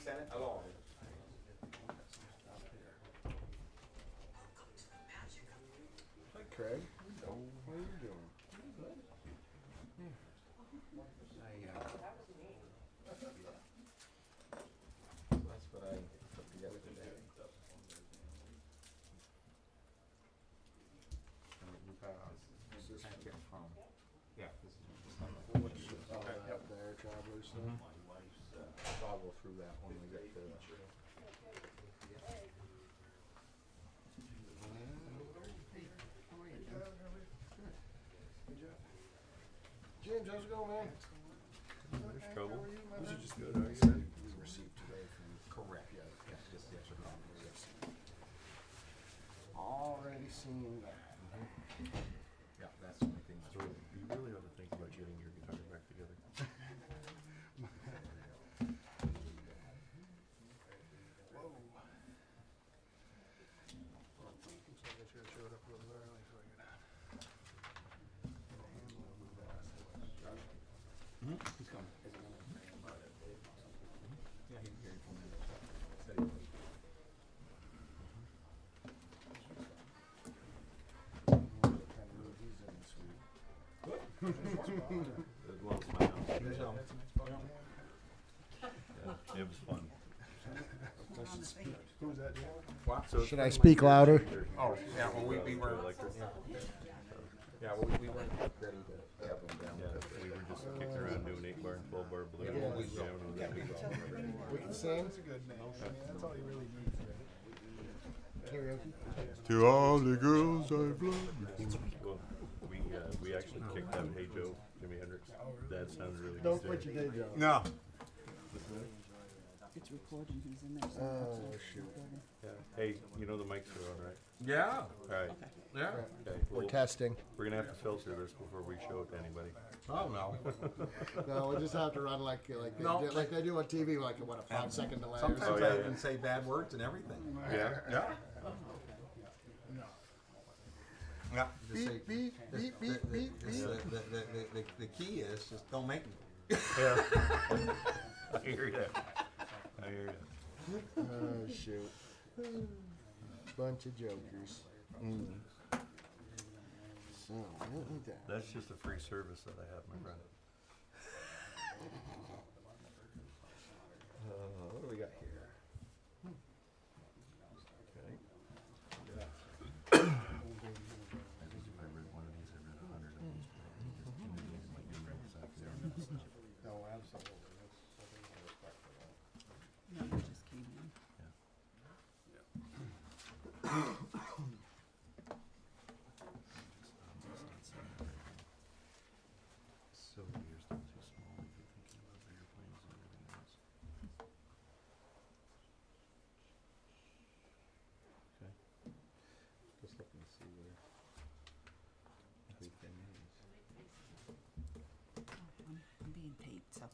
Send it along. Hi, Craig. What are you doing? That's what I put together today. This is from. Yeah, this is Oh, there, travelers. So I'll go through that when we get to. James, how's it going, man? There's trouble. This is just Good, good. how are you? We received today from. Correct. Yeah, just the extra copy. Already seen that. Yeah, that's the only thing. So you really ought to think about getting your guitar back together. Whoa. Looks like I should have showed up a little early so I could handle it with that. He's coming. Yeah, he's here from the said he would. Kind of mood he's in this week. As well as my house. Yeah, it was fun. I should speak. Who was that, Jim? What? So it's Should I pretty speak much louder? Oh, yeah, well, we weren't, electric. yeah, well, we weren't ready to have them down. Yeah, we were just kicking around doing 8-bar and 12-bar blues. Yeah, well, we- jamming with yeah, the we big go. band. We can sing. That's a good name. I mean, that's all you really need. Karaoke. To all the girls I've loved before. Well, we actually kicked out Hey Joe, Jimi Hendrix. That sounds really Don't good. quit your day job. No. It's recording, he's in there. Oh, shoot. Yeah. Hey, you know the mics are on, right? Yeah, All right. yeah. Okay. We're Well, testing. we're gonna have to filter this before we show it to anybody. Oh, no. No, we just have to run like No. like they do on TV, like what, a 5-second delay or Sometimes something. yeah, I yeah. even say bad words and everything. Yeah. Yeah. Yeah. Just say, Beep, beep, beep, beep, beep, beep. the key is just don't make me. Yeah. I hear you. I hear you. Oh, shoot. Bunch of jokers. So, what we got? That's just a free service that I have, my friend. What do we got here? Okay. I think if I read one of these, I read 100 of these. It might be right exactly on this. No, absolutely. I think I respect for that. No, he just came in. So you're still too small if you're thinking about bigger planes and everything else. Okay. Just looking to see where everything is. I'm being paid, so.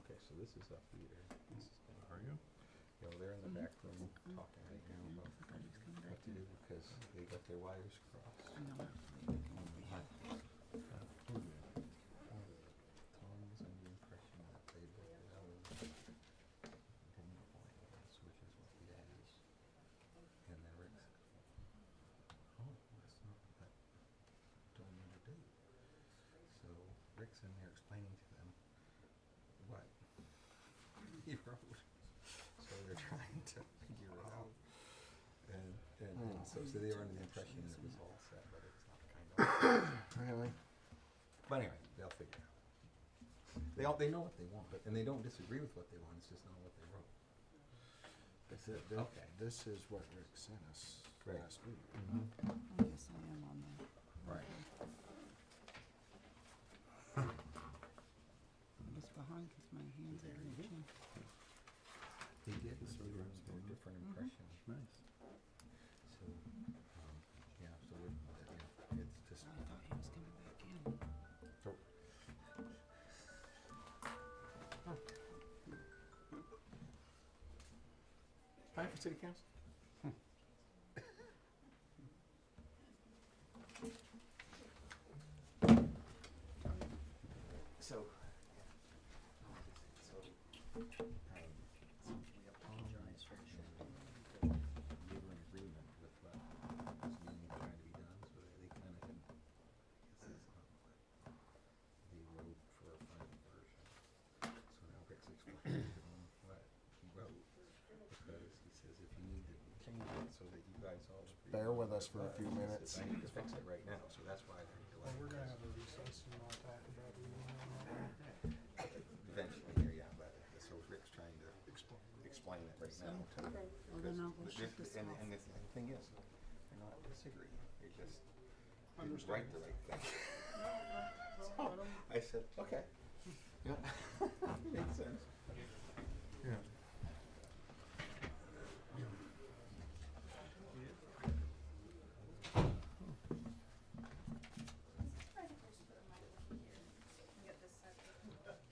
Okay, so this is up here. This is down. Are you? You know, they're in the back room talking right now about Everybody's coming back what to do because they got their wires crossed. I know, they can only have Tom was under the impression that they both didn't apply this, which is what he has. And then Rick said, oh, that's not what that told me to do. So Rick's in there explaining to them what he wrote. So they're trying to figure it out. And so they were under the impression that it was all set, but it's not kind of. Really? But anyway, they'll figure it out. They know what they want, and they don't disagree with what they want. It's just not what they wrote. Okay. This is what Rick sent us Right. last week. Oh, yes, I am on there. Right. I'm just behind because my hands are itching. They did, so they were under a different impression. Nice. So, yeah, so it's just. I thought he was coming back in. So, time for city council? So we apologize for we were in agreement with what was needing trying to be done, so that they kind of can, I guess that's not what they wrote for a final version. So now Rick's explaining to them what he wrote, because he says if you need to change it so that you guys all agree. Bear with us for a few he minutes. says, I need to fix it right now, so that's why they're Well, we're gonna delaying. have a recess and I'll talk about it. Eventually here, yeah, but so Rick's trying to explain it right now to them. Well, then I'll go Because shut this and off. the thing is, they're not disagreeing, they just didn't Understand. write the right thing. So I said, okay. Yeah, makes sense. Yeah.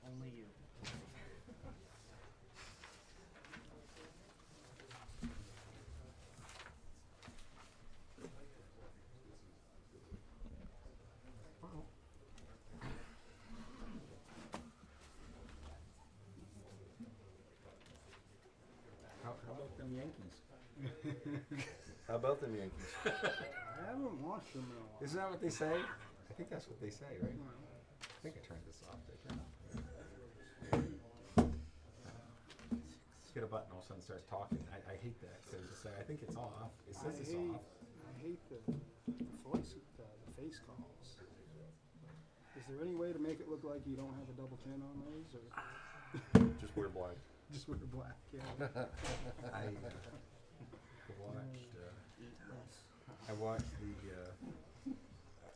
Only you. How about them Yankees? How about them Yankees? I haven't watched them in a while. Isn't that what they say? I think that's what they say, right? I think I turned this off. Did I turn it off? Hit a button, all of a sudden starts talking. I hate that because I think it's off. It says it's off. I hate the face calls. Is there any way to make it look like you don't have a double chin on those, or Just wear black. just with the black? Yeah. I watched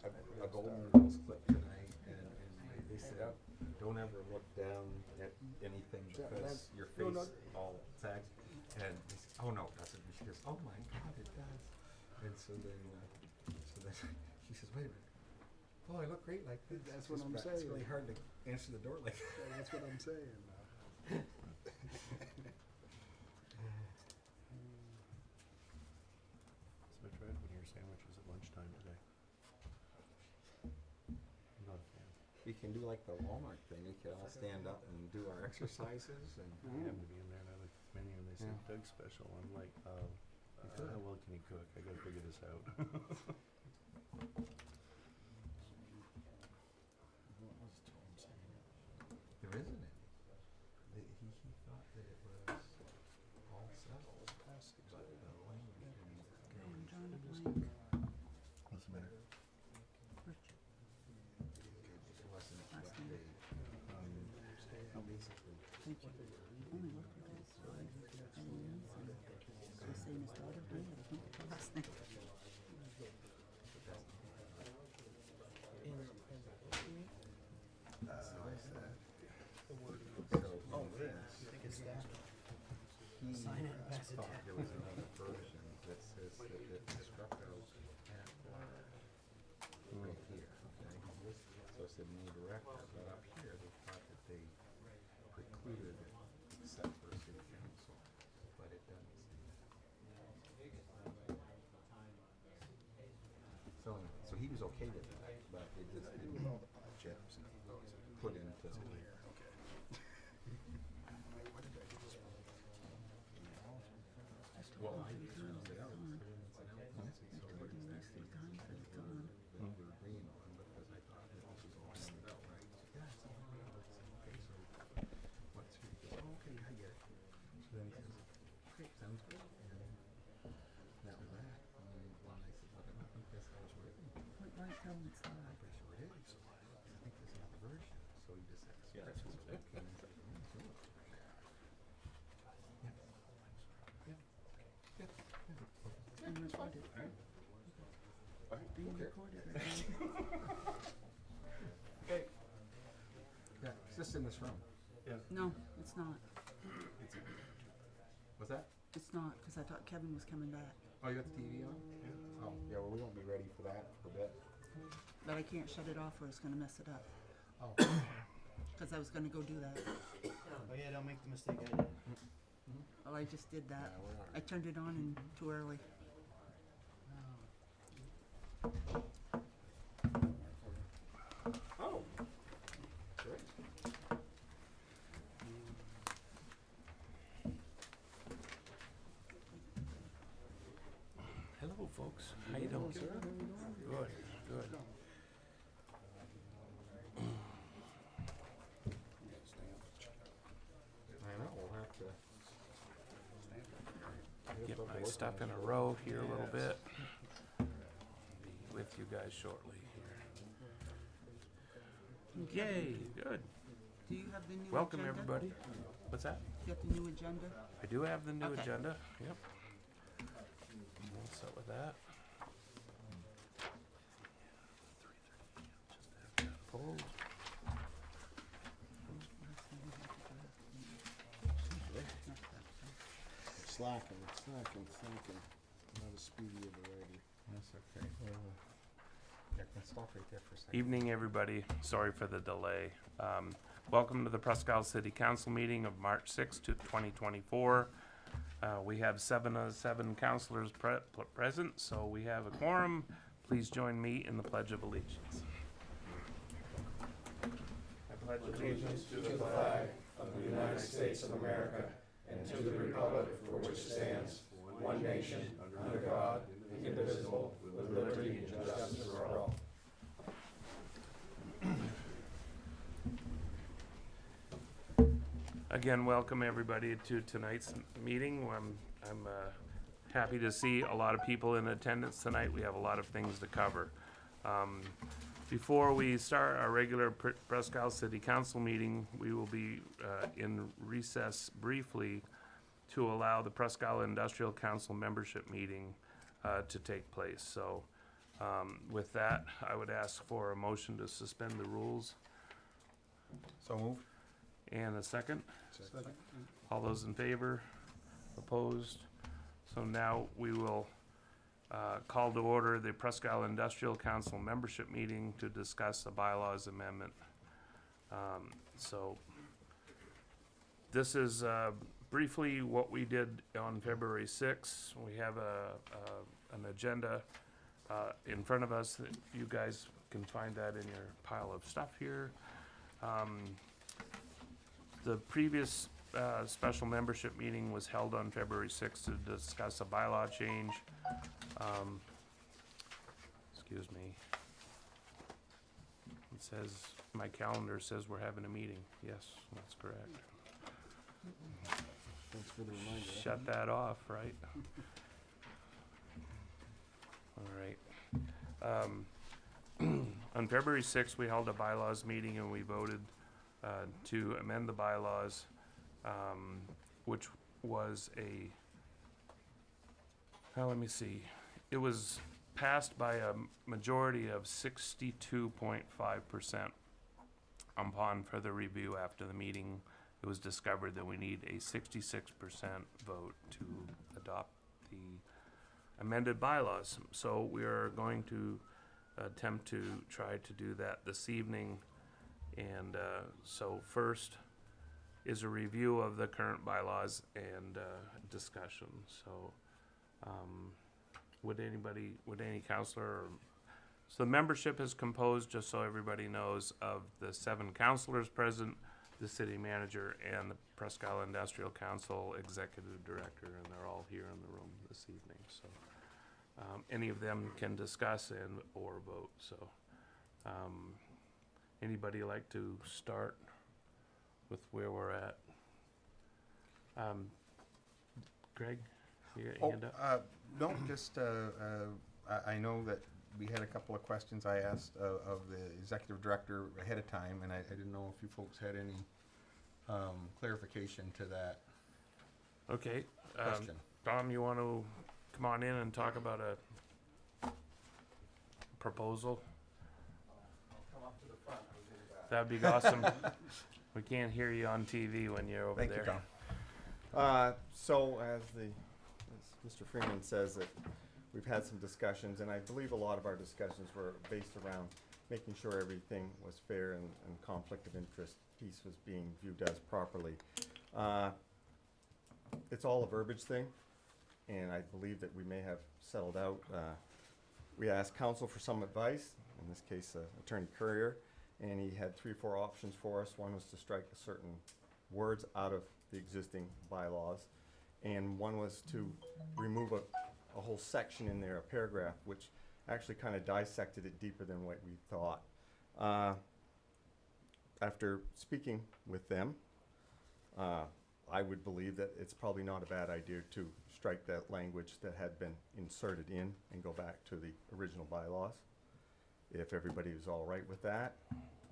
a Golden Girls clip tonight, and they said, don't ever look down at anything because your face all sags. And they said, oh no, that's it. She goes, oh my God, it does. And so then she says, wait a minute. Oh, I look great like this. That's what I'm It's saying. really hard to answer the door like that. Yeah, that's what I'm saying. So I tried one of your sandwiches at lunchtime today. I'm not a fan. We can do like the Walmart thing. We could all stand up and do our exercises and. I happened to be in there and I looked at the menu and they said Yeah. Doug's special. I'm like, how well can he cook? I gotta figure this out. There isn't any. He thought that it was all settled, but the language didn't. I'm drawing a blank. What's the matter? Richard. It wasn't what Last name. they, basically. Thank you. Only looked at this. I didn't know, so the same as daughter, I had to think of the last name. So I said, so on this, he thought there was another version that says that the instructors at right here, okay? So it said new director, but up here they thought that they precluded it except for city council, but it doesn't say that. So he was okay with that, but it just didn't get put into. Well, I just found it out, put in its announcements, and so what is that? That we were agreeing on, because I thought that this was all handed out, right? Yeah, it's all handed out. I said, okay, so what's your, he goes, oh, okay, I get it. So then he says, okay, sounds good. And that was that. And then I said, look, I don't think that's how it's written. Right, tell them it's I'm live. pretty sure it is. I think this is the version. So he just said, yeah, that's what's okay. And he's like, oh, so it's okay. Being recorded, right? Being Okay. recorded right now. Okay. Yeah, it's just in this room. Yeah. No, it's not. What's that? It's not, because I thought Kevin was coming back. Oh, you got the TV on? Yeah. Oh, yeah, well, we won't be ready for that for a bit. But I can't shut it off or it's gonna mess it up. Oh. Because I was gonna go do that. Oh yeah, don't make the mistake I did. Well, I just did that. Yeah, we're all I turned it on and too early. Oh. Great. stuff in a row here a little bit. Be with you guys shortly here. Yay, good. Do you have the new Welcome agenda? everybody. What's that? You have the new agenda? I do have the new Okay. agenda. Yep. We'll start with that. Pulled. Slacking. Not as speedy of a writer. That's okay. Yeah, can stop right there for a second. Evening, everybody. Sorry for the delay. Welcome to the Presque City Council meeting of March 6th, 2024. We have 7 of 7 councilors present, so we have a quorum. Please join me in the Pledge of Allegiance. I pledge allegiance to the flag of the United States of America and to the republic for which it stands, one nation, under God, indivisible, with liberty and justice for all. Again, welcome everybody to tonight's meeting. I'm happy to see a lot of people in attendance tonight. We have a lot of things to cover. Before we start our regular Presque City Council meeting, we will be in recess briefly to allow the Presque Industrial Council membership meeting to take place. So with that, I would ask for a motion to suspend the rules. So moved. And a second. Second. All those in favor? Opposed? So now we will call to order the Presque Industrial Council membership meeting to discuss the bylaws amendment. So this is briefly what we did on February 6th. We have an agenda in front of us that you guys can find that in your pile of stuff here. The previous special membership meeting was held on February 6th to discuss a bylaw change. Excuse me. It says, my calendar says we're having a meeting. Yes, that's correct. Thanks for the reminder. Shut that off, right? All right. On February 6th, we held a bylaws meeting and we voted to amend the bylaws, which was let me see. It was passed by a majority of 62.5%. Upon further review after the meeting, it was discovered that we need a 66% vote to adopt the amended bylaws. So we are going to attempt to try to do that this evening. And so first is a review of the current bylaws and discussion. So would any counselor, so the membership is composed, just so everybody knows, of the 7 counselors present, the city manager, and the Presque Industrial Council executive director, and they're all here in the room this evening. So any of them can discuss and or vote. So anybody like to start with where we're at? Greg, you got your hand up? No, just, I know that we had a couple of questions I asked of the executive director ahead of time, and I didn't know if you folks had any clarification to that Okay. question. Tom, you want to come on in and talk about a proposal? I'll come up to the front, I'll do that. That'd be awesome. We can't hear you on TV when you're over Thank there. you, Tom. So as Mr. Freeman says, that we've had some discussions, and I believe a lot of our discussions were based around making sure everything was fair and conflict of interest piece was being viewed as properly. It's all a verbiage thing, and I believe that we may have settled out. We asked counsel for some advice, in this case Attorney Currier, and he had 3 or 4 options for us. One was to strike certain words out of the existing bylaws, and one was to remove a whole section in there, a paragraph, which actually kind of dissected it deeper than what we thought. After speaking with them, I I would believe that it's probably not a bad idea to strike that language that had been inserted in and go back to the original bylaws. If everybody is all right with that,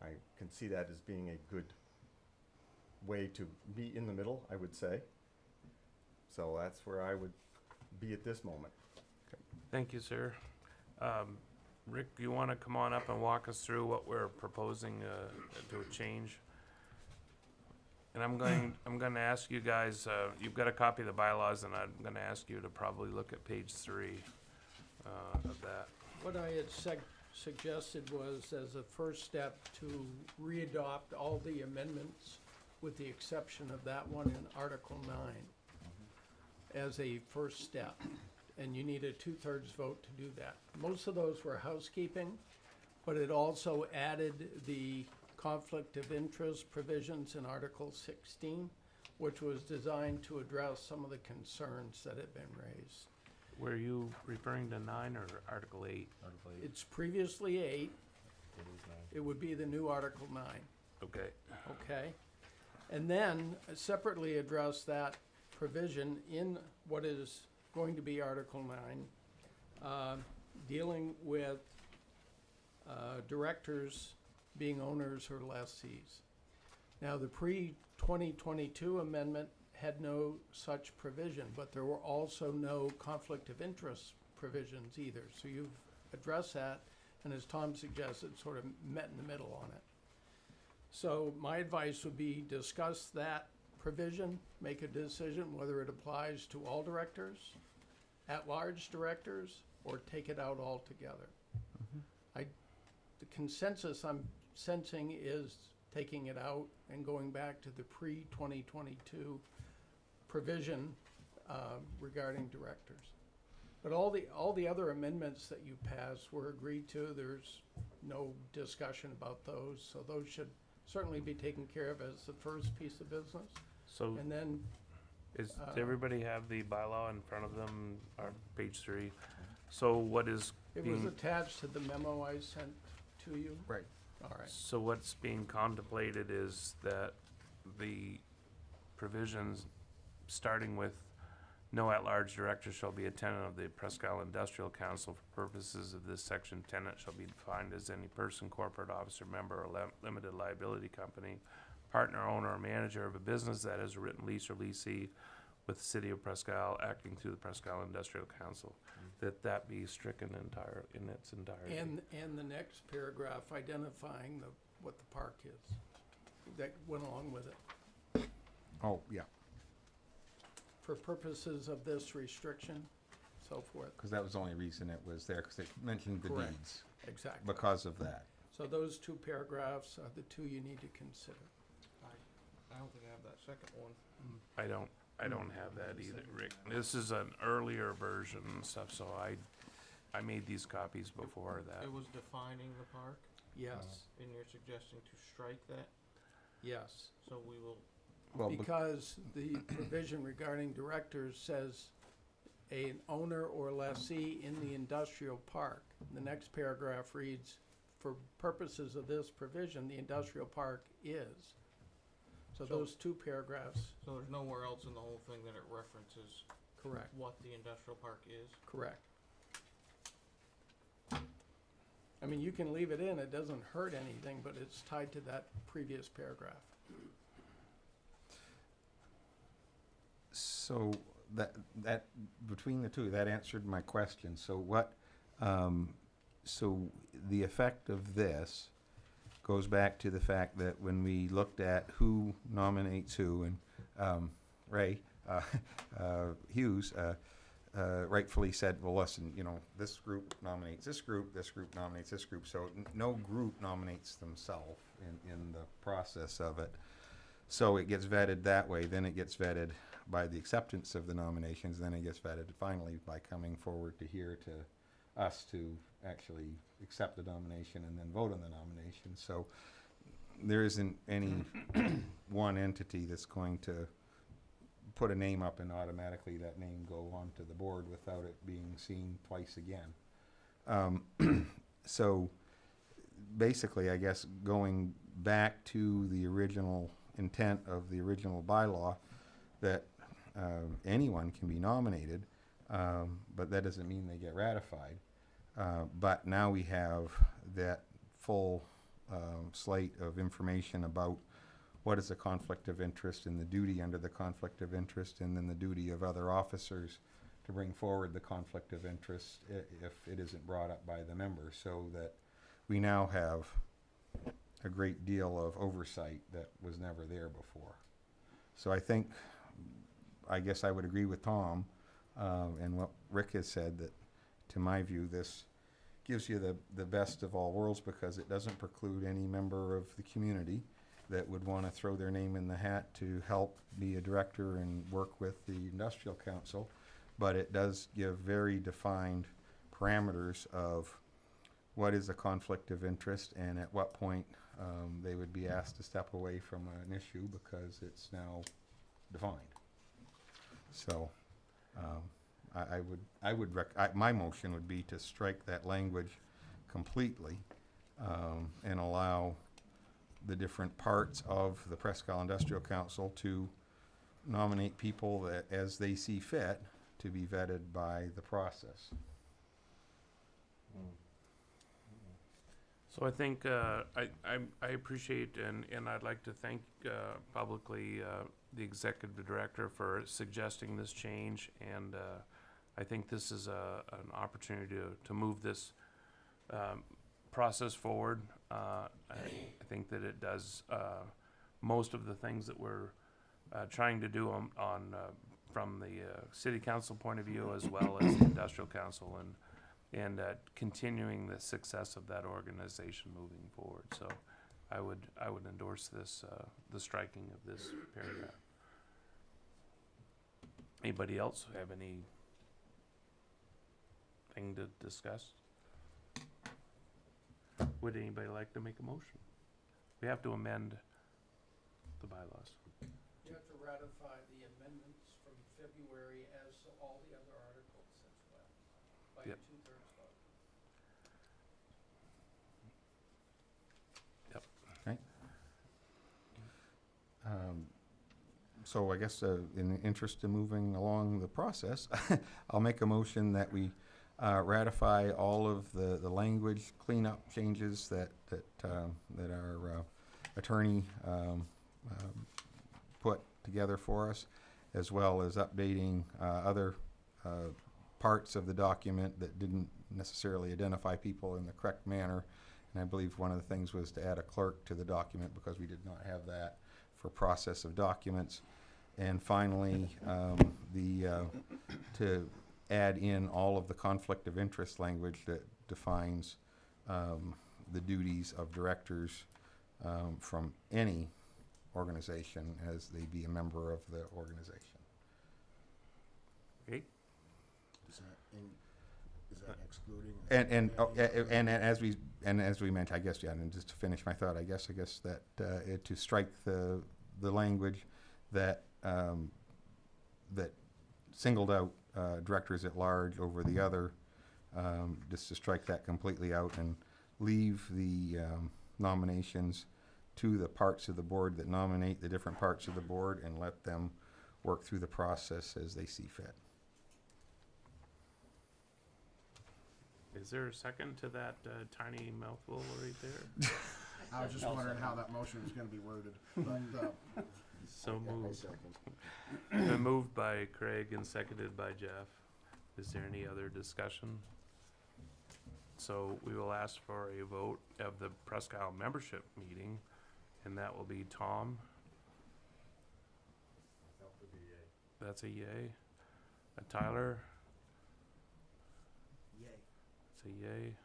I can see that as being a good way to be in the middle, I would say. So that's where I would be at this moment. Thank you, sir. Rick, you want to come on up and walk us through what we're proposing to change? And I'm going to ask you guys, you've got a copy of the bylaws, and I'm going to ask you to probably look at page 3 of that. What I had suggested was, as a first step, to readopt all the amendments with the exception of that one in Article 9 as a first step. And you need a 2/3 vote to do that. Most of those were housekeeping, but it also added the conflict of interest provisions in Article 16, which was designed to address some of the concerns that had been raised. Were you referring to 9 or Article 8? Article 8. It's previously 8. It is 9. It would be the new Article 9, Okay. okay? And then separately address that provision in what is going to be Article 9, dealing with directors being owners or lessees. Now, the pre-2022 amendment had no such provision, but there were also no conflict of interest provisions either. So you've addressed that, and as Tom suggested, sort of met in the middle on it. So my advice would be discuss that provision, make a decision whether it applies to all directors, at-large directors, or take it out altogether. The consensus I'm sensing is taking it out and going back to the pre-2022 provision regarding directors. But all the other amendments that you passed were agreed to. There's no discussion about those, so those should certainly be taken care of as the first piece of business. So And then does everybody have the bylaw in front of them, or page 3? So what is it was being, attached to the memo I sent to you. Right. All right. so what's being contemplated is that the provisions, starting with no at-large director shall be a tenant of the Presque Industrial Council for purposes of this section. Tenant shall be defined as any person, corporate officer, member, or limited liability company, partner, owner, or manager of a business that has a written lease or leasee with the city of Presque acting through the Presque Industrial Council. That be stricken in its entirety. And the next paragraph identifying what the park is, that went along with it. Oh, yeah, For purposes of this restriction, so forth. because that was the only reason it was there, because it mentioned the Correct. deeds, Exactly. because of that. So those 2 paragraphs are the 2 you need to consider. I don't think I have that second one. I don't have that either, Rick. This is an earlier version and stuff, so I made these copies before that. It was defining the park, Yes, and you're suggesting to strike that, yes. so we will, Well, Because the provision regarding directors says an owner or lessee in the industrial park. The next paragraph reads, for purposes of this provision, the industrial park is. So So- those 2 paragraphs, so there's nowhere else in the whole thing that it references correct, what the industrial park is. correct. I mean, you can leave it in, it doesn't hurt anything, but it's tied to that previous paragraph. So that between the 2, that answered my question. So what, so the effect of this goes back to the fact that when we looked at who nominates who, and Ray Hughes rightfully said, well, listen, this group nominates this group nominates this group, so no group nominates themselves in the process of it. So it gets vetted that way, then it gets vetted by the acceptance of the nominations, then it gets vetted finally by coming forward to here to us to actually accept the nomination and then vote on the nomination. So there isn't any one entity that's going to put a name up and automatically that name go onto the board without it being seen twice again. So basically, I guess, going back to the original intent of the original bylaw, that anyone can be nominated, but that doesn't mean they get ratified. But now we have that full slate of information about what is a conflict of interest and the duty under the conflict of interest, and then the duty of other officers to bring forward the conflict of interest if it isn't brought up by the members, so that we now have a great deal of oversight that was never there before. So I guess I would agree with Tom and what Rick has said, that to my view, this gives you the best of all worlds, because it doesn't preclude any member of the community that would want to throw their name in the hat to help be a director and work with the industrial council, but it does give very defined parameters of what is a conflict of interest and at what point they would be asked to step away from an issue because it's now defined. So my motion would be to strike that language completely and allow the different parts of the Presque Industrial Council to nominate people that, as they see fit, to be vetted by the process. So I think I appreciate and I'd like to thank publicly the executive director for suggesting this change, and I think this is an opportunity to move this process forward. I think that it does most of the things that we're trying to do on from the city council point of view, as well as the industrial council, and continuing the success of that organization moving forward. So I would endorse this the striking of this paragraph. Anybody else have anything to discuss? Would anybody like to make a motion? We have to amend the bylaws. You have to ratify the amendments from February as to all the other articles as well, by Yep. a 2/3 vote. Yep. Okay. So I guess in the interest of moving along the process, I'll make a motion that we ratify all of the language cleanup changes that our attorney put together for us, as well as updating other parts of the document that didn't necessarily identify people in the correct manner. And I believe one of the things was to add a clerk to the document, because we did not have that for process of documents. And finally, to add in all of the conflict of interest language that defines the duties of directors from any organization as they be a member of the organization. Okay. Is that excluding? And as we mentioned, I guess, yeah, and just to finish my thought, I guess that to strike the language that that singled out directors at large over the other, just to strike that completely out and leave the nominations to the parts of the board that nominate the different parts of the board, and let them work through the process as they see fit. Is there a second to that tiny mouthful right there? I was just wondering how that motion was gonna be worded, but, So I moved. second. Been moved by Craig and seconded by Jeff. Is there any other discussion? So we will ask for a vote of the Presque membership meeting, and that will be Tom. That's a yay. Tyler? Yay. That's a yay.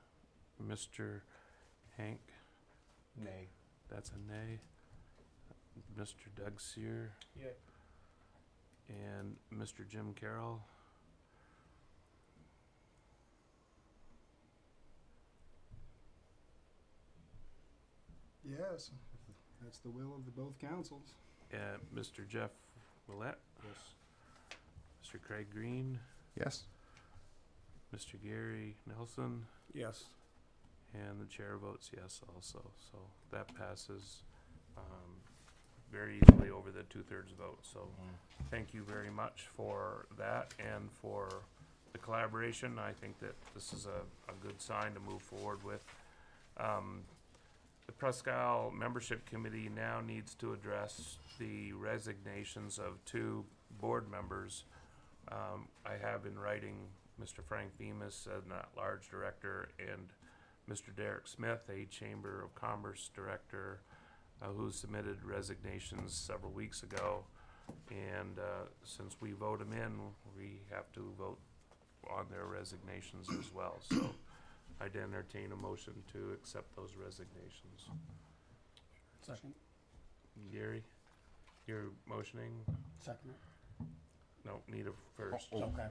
Mr. Hank? Nay. That's a nay. Mr. Doug Sear? Yay. And Mr. Jim Carroll? Yes, that's the will of the both councils. And Mr. Jeff Willett? Yes. Mr. Craig Green? Yes? Mr. Gary Nelson? Yes. And the chair votes yes also. So that passes very easily over the 2/3 vote. So thank you very much for that and for the collaboration. I think that this is a good sign to move forward with. The Presque Membership Committee now needs to address the resignations of 2 board members. I have in writing Mr. Frank Bemis, an at-large director, and Mr. Derek Smith, a Chamber of Commerce director, who submitted resignations several weeks ago. And since we vote them in, we have to vote on their resignations as well. So I'd entertain a motion to accept those resignations. Second. Gary, you're motioning? Second. No, need a first. Okay.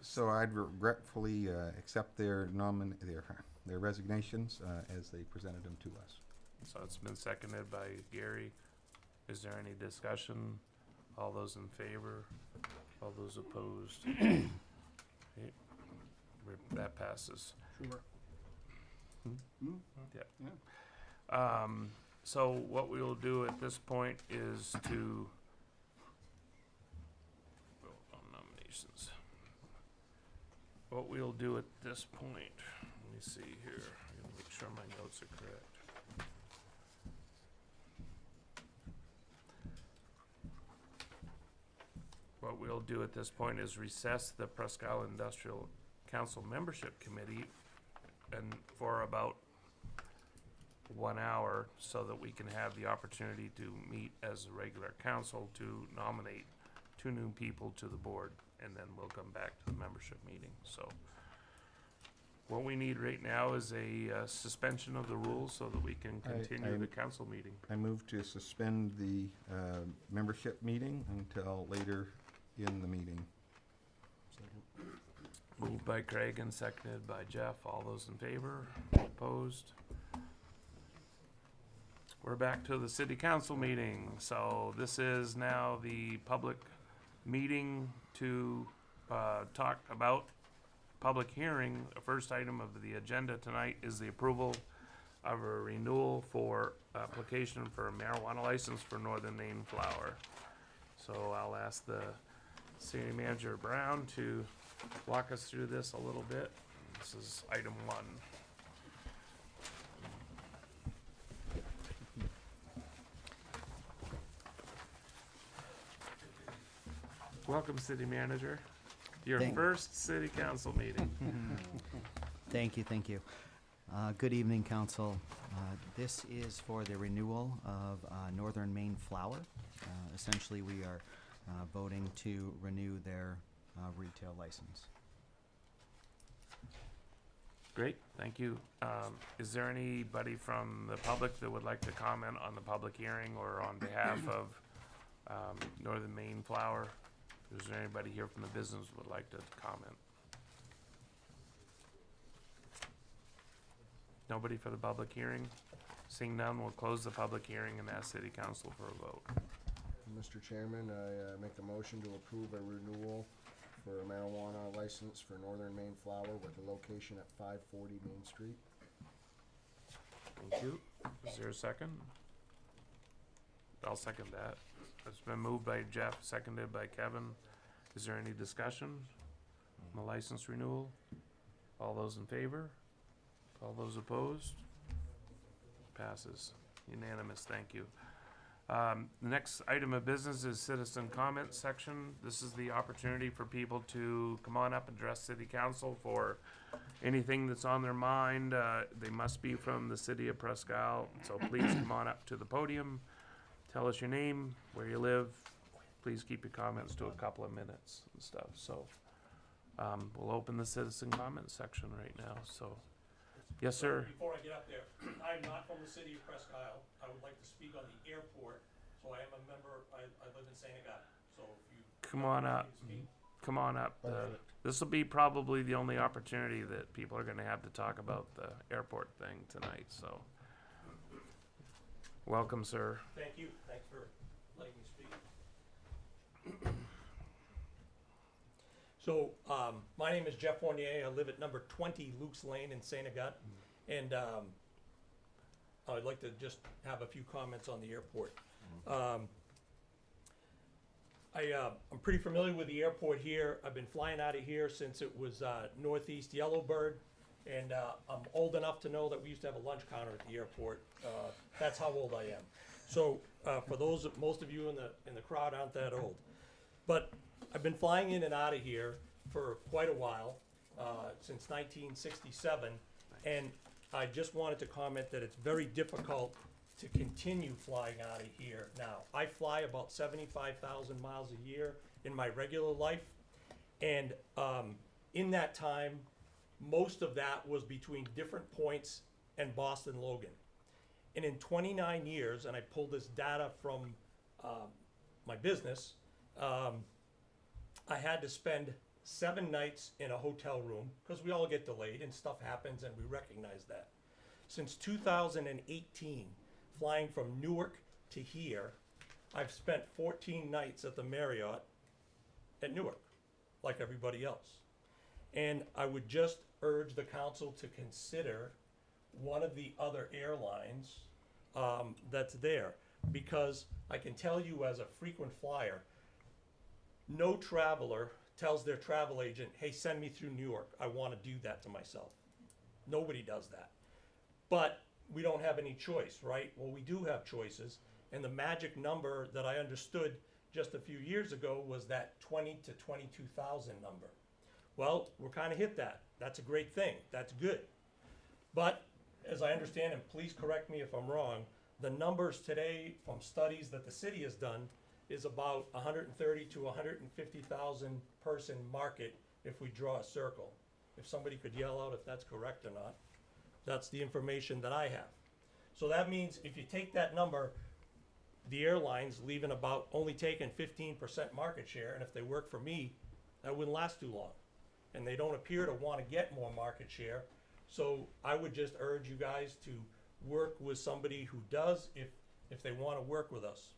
So I'd regretfully accept their their resignations as they presented them to us. So it's been seconded by Gary. Is there any discussion? All those in favor? All those opposed? Okay. That passes. Sure. Yeah. So what we will do at this point is to vote on nominations. What we'll do at this point, let me see here, I'm gonna make sure my notes are correct. What we'll do at this point is recess the Presque Industrial Council Membership Committee and for about 1 hour so that we can have the opportunity to meet as a regular council to nominate 2 new people to the board, and then we'll come back to the membership meeting. So what we need right now is a suspension of the rules so that we can continue the council meeting. I move to suspend the membership meeting until later in the meeting. Moved by Craig and seconded by Jeff. All those in favor? Opposed? We're back to the city council meeting. So this is now the public meeting to talk about public hearing. The first item of the agenda tonight is the approval of a renewal for application for a marijuana license for Northern Maine Flower. So I'll ask the city manager Brown to walk us through this a little bit. This is item 1. Welcome, city manager. Your first city council meeting. Thank you, thank you. Good evening, council. This is for the renewal of Northern Maine Flower. Essentially, we are voting to renew their retail license. Great, thank you. Is there anybody from the public that would like to comment on the public hearing or on behalf of Northern Maine Flower? Is there anybody here from the business who would like to comment? Nobody for the public hearing? Seeing none, we'll close the public hearing and ask city council for a vote. Mr. Chairman, I make a motion to approve a renewal for a marijuana license for Northern Maine Flower with a location at 540 Main Street. Thank you. Is there a second? I'll second that. It's been moved by Jeff, seconded by Kevin. Is there any discussion on the license renewal? All those in favor? All those opposed? Passes. Unanimous, thank you. The next item of business is citizen comment section. This is the opportunity for people to come on up and address city council for anything that's on their mind. They must be from the city of Presque, so please come on up to the podium. Tell us your name, where you live. Please keep your comments to a couple of minutes and stuff. So we'll open the citizen comment section right now. So, yes, sir. Before I get up there, I'm not from the city of Presque Isle. I would like to speak on the airport. So I am a member, I live in Santa Gata. So if you Come on up. Come on up. This will be probably the only opportunity that people are going to have to talk about the airport thing tonight. So, welcome, sir. Thank you. Thanks for letting me speak. So, my name is Jeff Fournier. I live at number 20 Luke's Lane in Santa Gata. And I'd like to just have a few comments on the airport. I'm pretty familiar with the airport here. I've been flying out of here since it was Northeast Yellowbird, and I'm old enough to know that we used to have a lunch counter at the airport. That's how old I am. So for those, most of you in the crowd aren't that old. But I've been flying in and out of here for quite a while, since 1967, and I just wanted to comment that it's very difficult to continue flying out of here now. I fly about 75,000 miles a year in my regular life, and in that time, most of that was between different points and Boston Logan. And in 29 years, and I pulled this data from my business, I had to spend 7 nights in a hotel room, because we all get delayed and stuff happens and we recognize that. Since 2018, flying from Newark to here, I've spent 14 nights at the Marriott at Newark, like everybody else. And I would just urge the council to consider one of the other airlines that's there, because I can tell you as a frequent flyer, no traveler tells their travel agent, hey, send me through Newark. I want to do that to myself. Nobody does that. But we don't have any choice, right? Well, we do have choices. And the magic number that I understood just a few years ago was that 20 to 22,000 number. Well, we're kind of hit that. That's a great thing. That's good. But as I understand, and please correct me if I'm wrong, the numbers today from studies that the city has done is about 130 to 150,000 person market if we draw a circle. If somebody could yell out if that's correct or not. That's the information that I have. So that means if you take that number, the airlines leaving about only taking 15% market share, and if they work for me, that wouldn't last too long. And they don't appear to want to get more market share. So I would just urge you guys to work with somebody who does if they want to work with us.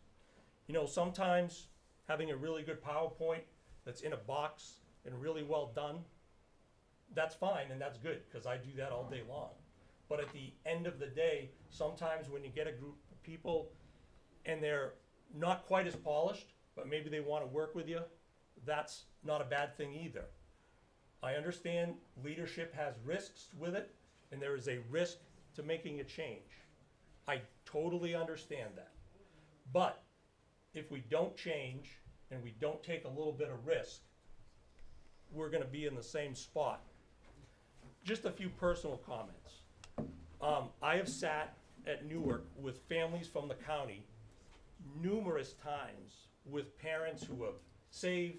You know, sometimes having a really good PowerPoint that's in a box and really well done, that's fine and that's good, because I do that all day long. But at the end of the day, sometimes when you get a group of people and they're not quite as polished, but maybe they want to work with you, that's not a bad thing either. I understand leadership has risks with it, and there is a risk to making a change. I totally understand that. But if we don't change and we don't take a little bit of risk, we're going to be in the same spot. Just a few personal comments. I have sat at Newark with families from the county numerous times with parents who have saved,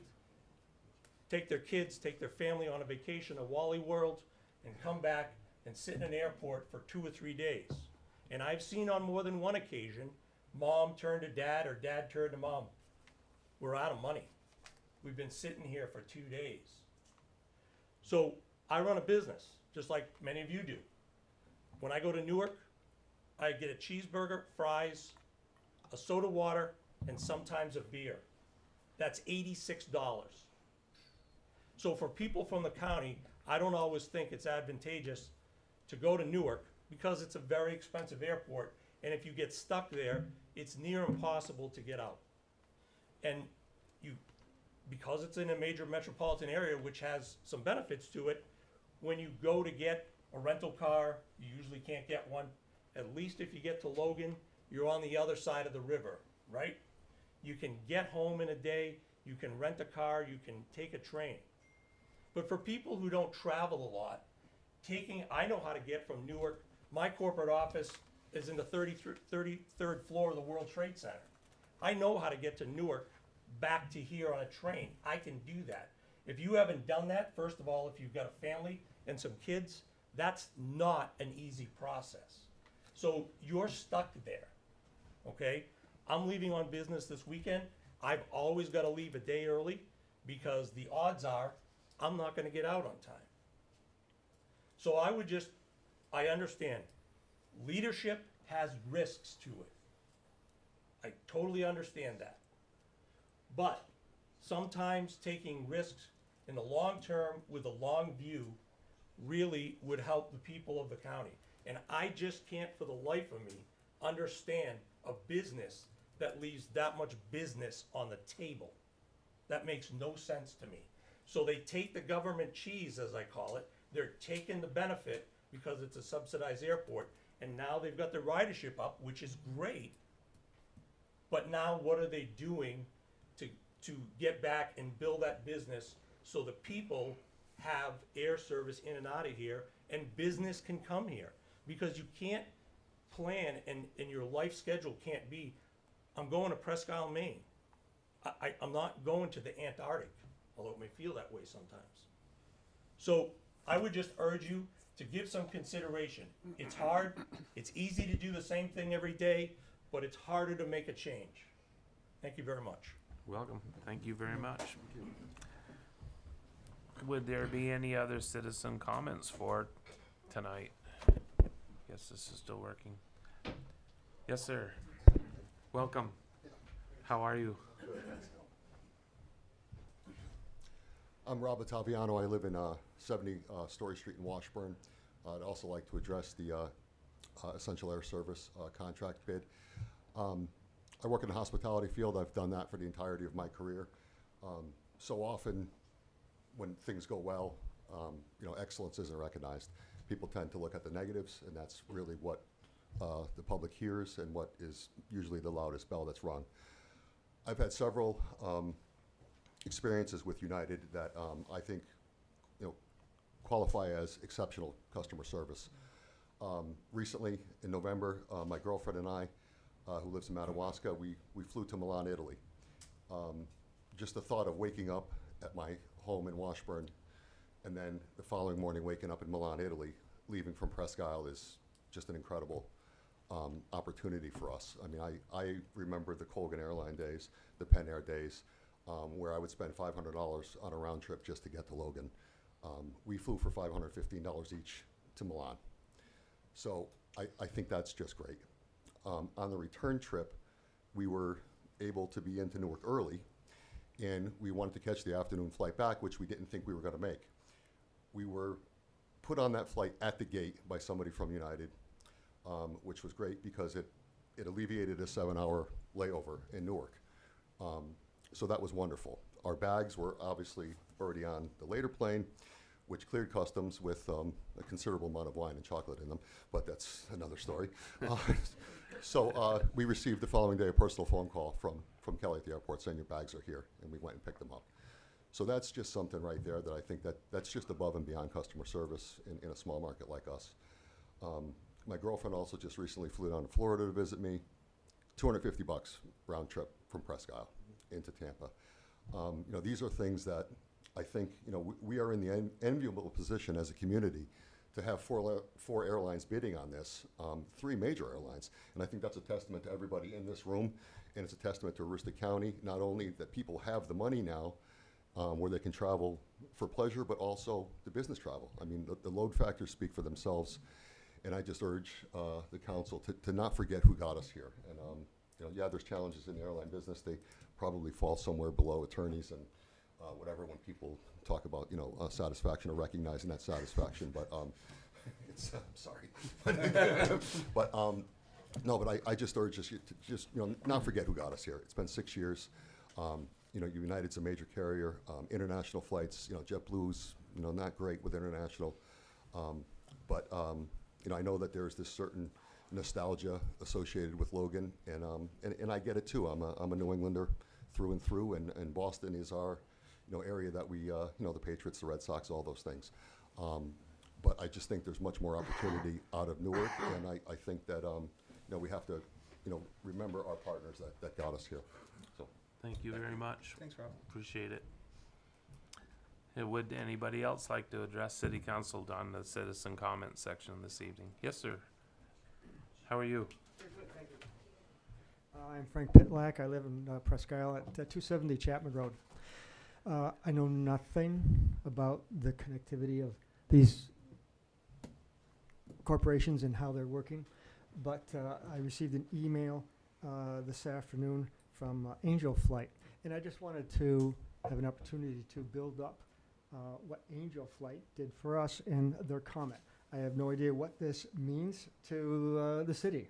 take their kids, take their family on a vacation to Wally World, and come back and sit in an airport for 2 or 3 days. And I've seen on more than one occasion, mom turn to dad or dad turn to mom. We're out of money. We've been sitting here for 2 days. So I run a business, just like many of you do. When I go to Newark, I get a cheeseburger, fries, a soda water, and sometimes a beer. That's $86. So for people from the county, I don't always think it's advantageous to go to Newark because it's a very expensive airport, and if you get stuck there, it's near impossible to get out. And because it's in a major metropolitan area, which has some benefits to it, when you go to get a rental car, you usually can't get one. At least if you get to Logan, you're on the other side of the river, right? You can get home in a day, you can rent a car, you can take a train. But for people who don't travel a lot, I know how to get from Newark. My corporate office is in the 33rd floor of the World Trade Center. I know how to get to Newark back to here on a train. I can do that. If you haven't done that, first of all, if you've got a family and some kids, that's not an easy process. So you're stuck there, okay? I'm leaving on business this weekend. I've always got to leave a day early because the odds are I'm not going to get out on time. So I understand leadership has risks to it. I totally understand that. But sometimes taking risks in the long term with a long view really would help the people of the county. And I just can't for the life of me understand a business that leaves that much business on the table. That makes no sense to me. So they take the government cheese, as I call it, they're taking the benefit because it's a subsidized airport, and now they've got their ridership up, which is great. But now what are they doing to get back and build that business so the people have air service in and out of here and business can come here? Because you can't plan and your life schedule can't be, I'm going to Presque, Maine. I'm not going to the Antarctic, although it may feel that way sometimes. So I would just urge you to give some consideration. It's hard, it's easy to do the same thing every day, but it's harder to make a change. Thank you very much. Welcome. Thank you very much. Would there be any other citizen comments for tonight? Yes, this is still working. Yes, sir. Welcome. How are you? I'm Rob Ottaviano. I live in 70 Story Street in Washburn. I'd also like to address the Essential Air Service contract bid. I work in the hospitality field. I've done that for the entirety of my career. So often when things go well, excellence isn't recognized. People tend to look at the negatives, and that's really what the public hears and what is usually the loudest bell that's rung. I've had several experiences with United that I think qualify as exceptional customer service. Recently, in November, my girlfriend and I, who lives in Madawaska, we flew to Milan, Italy. Just the thought of waking up at my home in Washburn and then the following morning waking up in Milan, Italy, leaving from Presque is just an incredible opportunity for us. I mean, I remember the Colgan Airline days, the Penn Air days, where I would spend $500 on a round trip just to get to Logan. We flew for $515 each to Milan. So I think that's just great. On the return trip, we were able to be into Newark early, and we wanted to catch the afternoon flight back, which we didn't think we were going to make. We were put on that flight at the gate by somebody from United, which was great because it alleviated a 7-hour layover in Newark. So that was wonderful. Our bags were obviously already on the later plane, which cleared customs with a considerable amount of wine and chocolate in them, but that's another story. So we received the following day a personal phone call from Kelly at the airport saying your bags are here, and we went and picked them up. So that's just something right there that I think that's just above and beyond customer service in a small market like us. My girlfriend also just recently flew down to Florida to visit me. $250 round trip from Presque Isle into Tampa. These are things that I think we are in the enviable position as a community to have four airlines bidding on this, 3 major airlines, and I think that's a testament to everybody in this room, and it's a testament to Aroostook County, not only that people have the money now where they can travel for pleasure, but also the business travel. I mean, the load factors speak for themselves, and I just urge the council to not forget who got us here. And yeah, there's challenges in the airline business. They probably fall somewhere below attorneys and whatever when people talk about satisfaction or recognizing that satisfaction. But it's sorry, but no. But I just urge us to just not forget who got us here. It's been 6 years. United's a major carrier. International flights, JetBlue's not great with international, but I know that there's this certain nostalgia associated with Logan, and I get it too. I'm a New Englander through and through, and Boston is our area that we the Patriots, the Red Sox, all those things. But I just think there's much more opportunity out of Newark, and I think that we have to remember our partners that got us here. So Thank you very much. Thanks, Rob. Appreciate it. Would anybody else like to address City Council on the citizen comment section this evening? Yes, sir. How are you? I'm Frank Pitlack. I live in Presque Isle at 270 Chapman Road. I know nothing about the connectivity of these corporations and how they're working, but I received an email this afternoon from Angel Flight, and I just wanted to have an opportunity to build up what Angel Flight did for us and their comment. I have no idea what this means to the city,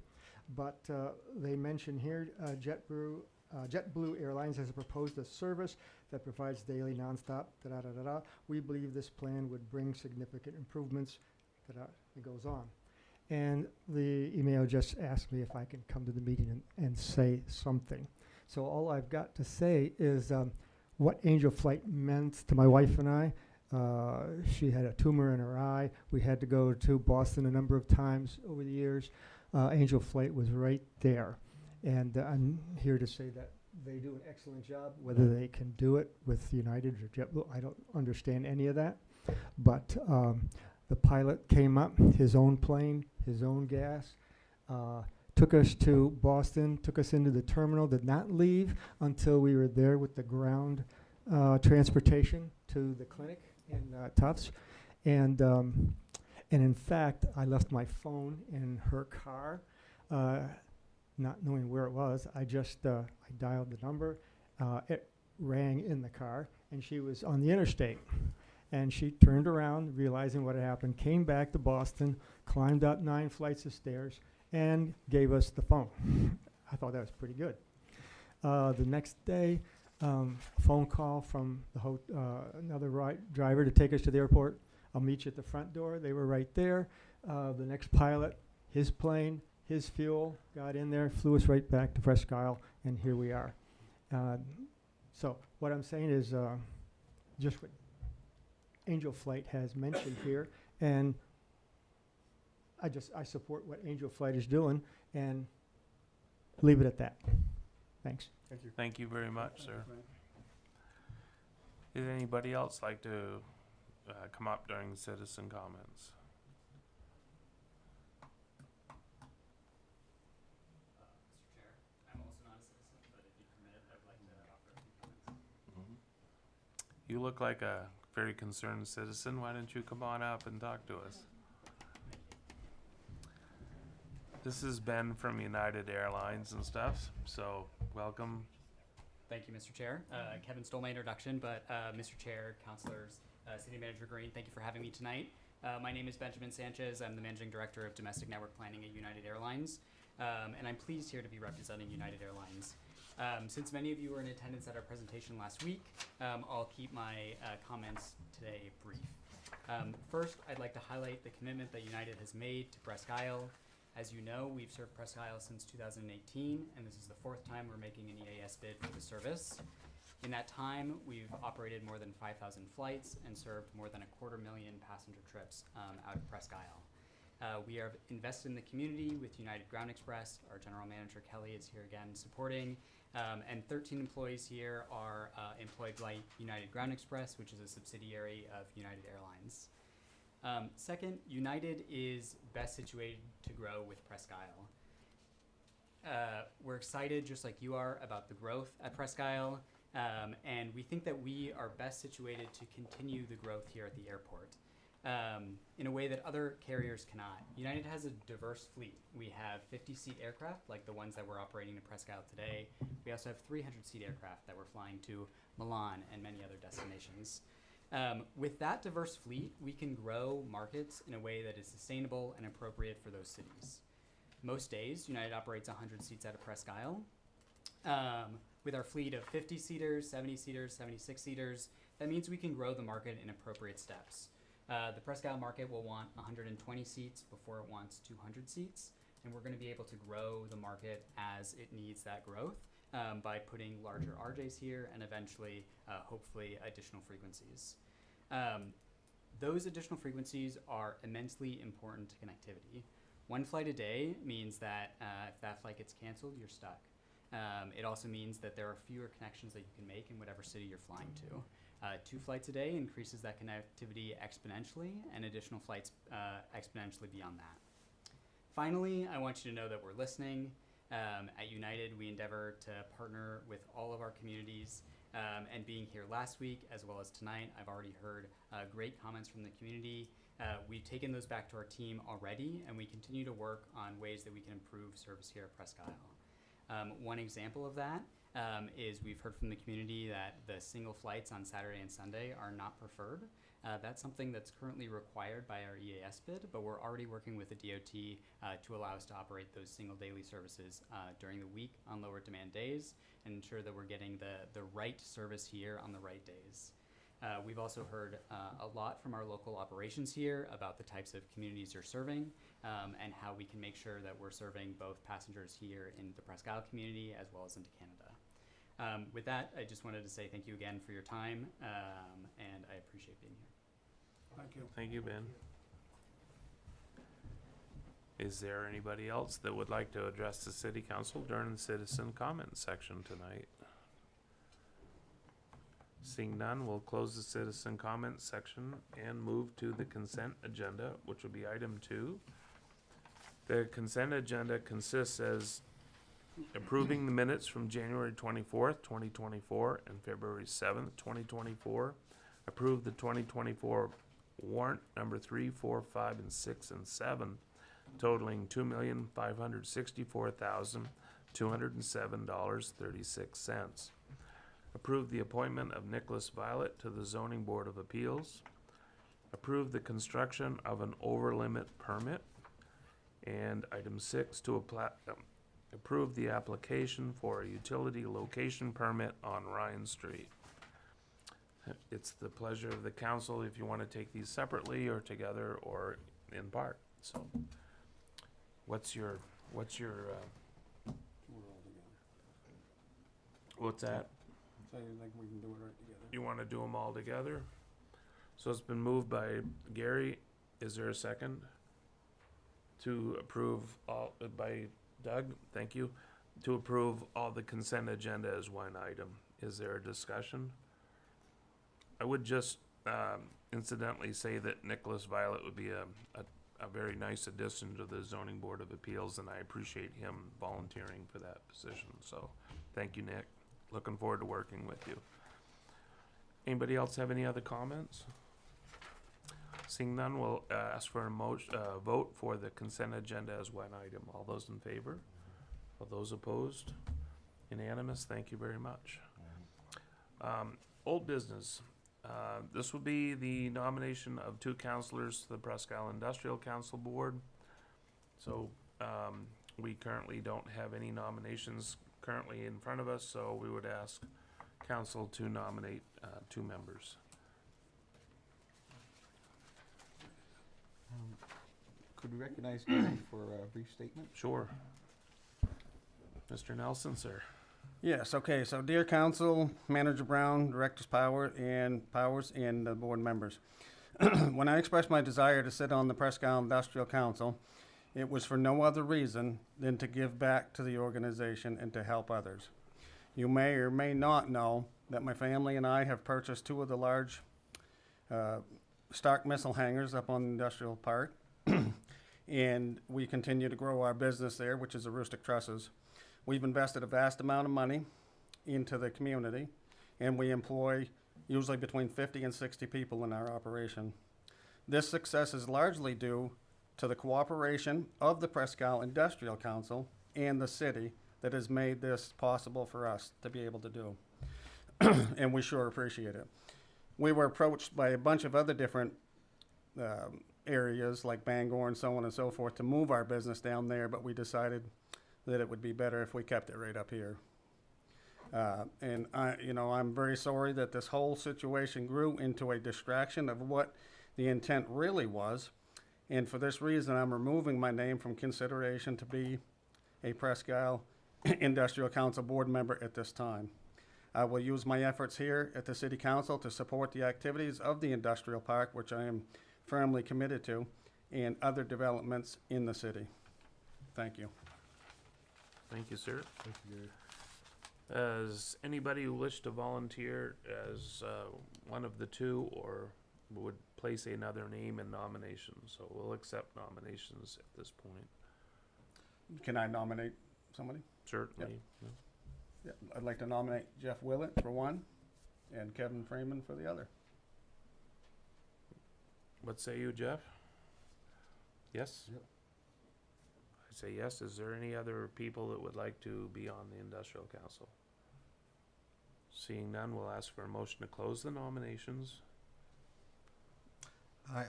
but they mention here JetBlue Airlines has proposed a service that provides daily nonstop. Da-da-da-da-da. We believe this plan would bring significant improvements. Da-da. It goes on. And the email just asked me if I can come to the meeting and say something. So all I've got to say is what Angel Flight meant to my wife and I. She had a tumor in her eye. We had to go to Boston a number of times over the years. Angel Flight was right there. And I'm here to say that they do an excellent job. Whether they can do it with United or JetBlue, I don't understand any of that. But the pilot came up, his own plane, his own gas, took us to Boston, took us into the terminal, did not leave until we were there with the ground transportation to the clinic in Tufts. And in fact, I left my phone in her car, not knowing where it was. I just I dialed the number. It rang in the car, and she was on the interstate. And she turned around, realizing what had happened, came back to Boston, climbed up 9 flights of stairs, and gave us the phone. I thought that was pretty good. The next day, phone call from the another driver to take us to the airport. I'll meet you at the front door. They were right there. The next pilot, his plane, his fuel, got in there, flew us right back to Presque, and here we are. So what I'm saying is just what Angel Flight has mentioned here, and I support what Angel Flight is doing, and leave it at that. Thanks. Thank you. Thank you very much, sir. Did anybody else like to come up during citizen comments? Mr. Chair, I'm also not a citizen, but if you permit, I would like to offer a few comments. You look like a very concerned citizen. Why don't you come on up and talk to us? This is Ben from United Airlines and stuff, so welcome. Thank you, Mr. Chair. Kevin stole my introduction, but Mr. Chair, councilors, City Manager Green, thank you for having me tonight. My name is Benjamin Sanchez. I'm the Managing Director of Domestic Network Planning at United Airlines, and I'm pleased here to be representing United Airlines. Since many of you were in attendance at our presentation last week, I'll keep my comments today brief. First, I'd like to highlight the commitment that United has made to Presque Isle. As you know, we've served Presque Isle since 2018, and this is the 4th time we're making an EAS bid for the service. In that time, we've operated more than 5,000 flights and served more than 250,000 passenger trips out of Presque Isle. We are invested in the community with United Ground Express. Our General Manager, Kelly, is here again supporting. And 13 employees here are employed by United Ground Express, which is a subsidiary of United Airlines. Second, United is best situated to grow with Presque Isle. We're excited, just like you are, about the growth at Presque Isle, and we think that we are best situated to continue the growth here at the airport in a way that other carriers cannot. United has a diverse fleet. We have 50-seat aircraft, like the ones that we're operating in Presque Isle today. We also have 300-seat aircraft that we're flying to Milan and many other destinations. With that diverse fleet, we can grow markets in a way that is sustainable and appropriate for those cities. Most days, United operates 100 seats out of Presque Isle. With our fleet of 50-seaters, 70-seaters, 76-seaters, that means we can grow the market in appropriate steps. The Presque Isle market will want 120 seats before it wants 200 seats, and we're going to be able to grow the market as it needs that growth by putting larger RJs here and eventually, hopefully, additional frequencies. Those additional frequencies are immensely important to connectivity. One flight a day means that if that flight gets canceled, you're stuck. It also means that there are fewer connections that you can make in whatever city you're flying to. 2 flights a day increases that connectivity exponentially, and additional flights exponentially beyond that. Finally, I want you to know that we're listening. At United, we endeavor to partner with all of our communities, and being here last week as well as tonight, I've already heard great comments from the community. We've taken those back to our team already, and we continue to work on ways that we can improve service here at Presque Isle. One example of that is we've heard from the community that the single flights on Saturday and Sunday are not preferred. That's something that's currently required by our EAS bid, but we're already working with the DOT to allow us to operate those single daily services during the week on lower demand days and ensure that we're getting the right service here on the right days. We've also heard a lot from our local operations here about the types of communities you're serving and how we can make sure that we're serving both passengers here in the Presque community as well as into Canada. With that, I just wanted to say thank you again for your time, and I appreciate being here. Thank you. Thank you, Ben. Is there anybody else that would like to address the city council during the citizen comment section tonight? Seeing none, we'll close the citizen comment section and move to the consent agenda, which will be item 2. The consent agenda consists as approving the minutes from January 24th, 2024 and February 7th, 2024. Approve the 2024 warrant number 3, 4, 5, and 6, and 7, totaling $2,564,207.36. Approve the appointment of Nicholas Violet to the Zoning Board of Appeals. Approve the construction of an over-limit permit. And item 6, to approve the application for a utility location permit on Ryan Street. It's the pleasure of the council if you want to take these separately or together or in part. So, what's your Do it all together. what's that? So you think we can do it right together? You want to do them all together? So it's been moved by Gary. Is there a second? To approve all, by Doug, thank you. To approve all the consent agenda as one item. Is there a discussion? I would just incidentally say that Nicholas Violet would be a very nice addition to the Zoning Board of Appeals, and I appreciate him volunteering for that position. So thank you, Nick. Looking forward to working with you. Anybody else have any other comments? Seeing none, we'll ask for a vote for the consent agenda as one item. All those in favor? All those opposed? Unanimous. Thank you very much. Old business. This will be the nomination of 2 councilors to the Presque Industrial Council Board. So we currently don't have any nominations currently in front of us, so we would ask council to nominate 2 members. Could we recognize Gary for a brief statement? Sure. Mr. Nelson, sir. Yes, okay, so dear council, Manager Brown, Directors Powers, and the board members. When I expressed my desire to sit on the Presque Industrial Council, it was for no other reason than to give back to the organization and to help others. You may or may not know that my family and I have purchased 2 of the large Stark missile hangars up on Industrial Park, and we continue to grow our business there, which is Aroostook Trusses. We've invested a vast amount of money into the community, and we employ usually between 50 and 60 people in our operation. This success is largely due to the cooperation of the Presque Industrial Council and the city that has made this possible for us to be able to do. And we sure appreciate it. We were approached by a bunch of other different areas like Bangor and so on and so forth to move our business down there, but we decided that it would be better if we kept it right up here. And I'm very sorry that this whole situation grew into a distraction of what the intent really was. And for this reason, I'm removing my name from consideration to be a Presque Industrial Council board member at this time. I will use my efforts here at the City Council to support the activities of the industrial park, which I am firmly committed to, and other developments in the city. Thank you. Thank you, sir. Thank you, Gary. Does anybody who wish to volunteer as one of the 2 or would place another name in nomination? So we'll accept nominations at this point. Can I nominate somebody? Certainly. Yep. Yeah, I'd like to nominate Jeff Willett for one and Kevin Freeman for the other. What say you, Jeff? Yes? Yep. I say yes. Is there any other people that would like to be on the Industrial Council? Seeing none, we'll ask for a motion to close the nominations.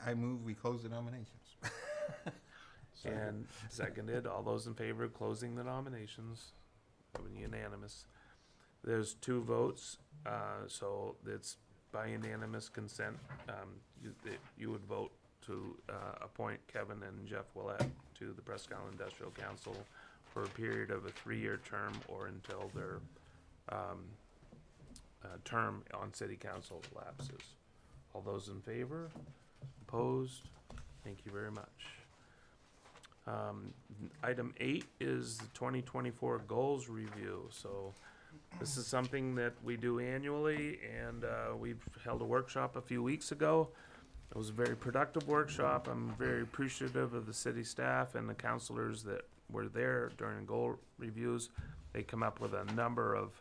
I move we close the nominations. And seconded, all those in favor of closing the nominations, unanimous. There's 2 votes, so it's by unanimous consent. You would vote to appoint Kevin and Jeff Willett to the Presque Industrial Council for a period of a 3-year term or until their term on City Council lapses. All those in favor? Opposed? Thank you very much. Item 8 is the 2024 goals review. So this is something that we do annually, and we've held a workshop a few weeks ago. It was a very productive workshop. I'm very appreciative of the city staff and the councilors that were there during goal reviews. They come up with a number of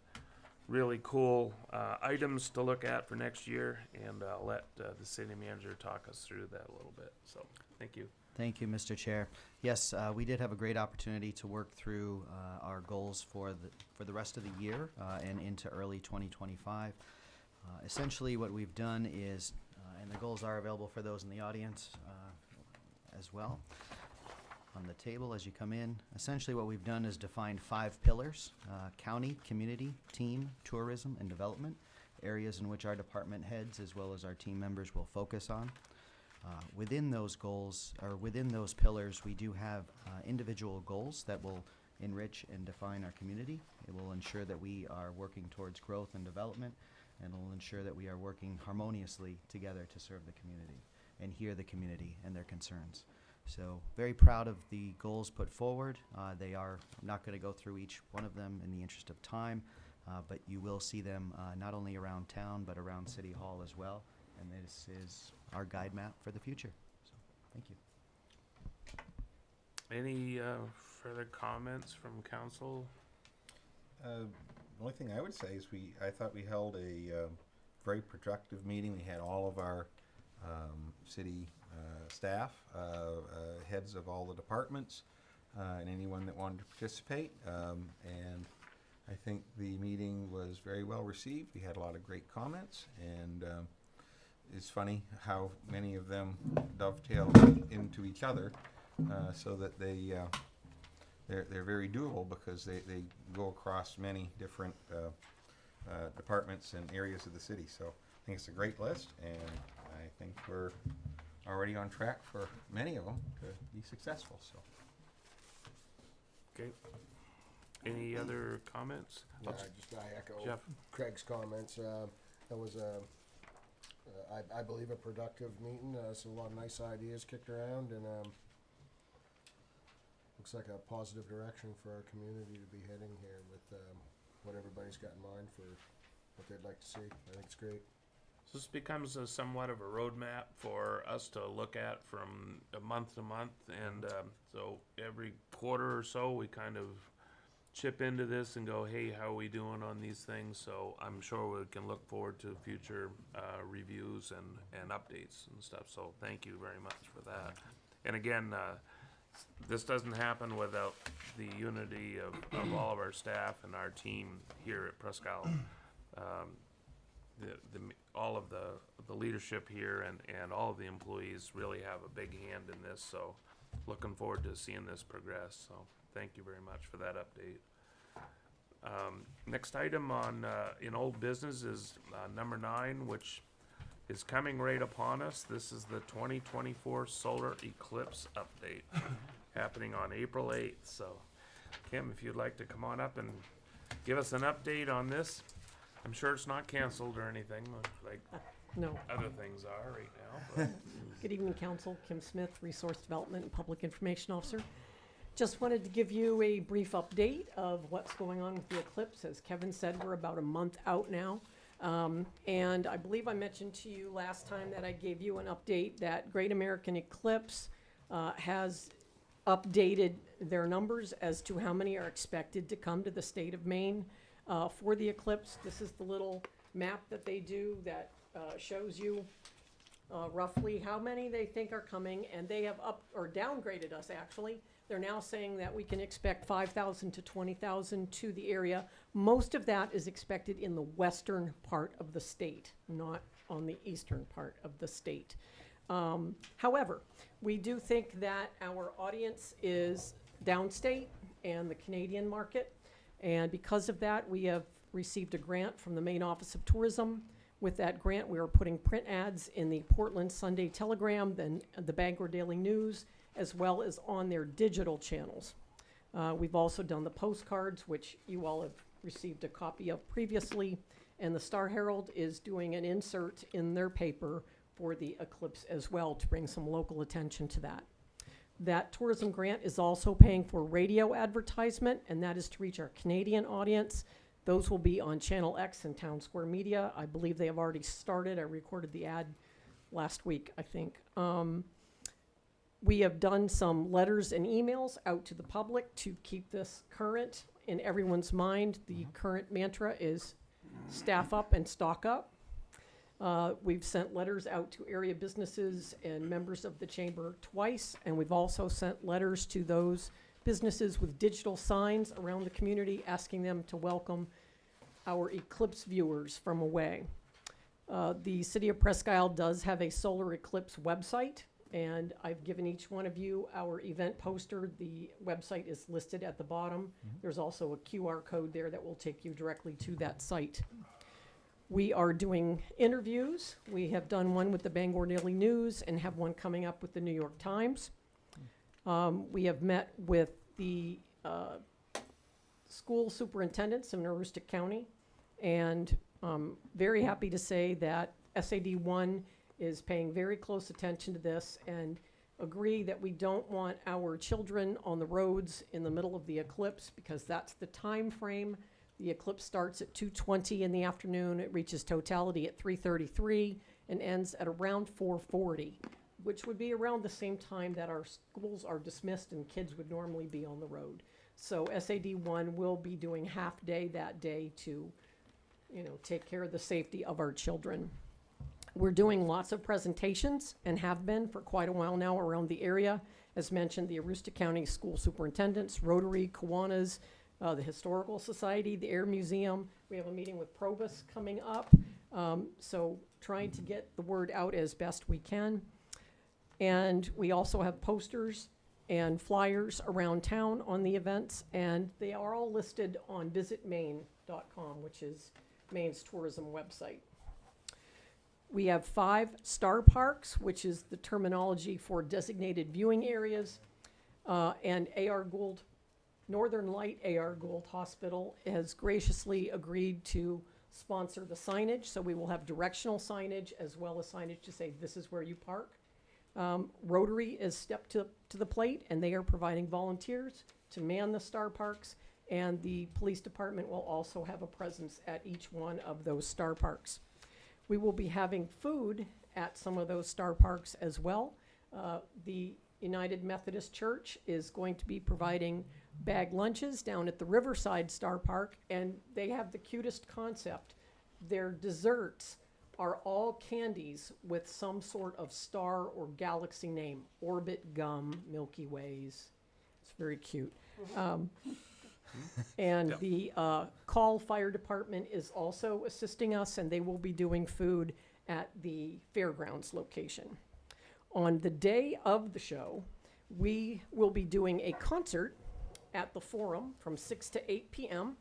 really cool items to look at for next year, and I'll let the city manager talk us through that a little bit. So, thank you. Thank you, Mr. Chair. Yes, we did have a great opportunity to work through our goals for the rest of the year and into early 2025. Essentially, what we've done is, and the goals are available for those in the audience as well on the table as you come in. Essentially, what we've done is defined 5 pillars: county, community, team, tourism, and development, areas in which our department heads as well as our team members will focus on. Within those goals, or within those pillars, we do have individual goals that will enrich and define our community. It will ensure that we are working towards growth and development, and will ensure that we are working harmoniously together to serve the community and hear the community and their concerns. So very proud of the goals put forward. I'm not going to go through each one of them in the interest of time, but you will see them not only around town, but around City Hall as well. And this is our guide map for the future. So, thank you. Any further comments from council? The only thing I would say is I thought we held a very productive meeting. We had all of our city staff, heads of all the departments, and anyone that wanted to participate. And I think the meeting was very well received. We had a lot of great comments, and it's funny how many of them dovetail into each other, so that they're very doable, because they go across many different departments and areas of the city. So I think it's a great list, and I think we're already on track for many of them to be successful. So. Okay. Any other comments? Yeah, I echo Jeff. Craig's comments. That was I believe a productive meeting. So a lot of nice ideas kicked around, and looks like a positive direction for our community to be heading here with what everybody's got in mind for what they'd like to see. I think it's great. So this becomes somewhat of a roadmap for us to look at from month to month, and so every quarter or so we kind of chip into this and go, hey, how are we doing on these things? So I'm sure we can look forward to future reviews and updates and stuff. So thank you very much for that. And again, this doesn't happen without the unity of all of our staff and our team here at Presque. All of the leadership here and all of the employees really have a big hand in this. So looking forward to seeing this progress. So thank you very much for that update. Next item on in old business is number 9, which is coming right upon us. This is the 2024 solar eclipse update happening on April 8th. So Kim, if you'd like to come on up and give us an update on this. I'm sure it's not canceled or anything like no other things are right now. But. Good evening, Council. Kim Smith, Resource Development and Public Information Officer. Just wanted to give you a brief update of what's going on with the eclipse. As Kevin said, we're about a month out now. And I believe I mentioned to you last time that I gave you an update that Great American Eclipse has updated their numbers as to how many are expected to come to the state of Maine for the eclipse. This is the little map that they do that shows you roughly how many they think are coming, and they have up or downgraded us actually They're now saying that we can expect 5,000 to 20,000 to the area. Most of that is expected in the western part of the state, not on the eastern part of the state. However, we do think that our audience is downstate and the Canadian market. And because of that, we have received a grant from the Maine Office of Tourism. With that grant, we are putting print ads in the Portland Sunday Telegram, then the Bangor Daily News, as well as on their digital channels. We've also done the postcards, which you all have received a copy of previously, and the Star Herald is doing an insert in their paper for the eclipse as well to bring some local attention to that. That tourism grant is also paying for radio advertisement, and that is to reach our Canadian audience. Those will be on Channel X and Town Square Media. I believe they have already started. I recorded the ad last week, I think. We have done some letters and emails out to the public to keep this current in everyone's mind. The current mantra is staff up and stock up. We've sent letters out to area businesses and members of the chamber twice, and we've also sent letters to those businesses with digital signs around the community asking them to welcome our eclipse viewers from away. The City of Presque Isle does have a solar eclipse website, and I've given each one of you our event poster. The website is listed at the bottom. There's also a QR code there that will take you directly to that site. We are doing interviews. We have done one with the Bangor Daily News and have one coming up with the New York Times. We have met with the school superintendents in Aroostook County, and very happy to say that SAD 1 is paying very close attention to this and agree that we don't want our children on the roads in the middle of the eclipse, because that's the time frame. The eclipse starts at 2:20 in the afternoon. It reaches totality at 3:33 and ends at around 4:40. Which would be around the same time that our schools are dismissed and kids would normally be on the road. So SAD 1 will be doing half day that day to, take care of the safety of our children. We're doing lots of presentations and have been for quite a while now around the area. As mentioned, the Aroostook County School Superintendents, Rotary, Kiwanis, the Historical Society, the Air Museum. We have a meeting with Probus coming up. So trying to get the word out as best we can. And we also have posters and flyers around town on the events, and they are all listed on visitmaine.com, which is Maine's tourism website. We have 5 star parks, which is the terminology for designated viewing areas, and A.R. Gould, Northern Light A.R. Gould Hospital has graciously agreed to sponsor the signage, so we will have directional signage as well as signage to say this is where you park. Rotary has stepped to the plate, and they are providing volunteers to man the star parks, and the police department will also have a presence at each one of those star parks. We will be having food at some of those star parks as well. The United Methodist Church is going to be providing bag lunches down at the Riverside Star Park, and they have the cutest concept. Their desserts are all candies with some sort of star or galaxy name. Orbit Gum, Milky Ways. It's very cute. And the Call Fire Department is also assisting us, and they will be doing food at the fairgrounds location. On the day of the show, we will be doing a concert at the Forum from 6 to 8 p.m.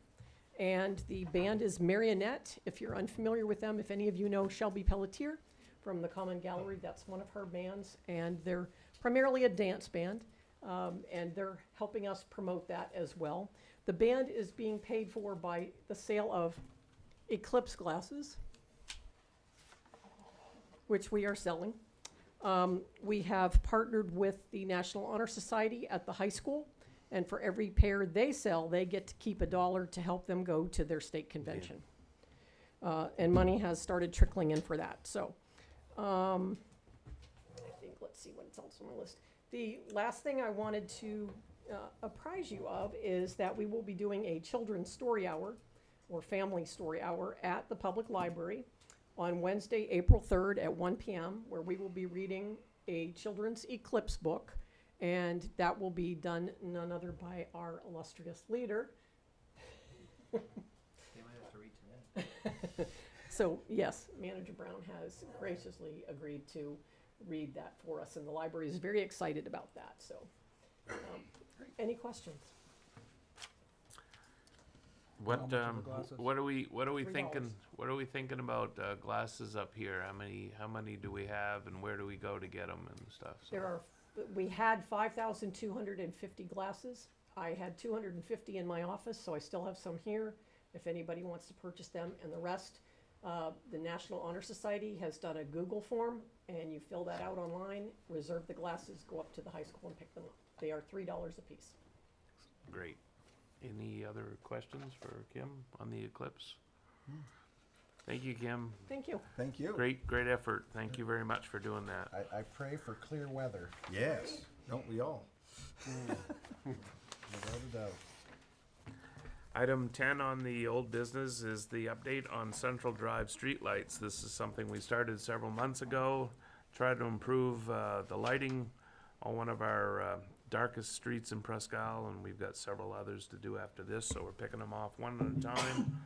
And the band is Marionette. If you're unfamiliar with them, if any of you know Shelby Pelletier from the Common Gallery, that's one of her bands. And they're primarily a dance band, and they're helping us promote that as well. The band is being paid for by the sale of eclipse glasses, which we are selling. We have partnered with the National Honor Society at the high school, and for every pair they sell, they get to keep $1 to help them go to their state convention. And money has started trickling in for that. So I think, let's see what else on my list. The last thing I wanted to apprise you of is that we will be doing a children's story hour or family story hour at the public library on Wednesday, April 3rd at 1 p.m., where we will be reading a children's eclipse book. And that will be done none other by our illustrious leader. They might have to read today. So yes, Manager Brown has graciously agreed to read that for us, and the library is very excited about that. So, any questions? What How much are the glasses? what are we $3. thinking? What are we thinking about glasses up here? How many do we have, and where do we go to get them and stuff? So. We had 5,250 glasses. I had 250 in my office, so I still have some here if anybody wants to purchase them. And the rest, the National Honor Society has done a Google form, and you fill that out online, reserve the glasses, go up to the high school and pick them up. They are $3 a piece. Great. Any other questions for Kim on the eclipse? Thank you, Kim. Thank you. Thank you. Great effort. Thank you very much for doing that. I pray for clear weather. Yes, don't we all? Without a doubt. Item 10 on the old business is the update on Central Drive streetlights. This is something we started several months ago. Try to improve the lighting on one of our darkest streets in Presque, and we've got several others to do after this, so we're picking them off one at a time.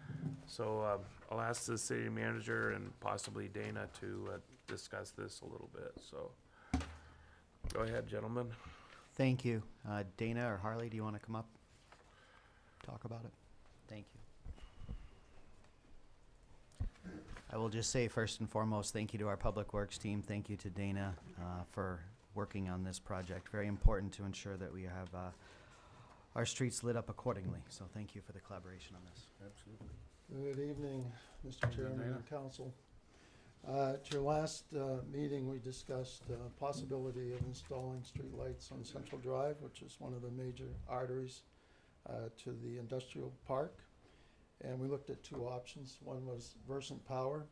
So I'll ask the city manager and possibly Dana to discuss this a little bit. So go ahead, gentlemen. Thank you. Dana or Harley, do you want to come up, talk about it? Thank you. I will just say first and foremost, thank you to our Public Works team. Thank you to Dana for working on this project. Very important to ensure that we have our streets lit up accordingly. So thank you for the collaboration on this. Absolutely. Good evening, Mr. Chairman and Council. At your last meeting, we discussed possibility of installing streetlights on Central Drive, which is one of the major arteries to the industrial park. And we looked at two options. One was Versant Power.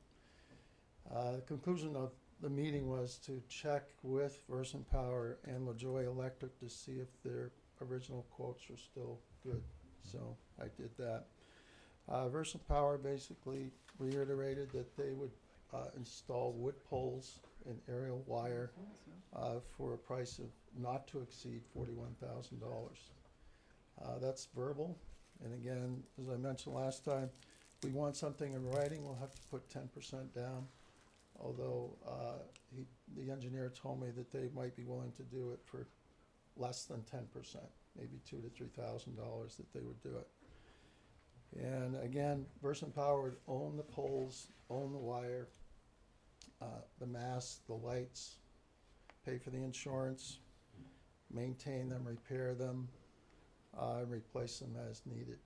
The conclusion of the meeting was to check with Versant Power and LaJoy Electric to see if their original quotes are still good. So I did that. Versant Power basically reiterated that they would install wood poles and aerial wire for a price of not to exceed $41,000. That's verbal. And again, as I mentioned last time, if we want something in writing, we'll have to put 10% down. Although the engineer told me that they might be willing to do it for less than 10%, maybe $2,000 to $3,000 that they would do it. And again, Versant Power would own the poles, own the wire, the masts, the lights, pay for the insurance, maintain them, repair them, replace them as needed.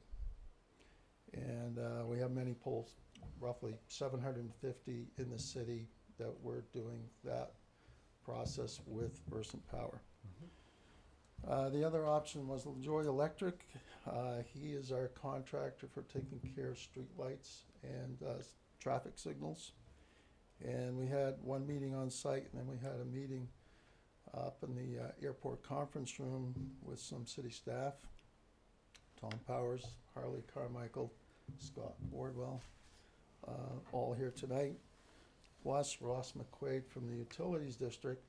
And we have many poles, roughly 750 in the city, that we're doing that process with Versant Power. The other option was LaJoy Electric. He is our contractor for taking care of street lights and traffic signals. And we had one meeting on site, and then we had a meeting up in the airport conference room with some city staff. Tom Powers, Harley Carmichael, Scott Wardwell, all here tonight, plus Ross McQuaid from the Utilities District,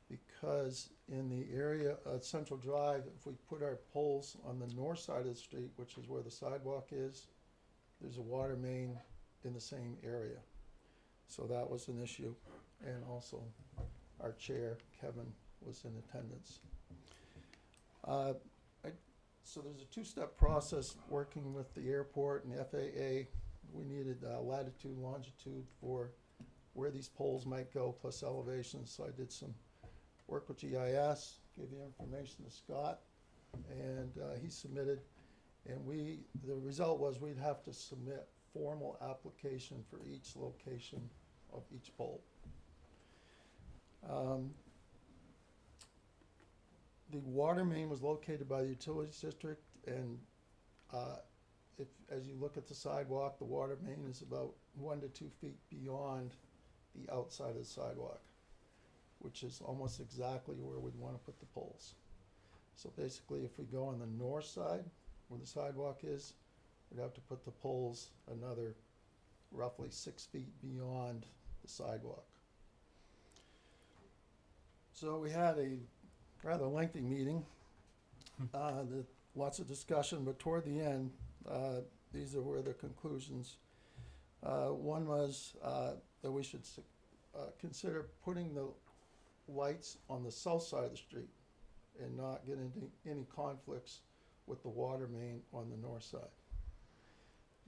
because in the area of Central Drive, if we put our poles on the north side of the street, which is where the sidewalk is, there's a water main in the same area. So that was an issue. And also our chair, Kevin, was in attendance. So there's a two-step process working with the airport and the FAA. We needed latitude, longitude for where these poles might go, plus elevations. So I did some work with GIS, gave the information to Scott, and he submitted. And the result was we'd have to submit formal application for each location of each pole. The water main was located by the Utilities District, and as you look at the sidewalk, the water main is about 1 to 2 feet beyond the outside of the sidewalk, which is almost exactly where we'd want to put the poles. So basically, if we go on the north side, where the sidewalk is, we'd have to put the poles another roughly 6 feet beyond the sidewalk. So we had a rather lengthy meeting. Lots of discussion, but toward the end, these were the conclusions. One was that we should consider putting the lights on the south side of the street and not get into any conflicts with the water main on the north side.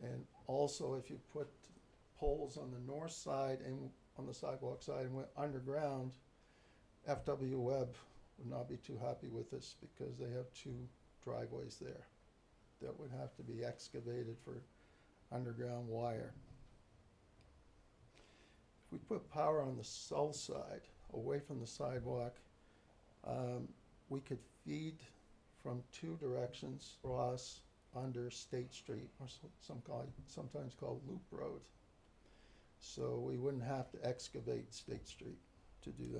And also, if you put poles on the north side and on the sidewalk side and went underground, FW Webb would not be too happy with this because they have 2 driveways there that would have to be excavated for underground wire. If we put power on the south side, away from the sidewalk, we could feed from 2 directions across under State Street, or sometimes called Loop Road. So we wouldn't have to excavate State Street to do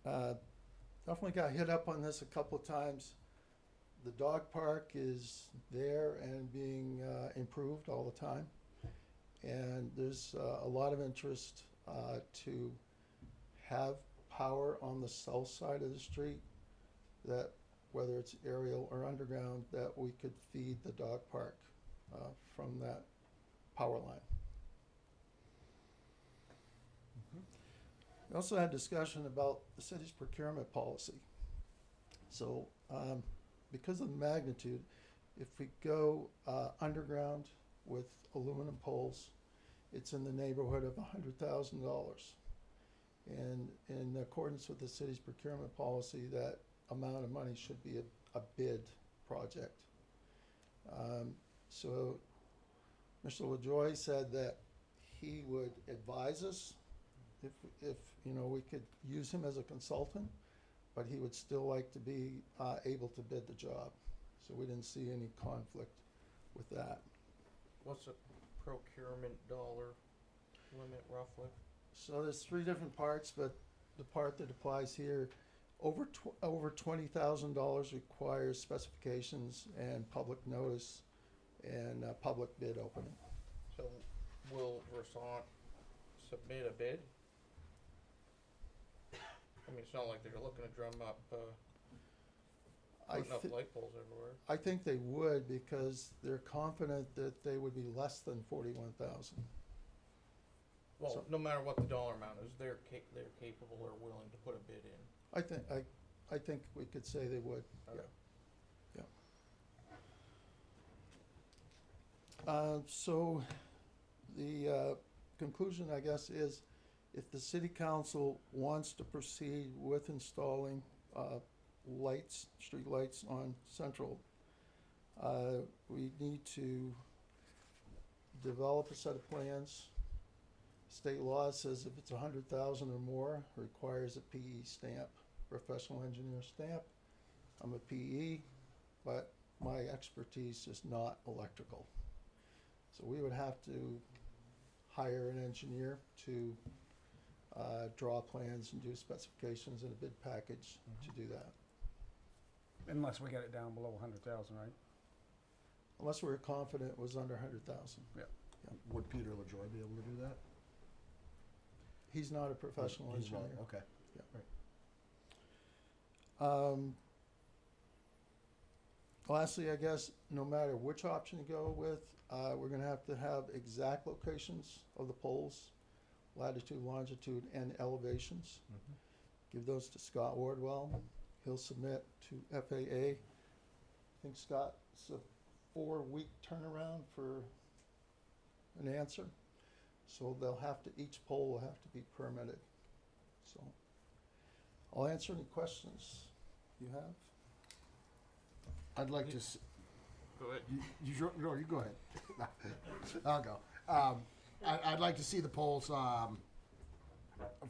that. Definitely got hit up on this a couple of times. The dog park is there and being improved all the time. And there's a lot of interest to have power on the south side of the street, that whether it's aerial or underground, that we could feed the dog park from that power line. We also had discussion about the city's procurement policy. So because of the magnitude, if we go underground with aluminum poles, it's in the neighborhood of $100,000. And in accordance with the city's procurement policy, that amount of money should be a bid project. So Mr. LaJoy said that he would advise us if you know, we could use him as a consultant, but he would still like to be able to bid the job. So we didn't see any conflict with that. What's the procurement dollar limit roughly? So there's 3 different parts, but the part that applies here, over $20,000 requires specifications and public notice and public bid opening. So will Versant submit a bid? I mean, it's not like they're looking to drum up, putting up light poles everywhere. I think they would, because they're confident that they would be less than 41,000. Well, So- no matter what the dollar amount is, they're capable or willing to put a bid in. I think we could say they would. Okay. Yeah. So the conclusion, I guess, is if the city council wants to proceed with installing lights, street lights on Central, we need to develop a set of plans. State law says if it's 100,000 or more, requires a PE stamp, professional engineer stamp. I'm a PE, but my expertise is not electrical. So we would have to hire an engineer to draw plans and do specifications and a bid package to do that. Unless we get it down below 100,000, right? Unless we were confident it was under 100,000. Yeah. Would Peter LaJoy be able to do that? He's not a professional He's not, engineer. okay. Yeah. Lastly, I guess, no matter which option you go with, we're gonna have to have exact locations of the poles, latitude, longitude, and elevations. Give those to Scott Wardwell. He'll submit to FAA. I think Scott, it's a 4-week turnaround for an answer. So they'll have to, each pole will have to be permitted. So I'll answer any questions you have. I'd like to. Go ahead. You go ahead. I'll go. I'd like to see the poles,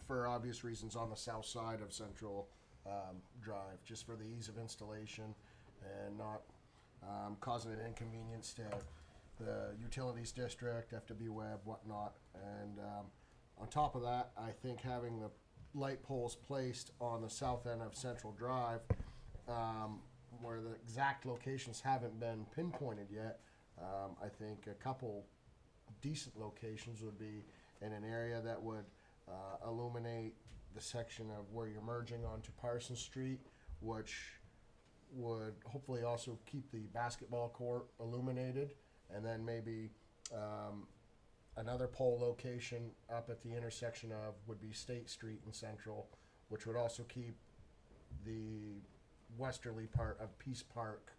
for obvious reasons, on the south side of Central Drive, just for the ease of installation and not causing an inconvenience to the utilities district, FW Webb, whatnot. And on top of that, I think having the light poles placed on the south end of Central Drive, where the exact locations haven't been pinpointed yet, I think a couple decent locations would be in an area that would illuminate the section of where you're merging onto Parsons Street, which would hopefully also keep the basketball court illuminated, and then maybe another pole location up at the intersection of would be State Street and Central, which would also keep the westerly part of Peace Park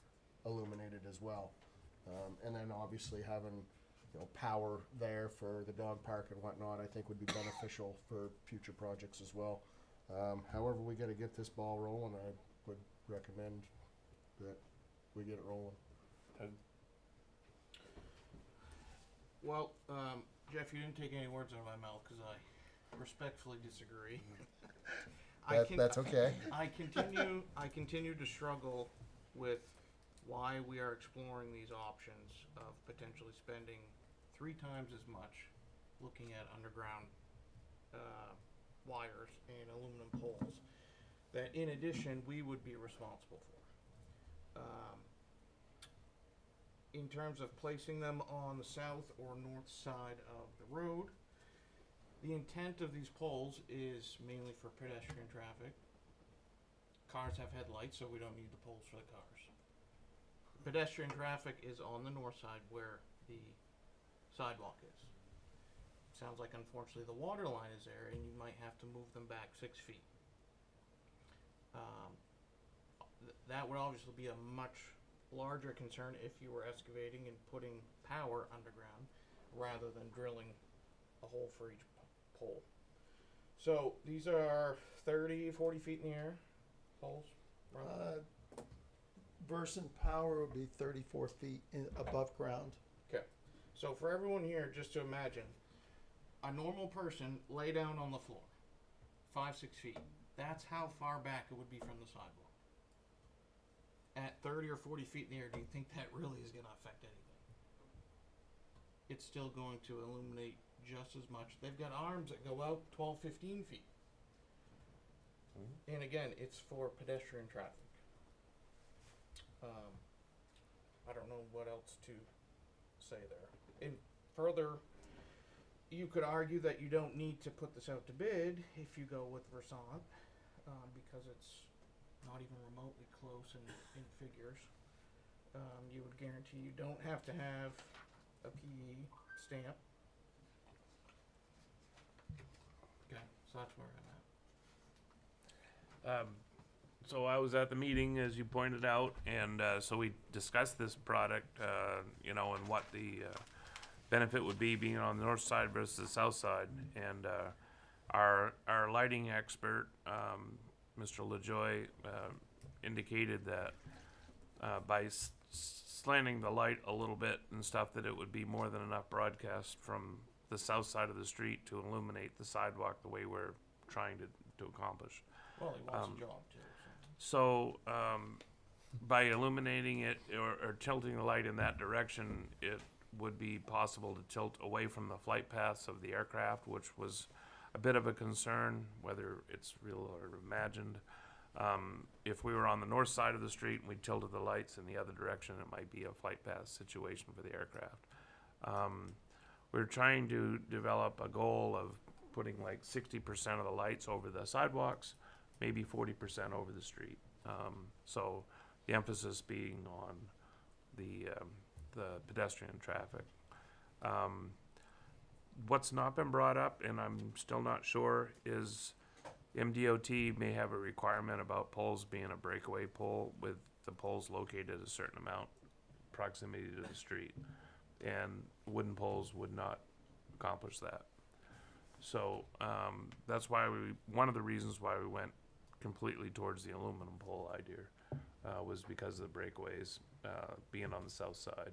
illuminated as well. And then obviously having, you know, power there for the dog park and whatnot, I think would be beneficial for future projects as well. However, we got to get this ball rolling. I would recommend that we get it rolling. Well, Jeff, you didn't take any words out of my mouth because I respectfully disagree. That's okay. I continue to struggle with why we are exploring these options of potentially spending 3 times as much looking at underground wires and aluminum poles that in addition we would be responsible for. In terms of placing them on the south or north side of the road, the intent of these poles is mainly for pedestrian traffic. Cars have headlights, so we don't need the poles for the cars. Pedestrian traffic is on the north side where the sidewalk is. Sounds like unfortunately the water line is there and you might have to move them back 6 feet. That would obviously be a much larger concern if you were excavating and putting power underground rather than drilling a hole for each pole. So these are 30, 40 feet in the air poles? Versant power would be 34 feet above ground. Okay. So for everyone here, just to imagine, a normal person lay down on the floor, 5-6 feet. That's how far back it would be from the sidewalk. At 30 or 40 feet in the air, do you think that really is going to affect anything? It's still going to illuminate just as much. They've got arms that go out 12, 15 feet. And again, it's for pedestrian traffic. I don't know what else to say there. And further, you could argue that you don't need to put this out to bid if you go with Versant, because it's not even remotely close in figures. You would guarantee you don't have to have a PE stamp. Okay, so that's where I'm at. So I was at the meeting, as you pointed out, and so we discussed this product, you know, and what the benefit would be being on the north side versus the south side. And our lighting expert, Mr. LaJoy, indicated that by slanting the light a little bit and stuff, that it would be more than enough broadcast from the south side of the street to illuminate the sidewalk the way we're trying to accomplish. Well, he wants a job too. So by illuminating it or tilting the light in that direction, it would be possible to tilt away from the flight paths of the aircraft, which was a bit of a concern, whether it's real or imagined. If we were on the north side of the street and we tilted the lights in the other direction, it might be a flight path situation for the aircraft. We're trying to develop a goal of putting like 60% of the lights over the sidewalks, maybe 40% over the street. So the emphasis being on the pedestrian traffic. What's not been brought up, and I'm still not sure, is MDOT may have a requirement about poles being a breakaway pole with the poles located at a certain amount proximity to the street, and wooden poles would not accomplish that. So that's why one of the reasons why we went completely towards the aluminum pole idea was because of the breakaways being on the south side.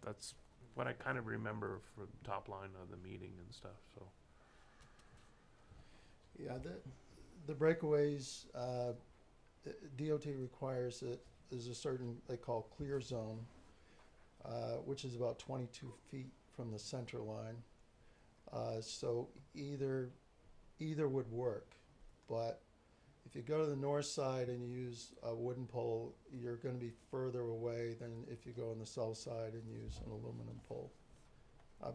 That's what I kind of remember from top line of the meeting and stuff. So Yeah, the breakaways, DOT requires that there's a certain, they call clear zone, which is about 22 feet from the center line. So either would work, but if you go to the north side and you use a wooden pole, you're going to be further away than if you go on the south side and use an aluminum pole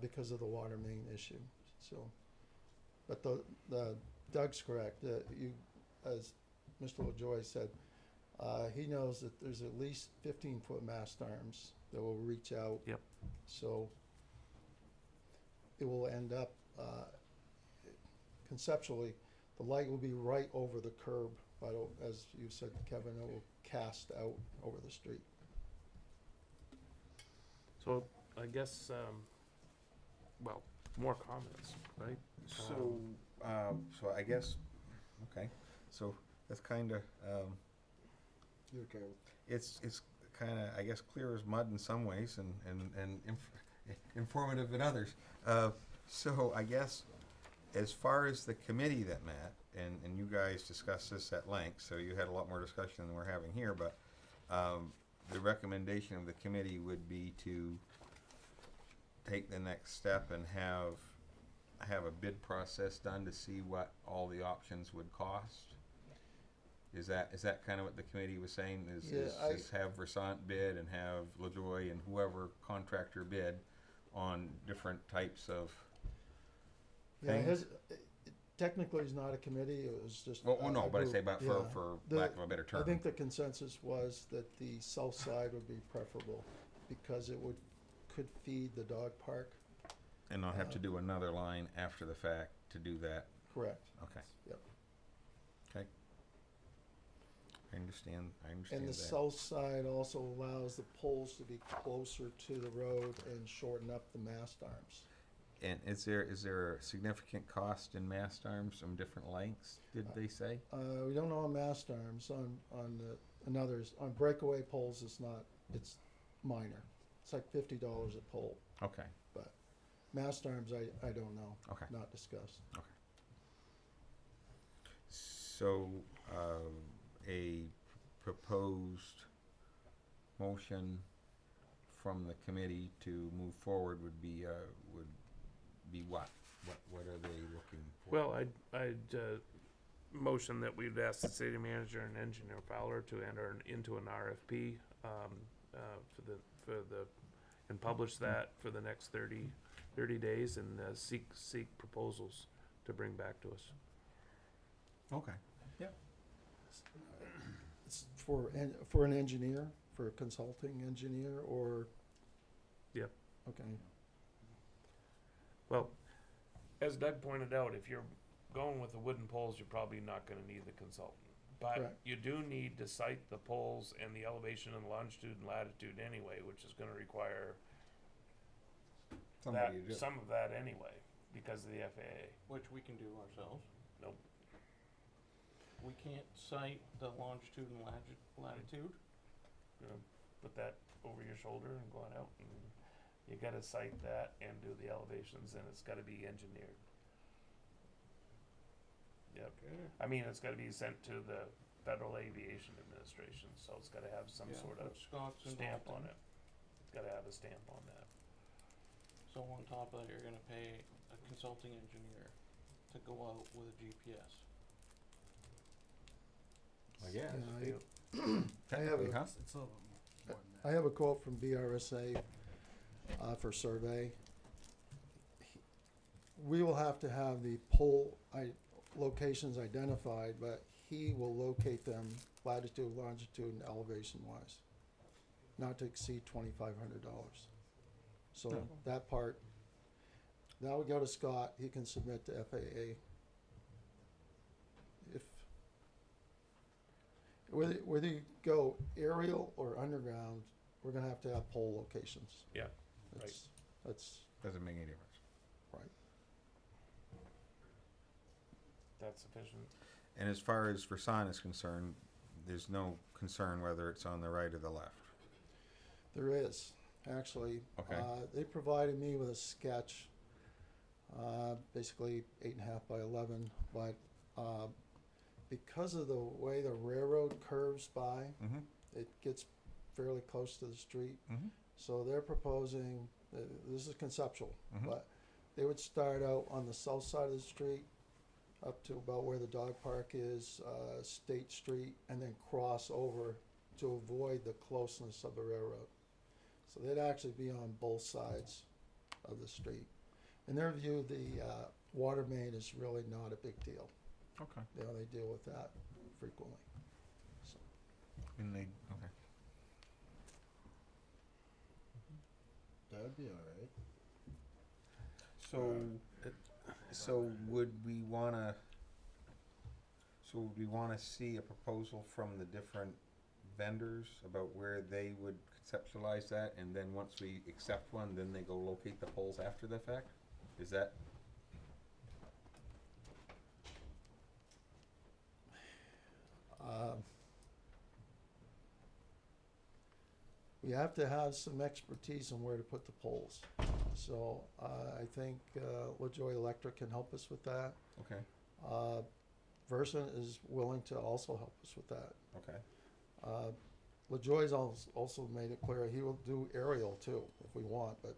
because of the water main issue. So But the Doug's correct. You, as Mr. LaJoy said, he knows that there's at least 15-foot mast arms that will reach out. Yep. So it will end up, conceptually, the light will be right over the curb, but as you said, Kevin, it will cast out over the street. So I guess, well, more comments, right? So, so I guess, okay, so that's kinda, You okay? it's kinda, I guess, clear as mud in some ways and informative in others. So I guess, as far as the committee that met, and you guys discussed this at length, so you had a lot more discussion than we're having here, but, the recommendation of the committee would be to take the next step and have a bid process done to see what all the options would cost? Is that kind of what the committee was saying, is have Versant bid and have LaJoy and whoever contractor bid on different types of things? Technically, it's not a committee, it was just. Well, no, but I group. say, but for lack of a better term. I think the consensus was that the south side would be preferable, because it could feed the dog park. And not have to do another line after the fact to do that? Correct. Okay. Yep. Okay. I understand And the that. south side also allows the poles to be closer to the road and shorten up the mast arms. And is there a significant cost in mast arms from different lengths, did they say? We don't know on mast arms, on breakaway poles, it's minor. It's like $50 a pole. Okay. But mast arms, I don't know. Okay. Not discussed. Okay. So, a proposed motion from the committee to move forward would be what? What are they looking for? Well, I'd motion that we'd ask the city manager and engineer Fowler to enter into an RFP and publish that for the next 30 days and seek proposals to bring back to us. Okay. Yeah. It's for an engineer, for a consulting engineer, or? Yep. Okay. Well, as Doug pointed out, if you're going with the wooden poles, you're probably not gonna need the consultant. But Correct. you do need to cite the poles and the elevation and longitude and latitude anyway, which is gonna require Somebody to do it. some of that anyway, because of the FAA. Which we can do ourselves. Nope. We can't cite the longitude and latitude. You know, put that over your shoulder and going out, and you gotta cite that and do the elevations, and it's gotta be engineered. Yep. Okay. I mean, it's gotta be sent to the Federal Aviation Administration, so it's gotta have some sort of Scott's stamp involved on in it. It's gotta have a stamp on that. So on top of that, you're gonna pay a consulting engineer to go out with a GPS. I guess. I have Technically, huh? It's a little more than that. I have a quote from BRSA for survey. We will have to have the pole locations identified, but he will locate them latitude, longitude, and elevation wise, not to exceed $2,500. So Oh. that part, that would go to Scott. He can submit to FAA. If whether you go aerial or underground, we're gonna have to have pole locations. Yeah, That's Doesn't make any difference. right. That's sufficient. And as far as Versant is concerned, there's no concern whether it's on the right or the left. There is, actually. Okay. They provided me with a sketch, basically 8.5 by 11, but because of the way the railroad curves by, Mm-hmm. it gets fairly close to the street. Mm-hmm. So they're proposing, this is conceptual, Mhm. but they would start out on the south side of the street up to about where the dog park is, State Street, and then cross over to avoid the closeness of the railroad. So they'd actually be on both sides of the street. In their view, the Water main is really not a big deal. Okay. You know, they deal with that frequently. So, And they, okay. That would be all right. So would we wanna, see a proposal from the different vendors about where they would conceptualize that, and then once we accept one, then they go locate the poles after the fact? Is that? we have to have some expertise on where to put the poles. So I think LaJoy Electric can help us with that. Okay. Versant is willing to also help us with that. Okay. LaJoy's also made it clear he will do aerial too if we want, but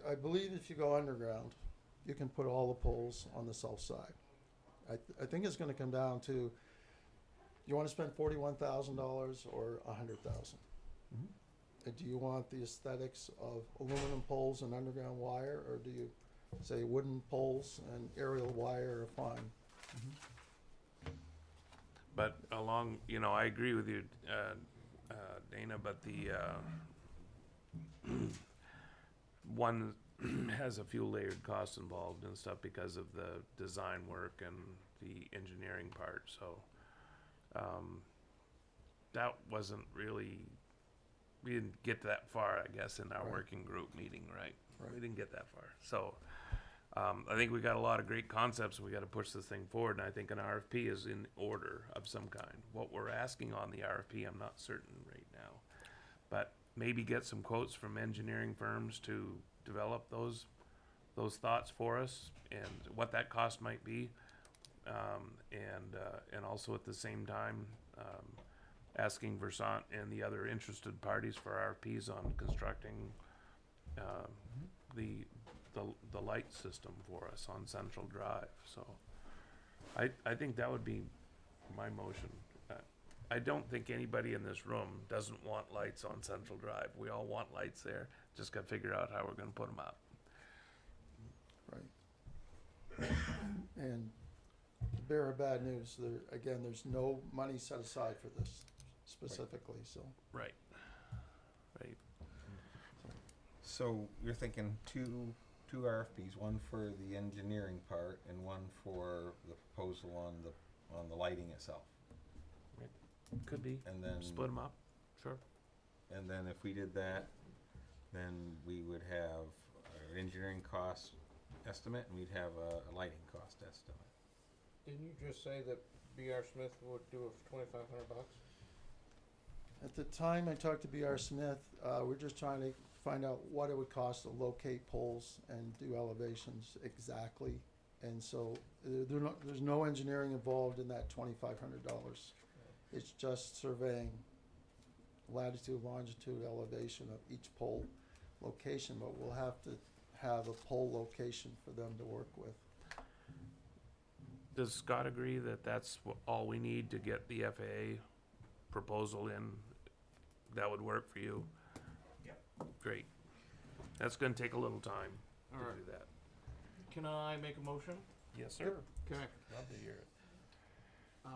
I believe if you go underground, you can put all the poles on the south side. I think it's going to come down to, you want to spend $41,000 or $100,000. Do you want the aesthetics of aluminum poles and underground wire, or do you say wooden poles and aerial wire are fine? But along, you know, I agree with you, Dana, but the one has a few layered costs involved and stuff because of the design work and the engineering part, so that wasn't really, we didn't get that far, I guess, in our Right. working group meeting, right? Right. We didn't get that far, so I think we got a lot of great concepts, and we gotta push this thing forward, and I think an RFP is in order of some kind. What we're asking on the RFP, I'm not certain right now, but maybe get some quotes from engineering firms to develop those thoughts for us and what that cost might be, and also at the same time asking Versant and the other interested parties for RFPs on constructing the light system for us on Central Drive. So I think that would be my motion. I don't think anybody in this room doesn't want lights on Central Drive. We all want lights there. Just got to figure out how we're going to put them up. Right. And the bearer of bad news, there's no money set aside for this specifically, so. Right. Right. So you're thinking two RFPs, one for the engineering part and one for the proposal on the lighting itself. Could be. And then Split them up. Sure. And then if we did that, then we would have our engineering cost estimate, and we'd have a lighting cost estimate. Didn't you just say that B.R. Smith would do it for $2,500? At the time I talked to B.R. Smith, we're just trying to find out what it would cost to locate poles and do elevations exactly. And so there's no engineering involved in that $2,500. It's just surveying latitude, longitude, elevation of each pole location, but we'll have to have a pole location for them to work with. Does Scott agree that that's all we need to get the FAA proposal in? That would work for you? Yep. Great. That's gonna take a little time to Alright. do that. Can I make a motion? Yes, sir. Okay. Love to hear it.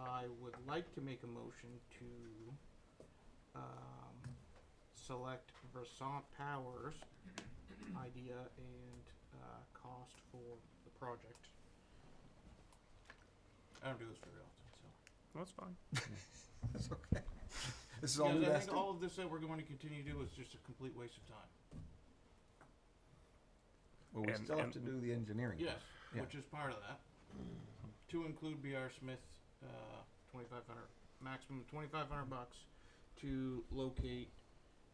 I would like to make a motion to select Versant Power's idea and cost for the project. I don't do this very often, so. That's fine. That's okay. This is all Because new I to think all of this that we're going to continue to do is just a complete waste of time. Well, we And- still have and- to do the engineering. Yes, Yeah. which is part of that. To include B.R. Smith, 2,500, maximum $2,500 to locate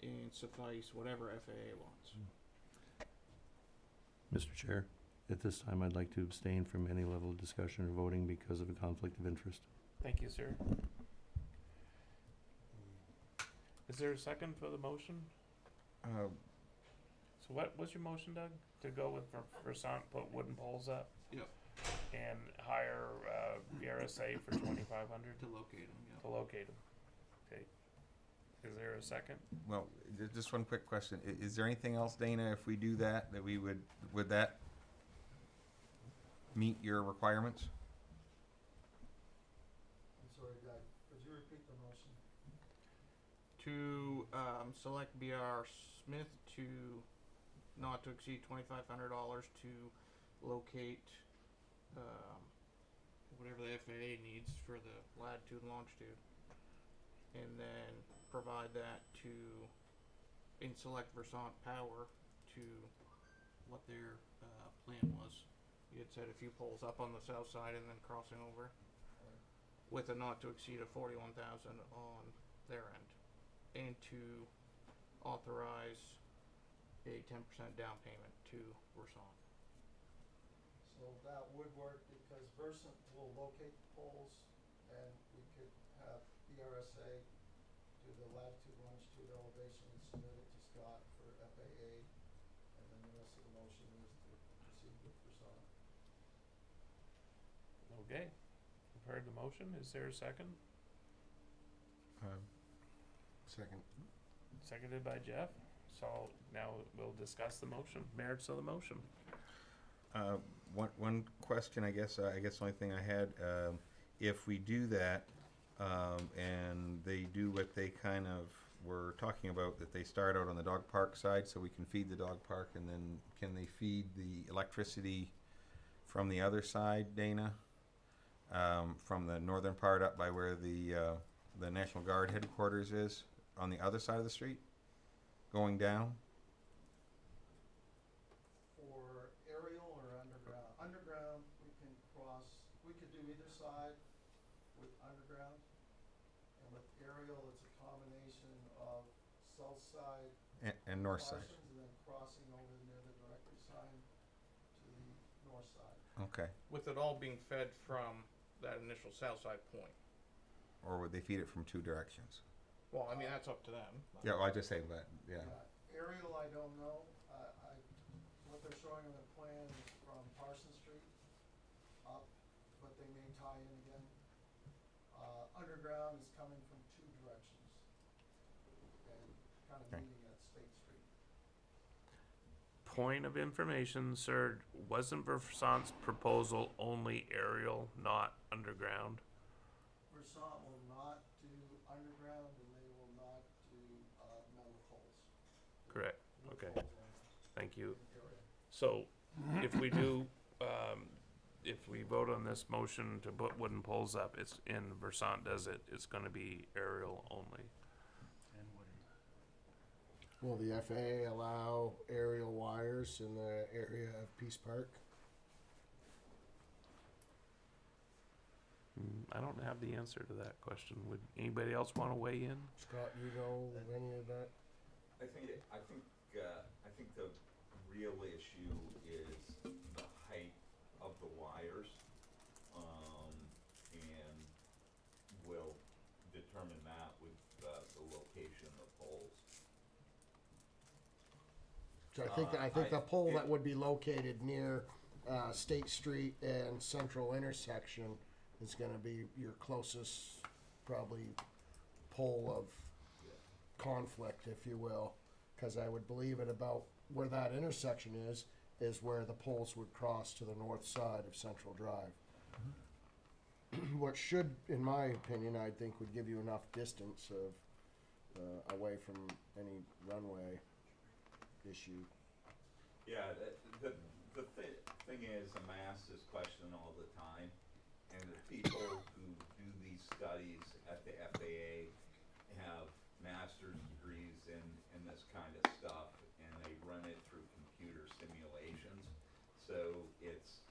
and suffice whatever FAA wants. Mr. Chair, at this time, I'd like to abstain from any level of discussion or voting because of a conflict of interest. Thank you, sir. Is there a second for the motion? So what was your motion, Doug? To go with Versant, put wooden poles up? Yep. And hire VRSA for $2,500? To locate them, yeah. To locate them. Okay. Is there a second? Well, just one quick question. Is there anything else, Dana, if we do that, that we would that meet your requirements? I'm sorry, Guy, could you repeat the motion? To select B.R. Smith to not to exceed $2,500 to locate whatever the FAA needs for the latitude and longitude, and then provide that to select Versant Power to what their plan was. You had said a few poles up on the south side and then crossing over with a not to exceed of 41,000 on their end, and to authorize a 10% down payment to Versant. So that would work because Versant will locate the poles and we could have BRSA do the latitude, longitude, elevation and submit it to Scott for FAA. And then the rest of the motion is to proceed with Versant. Okay, I've heard the motion. Is there a second? Second. Seconded by Jeff. So now we'll discuss the motion, merits of the motion. One question, I guess the only thing I had, if we do that, and they do what they kind of were talking about, that they start out on the dog park side so we can feed the dog park, and then can they feed the electricity from the other side, Dana? From the northern part up by where the National Guard headquarters is, on the other side of the street, going down? For aerial or underground? Underground, we can cross, we could do either side with underground. And with aerial, it's a combination of south side And north side. Parsons and then crossing over near the directory sign to the north side. Okay. With it all being fed from that initial south side point. Or would they feed it from two directions? Well, I mean, that's up to them. Yeah, well, I just say that, yeah. Aerial, I don't know. What they're showing on the plan is from Parsons Street up, but they may tie in again. Underground is coming from two directions and kind of meeting at State Street. Point of information, sir, wasn't Versant's proposal only aerial, not underground? Versant will not do underground and they will not do metal poles. Correct, okay, Poles only. thank you. Area. So, if we do, if we vote on this motion to put wooden poles up, it's in Versant does it, it's gonna be aerial only. Will the FAA allow aerial wires in the area of Peace Park? I don't have the answer to that question. Would anybody else wanna weigh in? Scott, you know any of that? I think the real issue is the height of the wires, and we'll determine that with the location of poles. So I think the pole that would be located near State Street and Central intersection is gonna be your closest, probably, pole of conflict, if you will. Cause I would believe at about where that intersection is where the poles would cross to the north side of Central Drive. What should, in my opinion, I think would give you enough distance of, away from any runway issue. Yeah, the thing is, I'm asked this question all the time, and the people who do these studies at the FAA have master's degrees in this kind of stuff, and they run it through computer simulations. So it's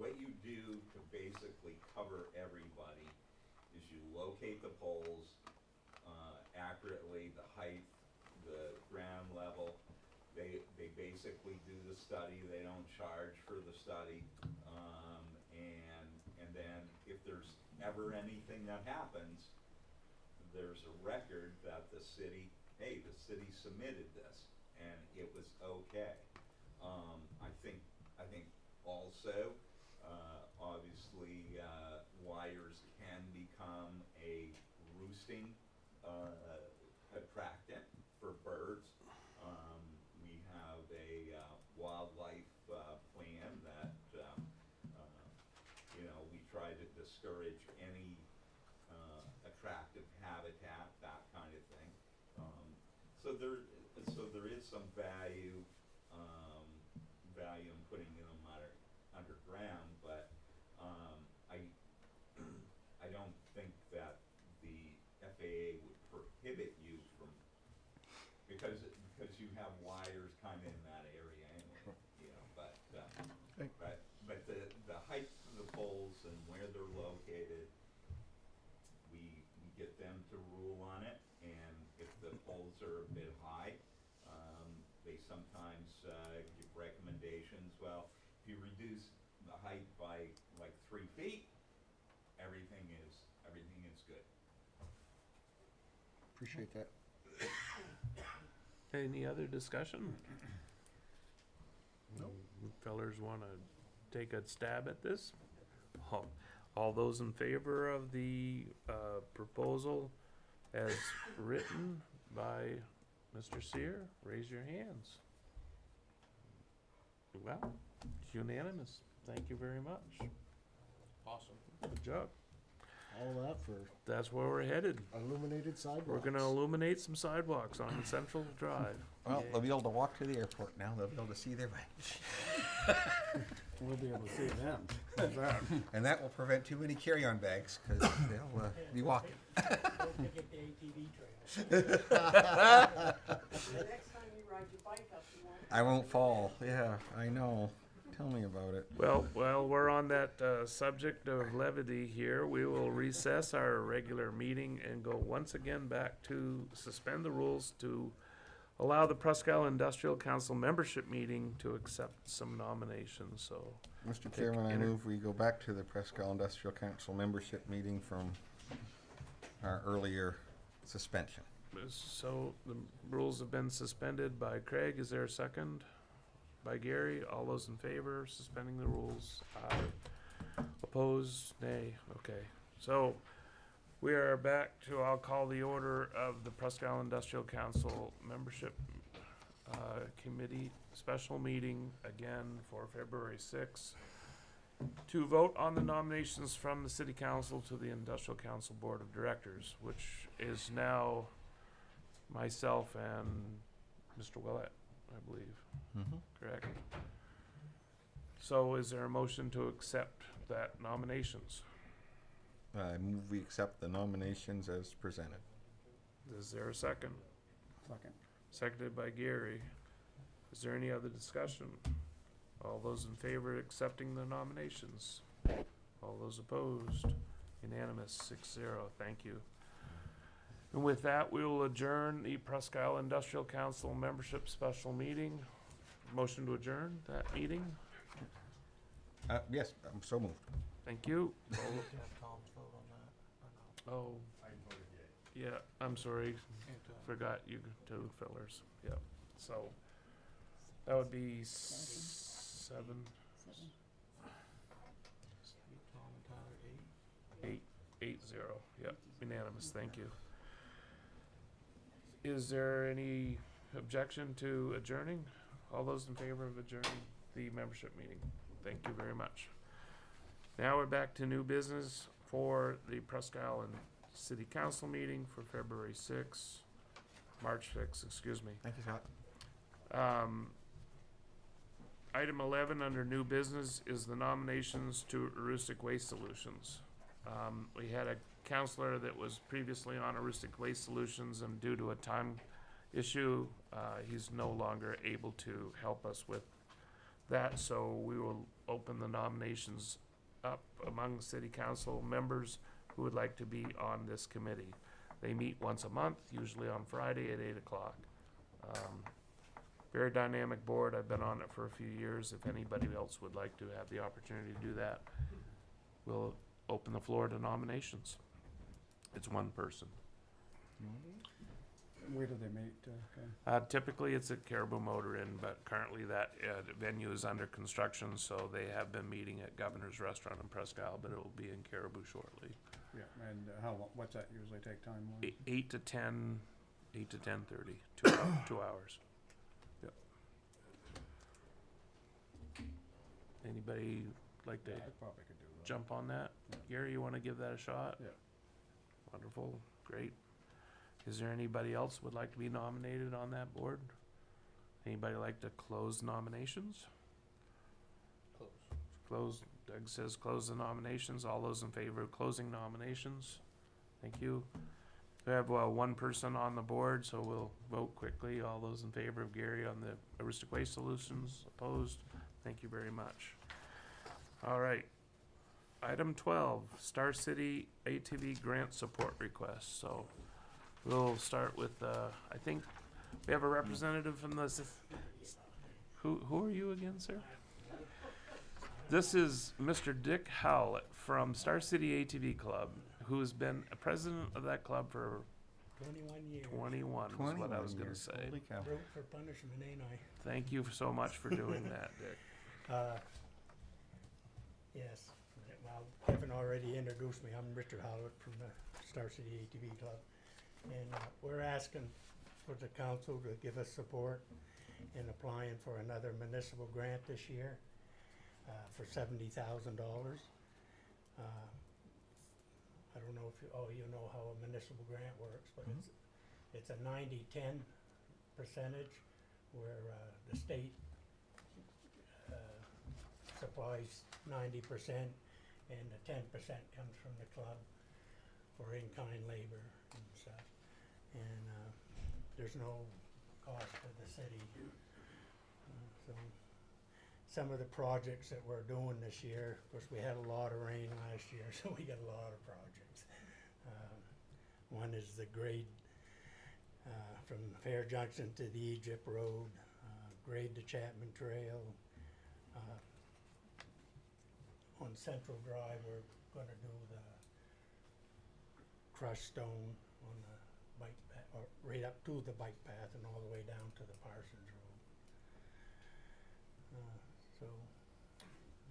what you do to basically cover everybody is you locate the poles accurately, the height, the ground level. They basically do the study. They don't charge for the study, and then if there's ever anything that happens, there's a record that the city submitted this and it was okay. I think also, obviously, wires can become a roost roosting attractant for birds. We have a wildlife plan that you know, we try to discourage any attractive habitat, that kind of thing. So there is some value in putting them underground, but I don't think that the FAA would prohibit you from, because you have wires kind of in that area anyway, you know, but the height of the poles and where they're located, we get them to rule on it, and if the poles are a bit high, they sometimes give recommendations. Well, if you reduce the height by like 3 feet, everything is good. Appreciate that. Any other discussion? Nope. Fellers wanna take a stab at this? All those in favor of the proposal as written by Mr. Seer, raise your hands. Well, it's unanimous. Thank you very much. Awesome. Good job. All that for That's where we're headed. illuminated sidewalks. We're gonna illuminate some sidewalks on Central Drive. Well, Yay. they'll be able to walk to the airport now. They'll be able to see their way. We'll be able to see them. How's that? And that will prevent too many carry-on bags, because they'll be walking. Don't forget the ATV trail. The next time you ride your bike up, you won't. I won't fall. Yeah, I know. Tell me about it. Well, while we're on that subject of levity here, we will recess our regular meeting and go once again back to suspend the rules to allow the Presque Industrial Council membership meeting to accept some nominations, so. Mr. Chairman, I move we go back to the Presque Industrial Council membership meeting from our earlier suspension. So the rules have been suspended by Craig. Is there a second? By Gary. All those in favor, suspending the rules? Aye. Opposed? Nay. Okay. So we are back to, I'll call the order of the Presque Industrial Council membership committee special meeting again for February 6th to vote on the nominations from the City Council to the Industrial Council Board of Directors, which is now myself and Mr. Willett, I believe. Mm-hmm. Correct. So is there a motion to accept that nominations? I move we accept the nominations as presented. Is there a second? Second. Seconded by Gary. Is there any other discussion? All those in favor of accepting the nominations? All those opposed? Unanimous, 6-0. Thank you. And with that, we will adjourn the Presque Isle Industrial Council membership special meeting. Motion to adjourn that meeting. Yes, I'm so moved. Thank you. Have Tom's vote on that, or no? Oh, yeah, I'm sorry. Forgot you two fillers. Yep. So that would be 7. Tom and Tyler, 8. 8-0. Yep. Unanimous. Thank you. Is there any objection to adjourning? All those in favor of adjourning the membership meeting? Thank you very much. Now we're back to new business for the Presque Isle and City Council meeting for February 6th, March 6th, excuse me. Thank you, Scott. Item 11 under new business is the nominations to Aroostook Waste Solutions. We had a counselor that was previously on Aroostook Waste Solutions, and due to a time issue, he's no longer able to help us with that, so we will open the nominations up among city council members who would like to be on this committee. They meet once a month, usually on Friday at 8 o'clock. Very dynamic board. I've been on it for a few years. If anybody else would like to have the opportunity to do that, we'll open the floor to nominations. It's one person. Where do they meet? Okay. Typically, it's at Caribou Motor Inn, but currently that venue is under construction, so they have been meeting at Governor's Restaurant in Presque Isle, but it will be in Caribou shortly. Yeah, and what's that usually take time-wise? 8 to 10, 8 to 10:30, 2 hours. Yep. Anybody like to I probably could do that. jump on that? Gary, you want to give that a shot? Yeah. Wonderful, great. Is there anybody else would like to be nominated on that board? Anybody like to close nominations? Close. Doug says close the nominations. All those in favor of closing nominations? Thank you. We have one person on the board, so we'll vote quickly. All those in favor of Gary on the Heuristic Waste Solutions? Opposed? Thank you very much. All right. Item 12, Star City ATV grant support request. So we'll start with, I think we have a representative from the, who are you again, sir? This is Mr. Dick Howlett from Star City ATV Club, who has been a president of that club for 21 years. 21 is what I was going to say. Broke for punishment, ain't I? Thank you so much for doing that, Dick. Yes. Well, Kevin already introduced me. I'm Richard Howlett from the Star City ATV Club. And we're asking for the council to give us support in applying for another municipal grant this year for $70,000. I don't know if you know how a municipal grant works, but it's a 90-10 percentage where the state supplies 90% and the 10% comes from the club for in-kind labor and stuff. And there's no cost to the city. So some of the projects that we're doing this year, of course we had a lot of rain last year, so we got a lot of projects. One is the grade from Fair Junction to the Egypt Road, grade the Chapman Trail. On Central Drive, we're going to do the crushed stone on the bike path, or right up to the bike path and all the way down to the Parsons Road.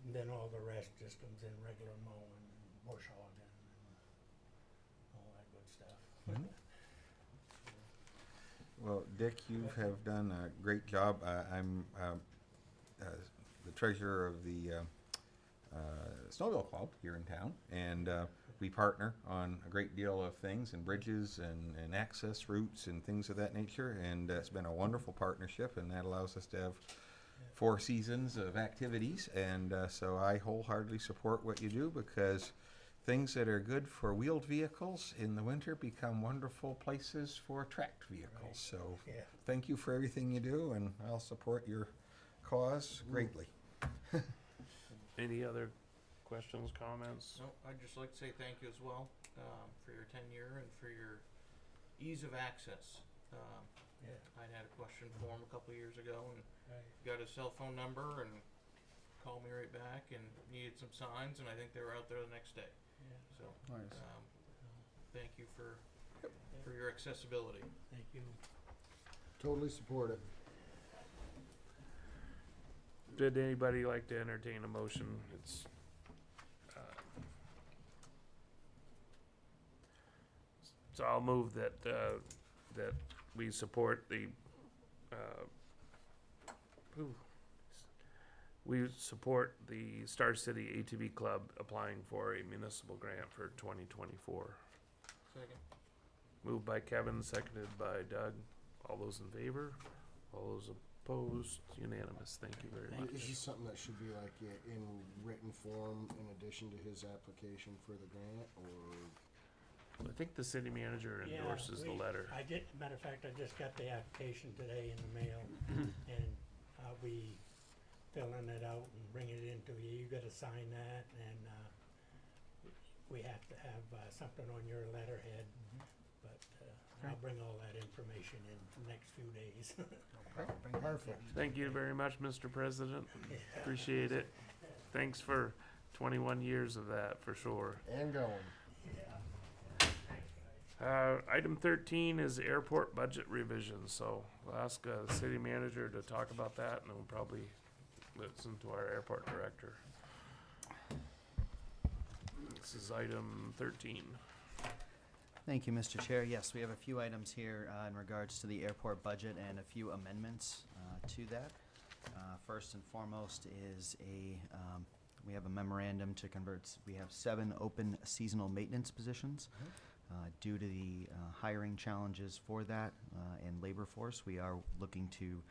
And then all the rest just comes in regular mowing, and bush hogging, and all that good stuff. Well, Dick, you have done a great job. I'm the treasurer of the Snowmobile Club here in town, and we partner on a great deal of things, and bridges and access routes and things of that nature, and it's been a wonderful partnership, and that allows us to have 4 seasons of activities, and so I wholeheartedly support what you do, because things that are good for wheeled vehicles in the winter become wonderful places for tracked vehicles. So thank you for everything you do, and I'll support your cause greatly. Any other questions, comments? No, I'd just like to say thank you as well for your tenure and for your ease of access. I'd had a question for him a couple years ago and got his cell phone number and called me right back and needed some signs, and I think they were out there the next day. So Nice. thank you for your accessibility. Thank you. Totally support it. Did anybody like to entertain a motion? It's so I'll move that that we support the we support the Star City ATV Club applying for a municipal grant for 2024. Second. Moved by Kevin, seconded by Doug. All those in favor? All those opposed? Unanimous. Thank you very much. Is this something that should be like in written form in addition to his application for the grant, or? I think the city manager endorses the letter. Matter of fact, I just got the application today in the mail, and I'll be filling it out and bringing it into you. You got to sign that, and we have to have something on your letterhead. But I'll bring all that information in the next few days. Perfect. Thank you very much, Mr. President. Appreciate it. Thanks for 21 years of that, for sure. And going. Item 13 is airport budget revision, so we'll ask the city manager to talk about that, and then we'll probably listen to our airport director. This is item 13. Thank you, Mr. Chair. Yes, we have a few items here in regards to the airport budget and a few amendments to that. First and foremost is we have a memorandum to convert, we have 7 open seasonal maintenance positions. Due to the hiring challenges for that and labor force, we are looking to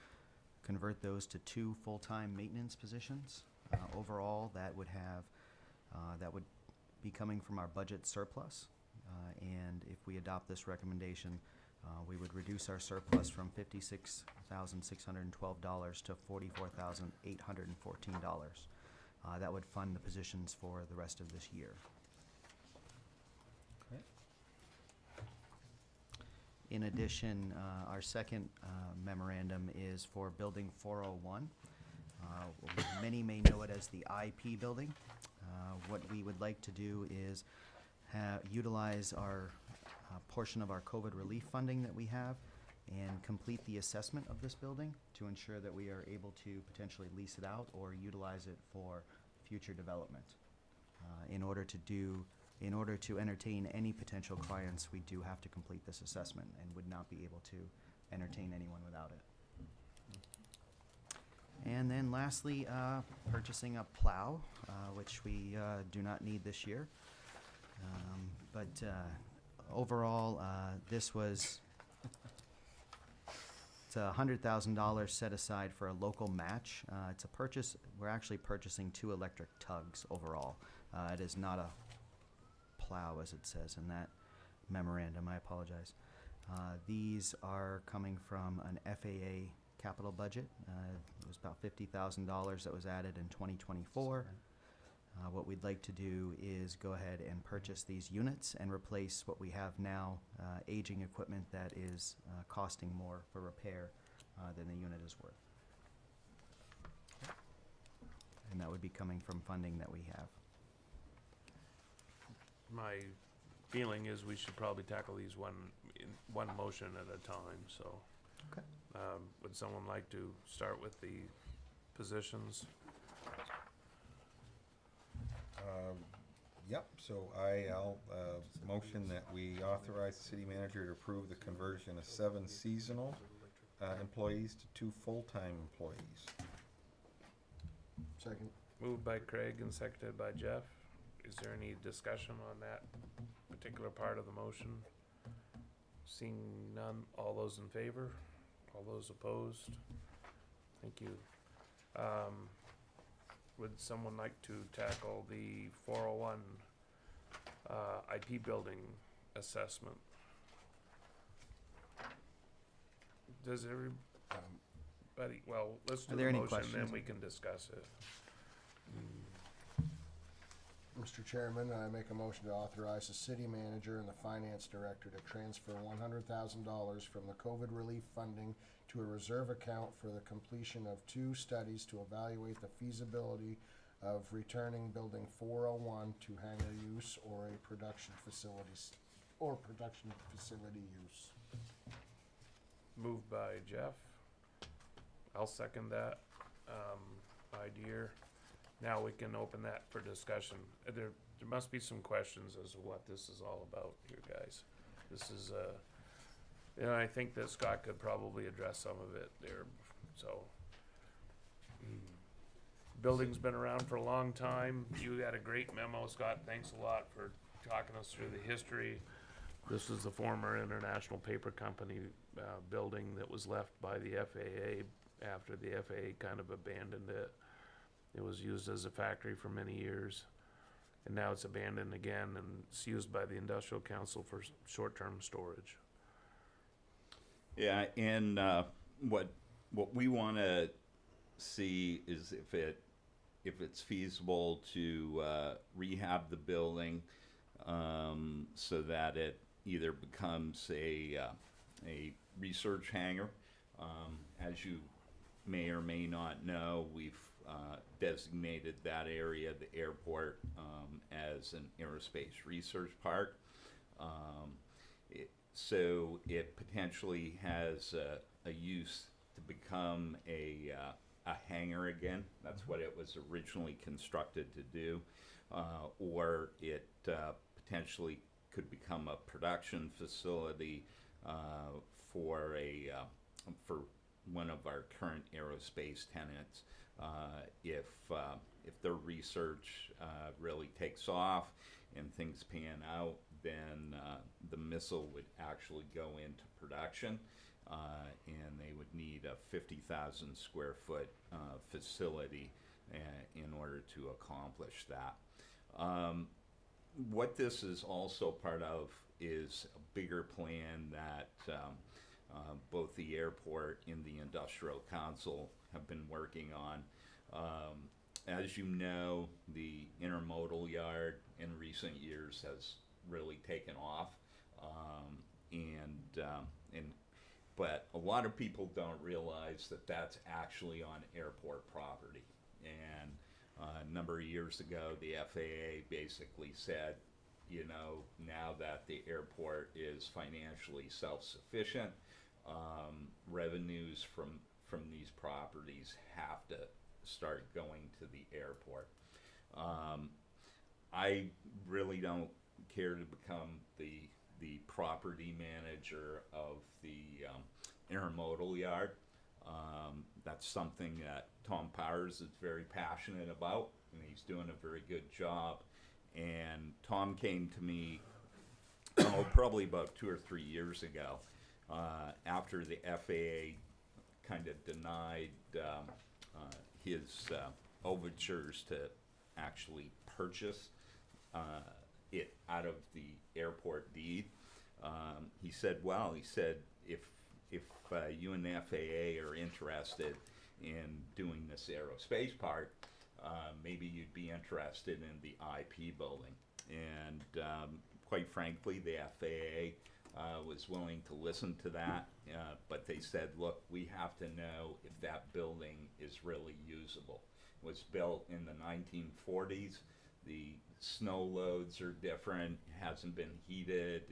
convert those to 2 full-time maintenance positions. Overall, that would be coming from our budget surplus. And if we adopt this recommendation, we would reduce our surplus from $56,612 to $44,814. That would fund the positions for the rest of this year. In addition, our second memorandum is for Building 401. Many may know it as the IP building. What we would like to do is utilize our portion of our COVID relief funding that we have and complete the assessment of this building to ensure that we are able to potentially lease it out or utilize it for future development. In order to entertain any potential clients, we do have to complete this assessment and would not be able to entertain anyone without it. And then lastly, purchasing a plow, which we do not need this year. But overall, this was it's $100,000 set aside for a local match. It's a purchase. We're actually purchasing 2 electric tugs overall. It is not a plow, as it says in that memorandum. I apologize. These are coming from an FAA capital budget. It was about $50,000 that was added in 2024. What we'd like to do is go ahead and purchase these units and replace what we have now, aging equipment that is costing more for repair than the unit is worth. And that would be coming from funding that we have. My feeling is we should probably tackle these in one motion at a time, so. Okay. Would someone like to start with the positions? Yep, so I'll motion that we authorize the city manager to approve the conversion of 7 seasonal employees to 2 full-time employees. Second. Moved by Craig and seconded by Jeff. Is there any discussion on that particular part of the motion? Seeing none, all those in favor? All those opposed? Thank you. Would someone like to tackle the 401 IP building assessment? Does everybody, well, let's do Are there the any motion, questions? then we can discuss it. Mr. Chairman, I make a motion to authorize the city manager and the finance director to transfer $100,000 from the COVID relief funding to a reserve account for the completion of 2 studies to evaluate the feasibility of returning Building 401 to hangar use or a production facility use. Moved by Jeff. I'll second that. Idea. Now we can open that for discussion. There must be some questions as to what this is all about here, guys. This is, I think that Scott could probably address some of it there, so. Building's been around for a long time. You had a great memo, Scott. Thanks a lot for talking us through the history. This is the former International Paper Company building that was left by the FAA after the FAA kind of abandoned it. It was used as a factory for many years, and now it's abandoned again, and it's used by the Industrial Council for short-term storage. Yeah, and what we want to see is if it's feasible to rehab the building so that it either becomes a research hangar. As you may or may not know, we've designated that area, the airport, as an aerospace research park. So it potentially has a use to become a a hangar again. That's what it was originally constructed to do. Or it potentially could become a production facility for for one of our current aerospace tenants. If their research really takes off and things pan out, then the missile would actually go into production, and they would need a 50,000 square foot facility in order to accomplish that. What this is also part of is a bigger plan that both the airport and the industrial council have been working on. As you know, the intermodal yard in recent years has really taken off, but a lot of people don't realize that that's actually on airport property. And a number of years ago, the FAA basically said, you know, now that the airport is financially self-sufficient, revenues from these properties have to start going to the airport. I really don't care to become the property manager of the intermodal yard. That's something that Tom Powers is very passionate about, and he's doing a very good job. And Tom came to me, probably about 2 or 3 years ago, after the FAA kind of denied his overtures to actually purchase it out of the airport deed. He said, well, if you and the FAA are interested in doing this aerospace part, maybe you'd be interested in the IP building. And quite frankly, the FAA was willing to listen to that, but they said, look, we have to know if that building is really usable. It was built in the 1940s. The snow loads are different, hasn't been heated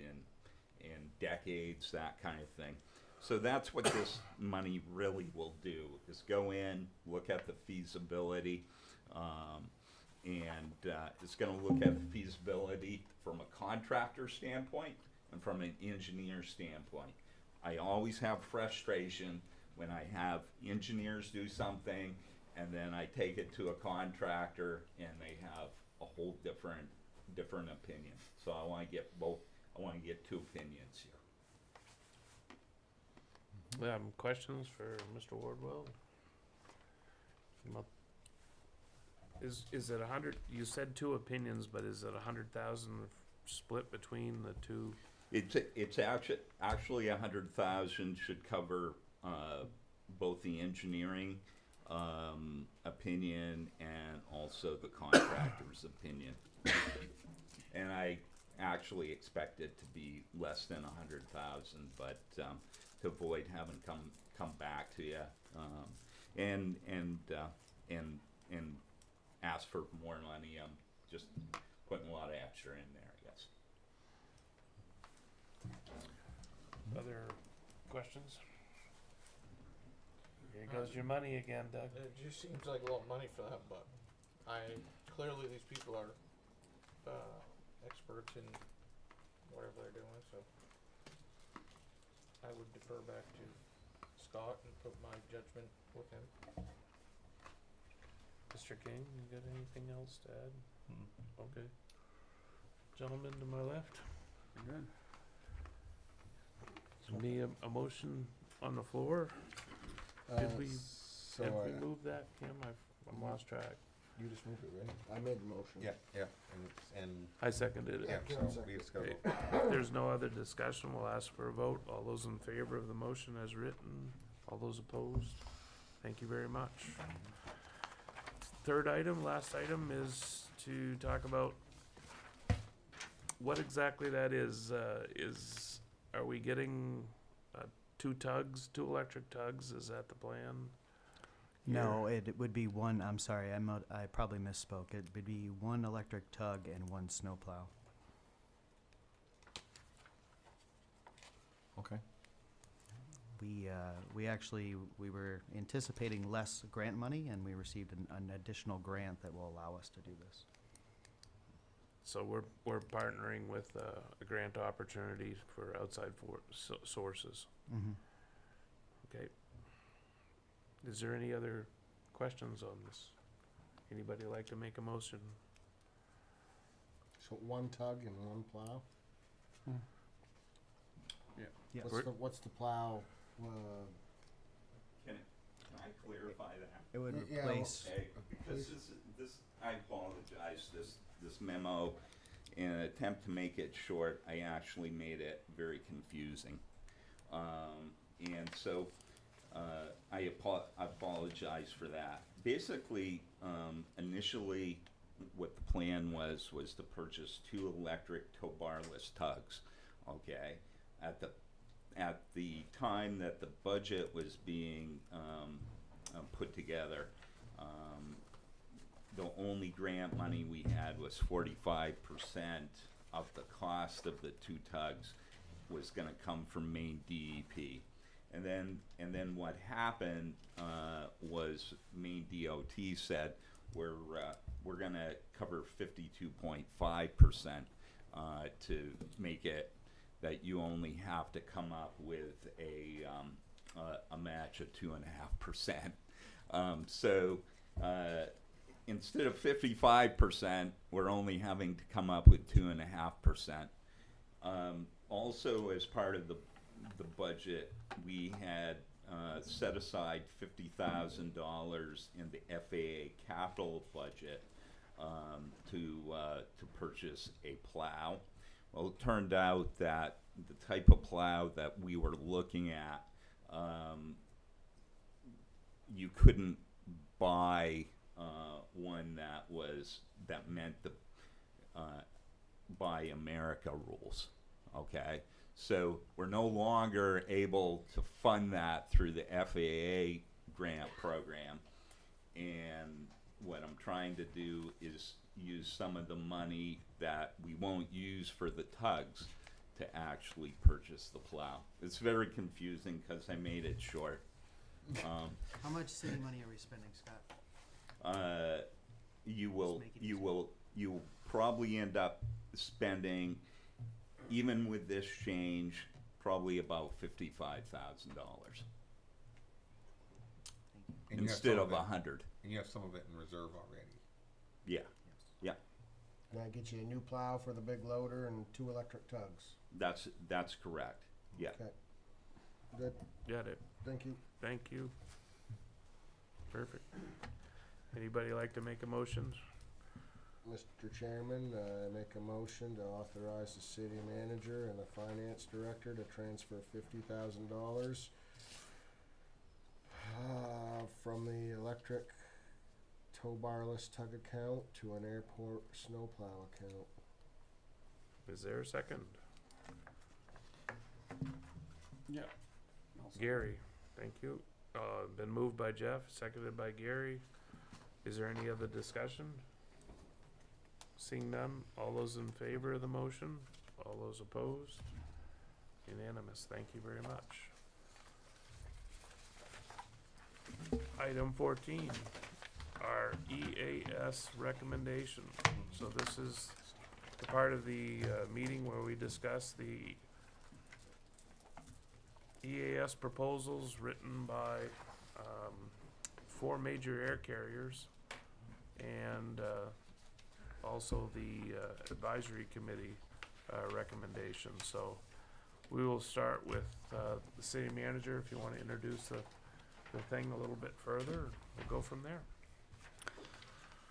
in decades, that kind of thing. So that's what this money really will do, is go in, look at the feasibility, and it's going to look at the feasibility from a contractor standpoint and from an engineer standpoint. I always have frustration when I have engineers do something and then I take it to a contractor and they have a whole different opinion. So I want to get both. I want to get two opinions here. Questions for Mr. Wardwell? Is it 100? You said two opinions, but is it 100,000 split between the two? It's actually 100,000 should cover both the engineering opinion and also the contractor's opinion. And I actually expect it to be less than 100,000, but to avoid having come back to you and ask for more money, I'm just putting a lot of extra in there, I guess. Other questions? Here goes your money again, Doug. It just seems like a lot of money for that, but clearly these people are experts in whatever they're doing, so I would defer back to Scott and put my judgment with him. Mr. King, you got anything else to add? Okay. Gentleman to my left. Good. Need a motion on the floor? Did we move that, Kim? I'm lost track. You just moved it, right? I made the motion. Yeah, and I seconded it. yeah, Kim so seconded. we just go. Okay. If there's no other discussion, we'll ask for a vote. All those in favor of the motion as written? All those opposed? Thank you very much. Third item, last item, is to talk about what exactly that is. Are we getting two electric tugs? Is that the plan? No, it would be one, I'm sorry, I probably misspoke. It would be one electric tug and one snowplow. Okay. we were anticipating less grant money, and we received an additional grant that will allow us to do this. So we're partnering with a grant opportunity for outside sources. Mm-hmm. Okay. Is there any other questions on this? Anybody like to make a motion? So one tug and one plow? Yeah. Yes. What's the plow, Can I clarify that? It would Yeah, replace. Okay, because I apologize, this memo, in an attempt to make it short, I actually made it very confusing. And so, I apologize for that. Basically, initially, what the plan was to purchase 2 electric tow barless tugs, okay? At the time that the budget was being put together, the only grant money we had was 45% of the cost of the 2 tugs was going to come from Maine DEP. And then what happened was Maine DOT said we're going to cover 52.5% to make it that you only have to come up with a match of 2.5%. So instead of 55%, we're only having to come up with 2.5%. Also, as part of the budget, we had set aside $50,000 in the FAA capital budget to purchase a plow. Well, it turned out that the type of plow that we were looking at, you couldn't buy one that meant the Buy America rules. Okay, so we're no longer able to fund that through the FAA grant program, and what I'm trying to do is use some of the money that we won't use for the tugs to actually purchase the plow. It's very confusing because I made it short. How much city money are we spending, Scott? You'll probably end up spending, even with this change, probably about $55,000 instead of 100. And you have some of it in reserve already. Yeah, yeah. and that gets you a new plow for the big loader and 2 electric tugs? That's correct. Yeah. Okay. Good. Got it. Thank you. Thank you. Perfect. Anybody like to make a motion? Mr. Chairman, I make a motion to authorize the city manager and the finance director to transfer $50,000 from the electric tow barless tug account to an airport snowplow account. Is there a second? Yeah. Gary, thank you. Been moved by Jeff, seconded by Gary. Is there any other discussion? Seeing none, all those in favor of the motion? All those opposed? Unanimous, thank you very much. Item 14, our EAS recommendation. So this is the part of the meeting where we discuss the EAS proposals written by 4 major air carriers and also the advisory committee recommendations. So we will start with the city manager. If you want to introduce the thing a little bit further, we'll go from there.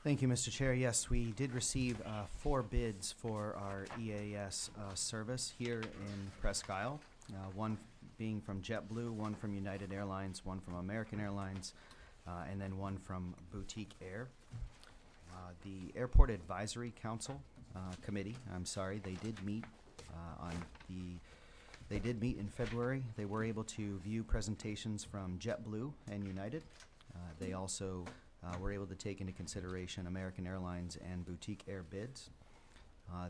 Thank you, Mr. Chair. Yes, we did receive 4 bids for our EAS service here in Presque Isle. One being from JetBlue, one from United Airlines, one from American Airlines, and then one from Boutique Air. The Airport Advisory Council Committee, they did meet They did meet in February. They were able to view presentations from JetBlue and United. They also were able to take into consideration American Airlines and Boutique Air bids.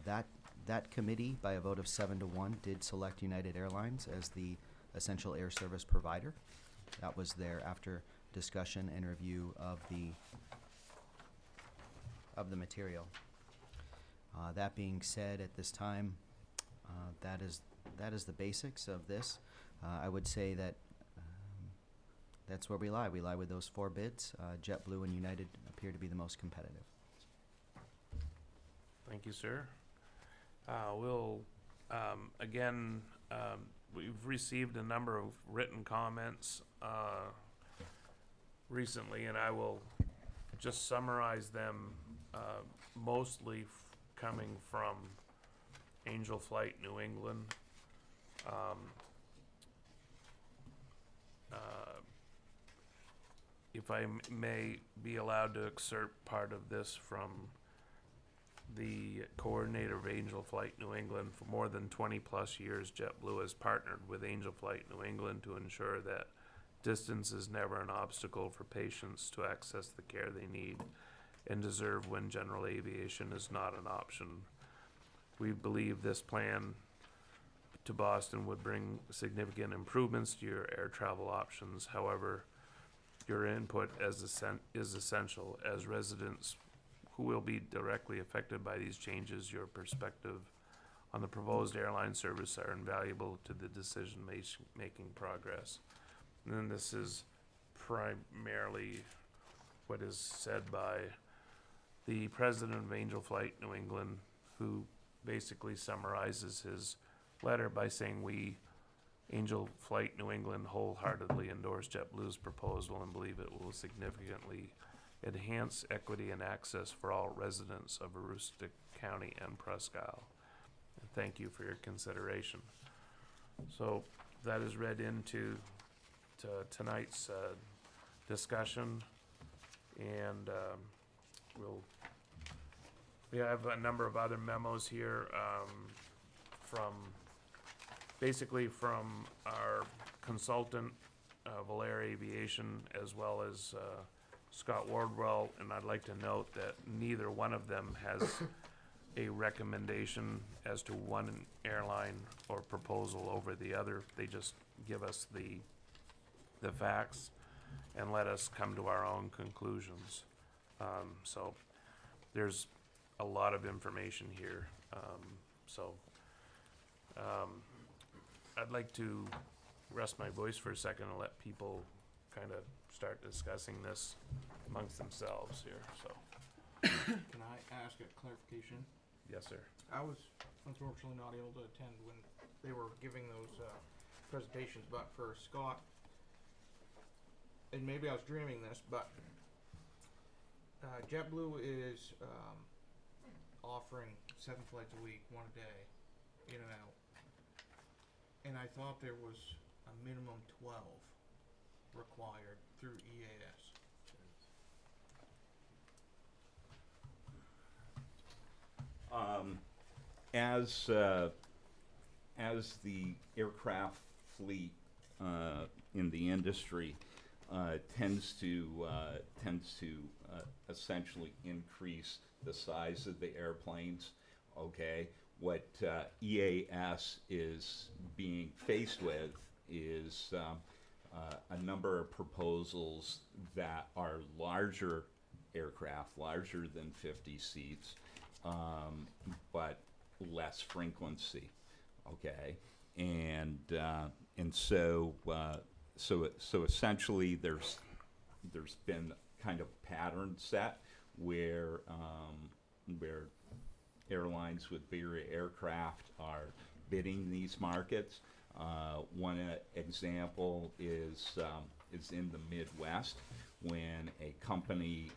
That committee, by a vote of 7-1, did select United Airlines as the essential air service provider. That was there after discussion and review of the material. That being said, at this time, that is the basics of this. I would say that that's where we lie. We lie with those 4 bids. JetBlue and United appear to be the most competitive. Thank you, sir. We'll, again, we've received a number of written comments recently, and I will just summarize them, mostly coming from Angel Flight New England. If I may be allowed to excerpt part of this from the coordinator of Angel Flight New England. For more than 20 plus years, JetBlue has partnered with Angel Flight New England to ensure that distance is never an obstacle for patients to access the care they need and deserve when general aviation is not an option. We believe this plan to Boston would bring significant improvements to your air travel options. However, your input is essential. As residents who will be directly affected by these changes, your perspective on the proposed airline service are invaluable to the decision-making progress. And then this is primarily what is said by the president of Angel Flight New England, who basically summarizes his letter by saying, we, Angel Flight New England, wholeheartedly endorse JetBlue's proposal and believe it will significantly enhance equity and access for all residents of Aroostook County and Presque. And thank you for your consideration. So that is read into tonight's discussion, and we have a number of other memos here from our consultant, Valair Aviation, as well as Scott Wardwell, and I'd like to note that neither one of them has a recommendation as to one airline or proposal over the other. They just give us the facts and let us come to our own conclusions. So there's a lot of information here. I'd like to rest my voice for a second and let people kind of start discussing this amongst themselves here, so. Can I ask a clarification? Yes, sir. I was unfortunately not able to attend when they were giving those presentations, but for Scott, and maybe I was dreaming this, but JetBlue is offering 7 flights a week, 1 a day, in and out. And I thought there was a minimum 12 required through EAS. As the aircraft fleet in the industry tends to essentially increase the size of the airplanes, okay, what EAS is being faced with is a number of proposals that are larger aircraft, larger than 50 seats, but less frequency, okay, and so essentially there's been kind of pattern set where airlines with bigger aircraft are bidding these markets. One example is in the Midwest, when a company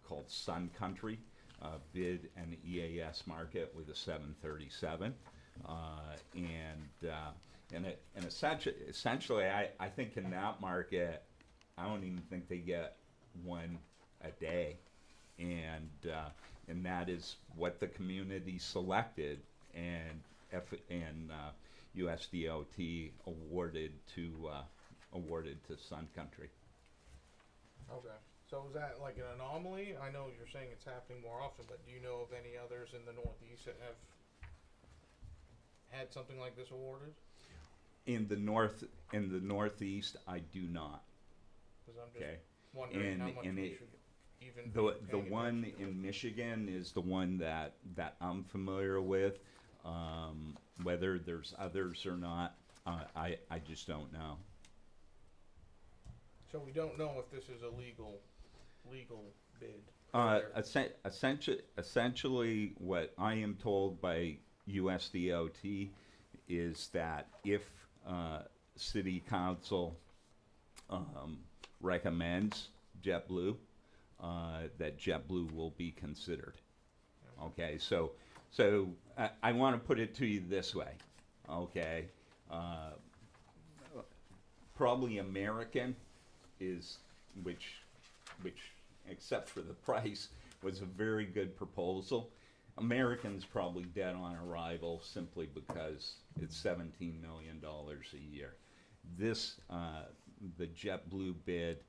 called Sun Country bid an EAS market with a 737, and essentially I think in that market, I don't even think they get 1 a day, and that is what the community selected, and USDOT awarded to Sun Country. Okay. So is that like an anomaly? I know you're saying it's happening more often, but do you know of any others in the Northeast that have had something like this awarded? in the northeast, I do not. 'Cause I'm just Okay. wondering how much and we it, should even the be paying one attention to. in Michigan is the one that I'm familiar with. Whether there's others or not, I just don't know. So we don't know if this is a legal bid. Essentially, what I am told by USDOT is that if City Council recommends JetBlue, that JetBlue will be considered. Okay, so I want to put it to you this way. Okay, probably American is which except for the price was a very good proposal. American's probably dead on arrival simply because it's $17 million a year. This, the JetBlue bid,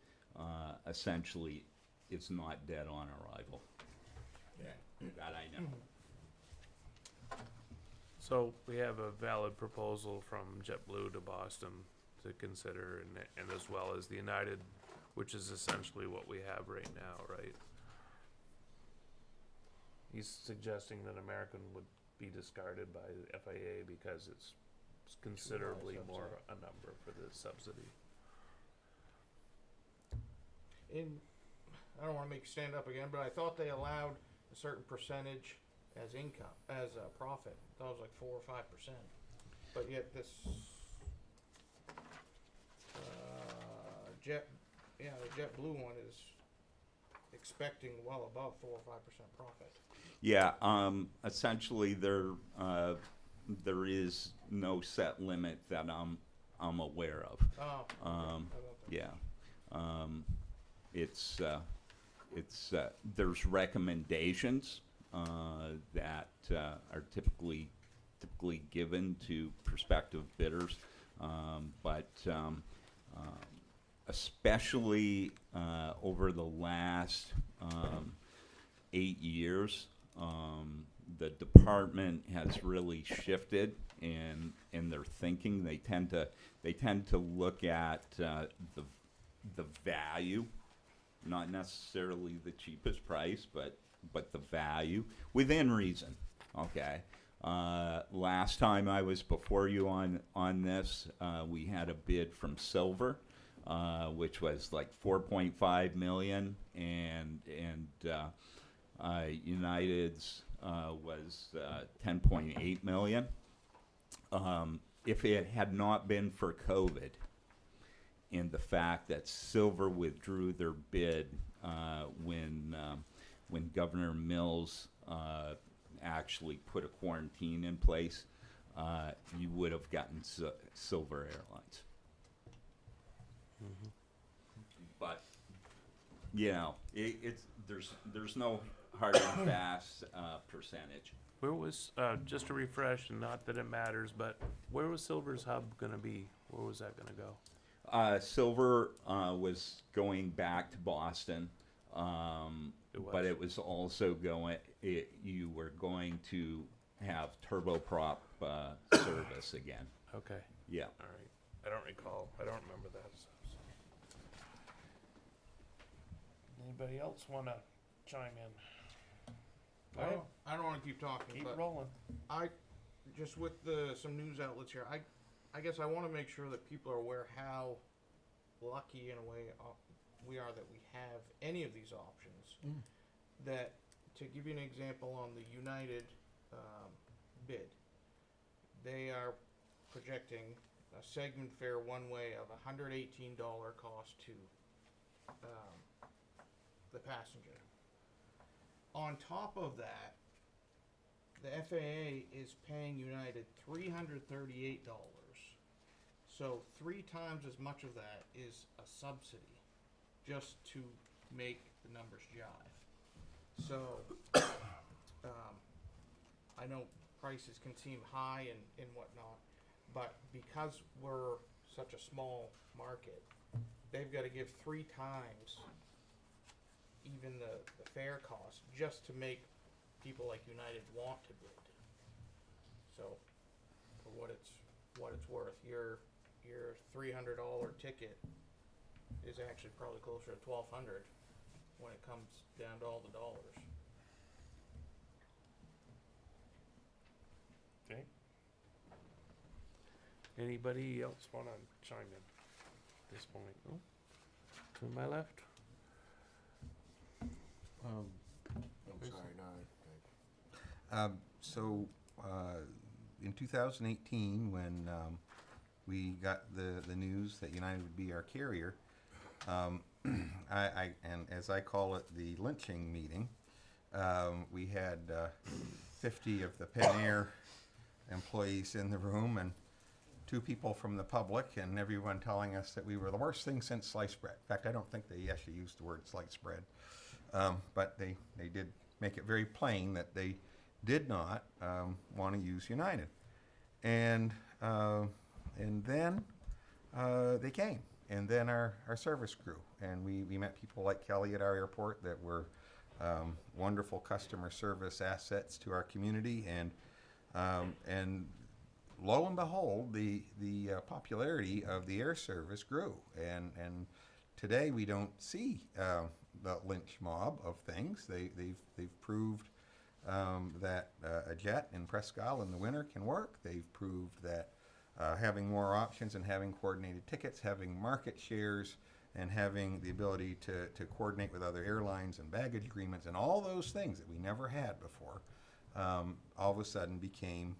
essentially is not dead on arrival. Yeah. That I know. So we have a valid proposal from JetBlue to Boston to consider, and as well as the United, which is essentially what we have right now, right? He's suggesting that American would be discarded by the FAA because it's considerably more a number for the subsidy. I don't want to make you stand up again, but I thought they allowed a certain percentage as income, as a profit. I thought it was like 4 or 5%. But yet this the JetBlue one is expecting well above 4 or 5% profit. Yeah, essentially there is no set limit that I'm aware of. Oh, yeah, it's there's recommendations that are typically given to prospective bidders, but especially over the last 8 years, the department has really shifted in their thinking. They tend to look at the value, not necessarily the cheapest price, but the value within reason. Okay. Last time I was before you on this, we had a bid from Silver, which was like 4.5 million, and United's was 10.8 million. If it had not been for COVID and the fact that Silver withdrew their bid when Governor Mills actually put a quarantine in place, you would have gotten Silver Airlines. Mm-hmm. But you know, there's no hard and fast percentage. Where was, just to refresh, and not that it matters, but where was Silver's hub going to be? Where was that going to go? Silver was going back to Boston, but it was also you were going to have turboprop service again. Okay. Yeah. All right. I don't recall. I don't remember that. Anybody else want to chime in? Go ahead. I don't want to keep talking. Keep but rolling. I just with some news outlets here. I guess I want to make sure that people are aware how lucky in a way we are that we have any of these options. That, to give you an example, on the United bid, they are projecting a segment fare one way of $118 cost to the passenger. On top of that, the FAA is paying United $338. So 3 times as much of that is a subsidy, just to make the numbers jive. So I know prices can seem high and whatnot, but because we're such a small market, they've got to give 3 times even the fare cost just to make people like United want to bid. So for what it's what it's worth. Your $300 ticket is actually probably closer to $1,200 when it comes down to all the dollars. Okay. Anybody else wanna chime in at this point? Oh, to my left? I'm Please. sorry, no. In 2018, when we got the news that United would be our carrier, and as I call it, the lynching meeting, we had 50 of the Penn Air employees in the room and 2 people from the public, and everyone telling us that we were the worst thing since sliced bread. In fact, I don't think they actually used the word sliced bread, but they did make it very plain that they did not want to use United. And then they came, and then our service grew, and we met people like Kelly at our airport that were wonderful customer service assets to our community, and lo and behold, the popularity of the air service grew, and today we don't see the lynch mob of things. They've proved that a jet in Presque in the winter can work. They've proved that having more options and having coordinated tickets, having market shares, and having the ability to coordinate with other airlines and baggage agreements and all those things that we never had before, all of a sudden became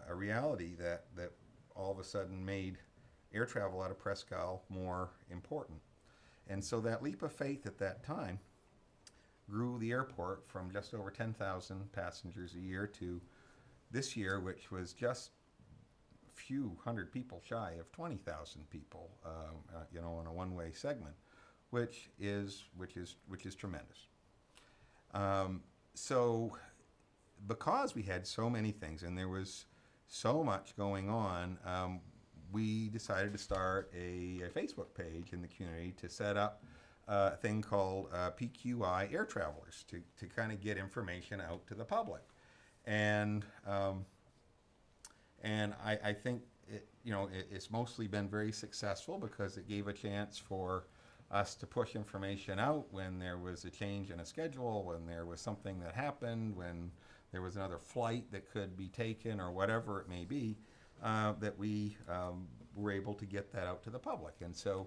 a reality that all of a sudden made air travel out of Presque more important. And so that leap of faith at that time grew the airport from just over 10,000 passengers a year to this year, which was just a few hundred people shy of 20,000 people, on a one-way segment, which is tremendous. So because we had so many things and there was so much going on, we decided to start a Facebook page in the community to set up a thing called PQI Air Travelers to kind of get information out to the public. And I think it's mostly been very successful because it gave a chance for us to push information out when there was a change in a schedule, when there was something that happened, when there was another flight that could be taken or whatever it may be, that we were able to get that out to the public. And so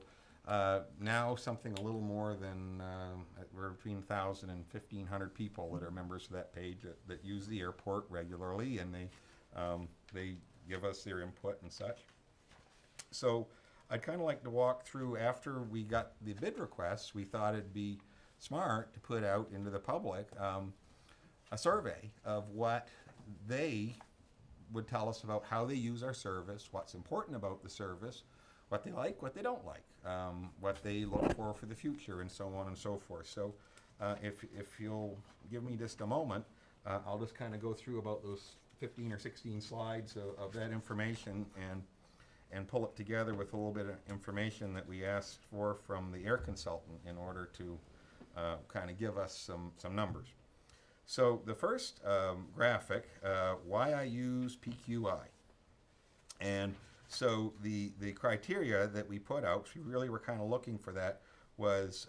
now something a little more than, we're between 1,000 and 1,500 people that are members of that page that use the airport regularly, and they give us their input and such. So I'd kind of like to walk through, after we got the bid requests, we thought it'd be smart to put out into the public a survey of what they would tell us about how they use our service, what's important about the service, what they like, what they don't like, what they look for the future, and so on and so forth. So if you'll give me just a moment, I'll just kind of go through about those 15 or 16 slides of that information and pull it together with a little bit of information that we asked for from the air consultant in order to kind of give us some numbers. So the first graphic, why I use PQI. And so the criteria that we put out, we really were kind of looking for that, was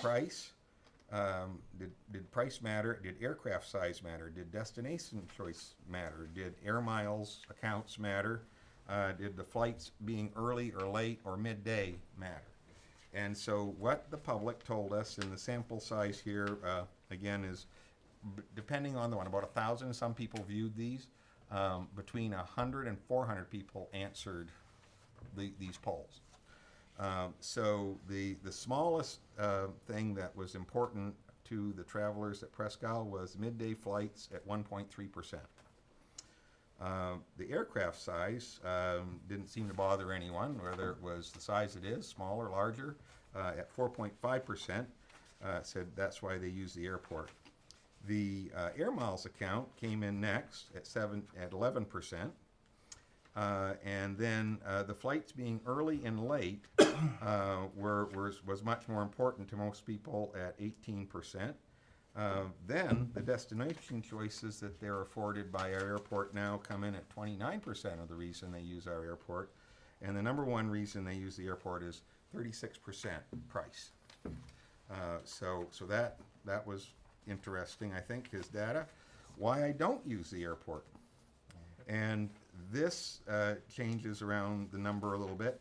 price. Did price matter? Did aircraft size matter? Did destination choice matter? Did air miles accounts matter? Did the flights being early or late or midday matter? And so what the public told us in the sample size here, again, is depending on the one, about 1,000 some people viewed these. Between 100 and 400 people answered these polls. So the smallest thing that was important to the travelers at Presque was midday flights at 1.3%. The aircraft size didn't seem to bother anyone, whether it was the size it is, smaller, larger, at 4.5%. Said that's why they use the airport. The air miles account came in next at 11%. And then the flights being early and late was much more important to most people at 18%. Then the destination choices that they're afforded by our airport now come in at 29% of the reason they use our airport. And the number one reason they use the airport is 36% price. So that was interesting, I think, his data. Why I don't use the airport. And this changes around the number a little bit.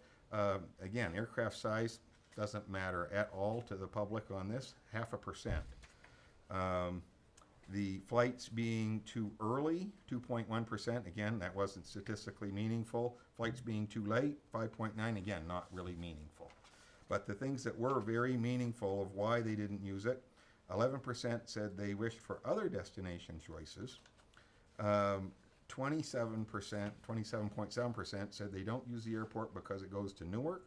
Again, aircraft size doesn't matter at all to the public on this, 0.5%. The flights being too early, 2.1%, again, that wasn't statistically meaningful. Flights being too late, 5.9, again, not really meaningful. But the things that were very meaningful of why they didn't use it, 11% said they wished for other destination choices. 27.7% said they don't use the airport because it goes to Newark.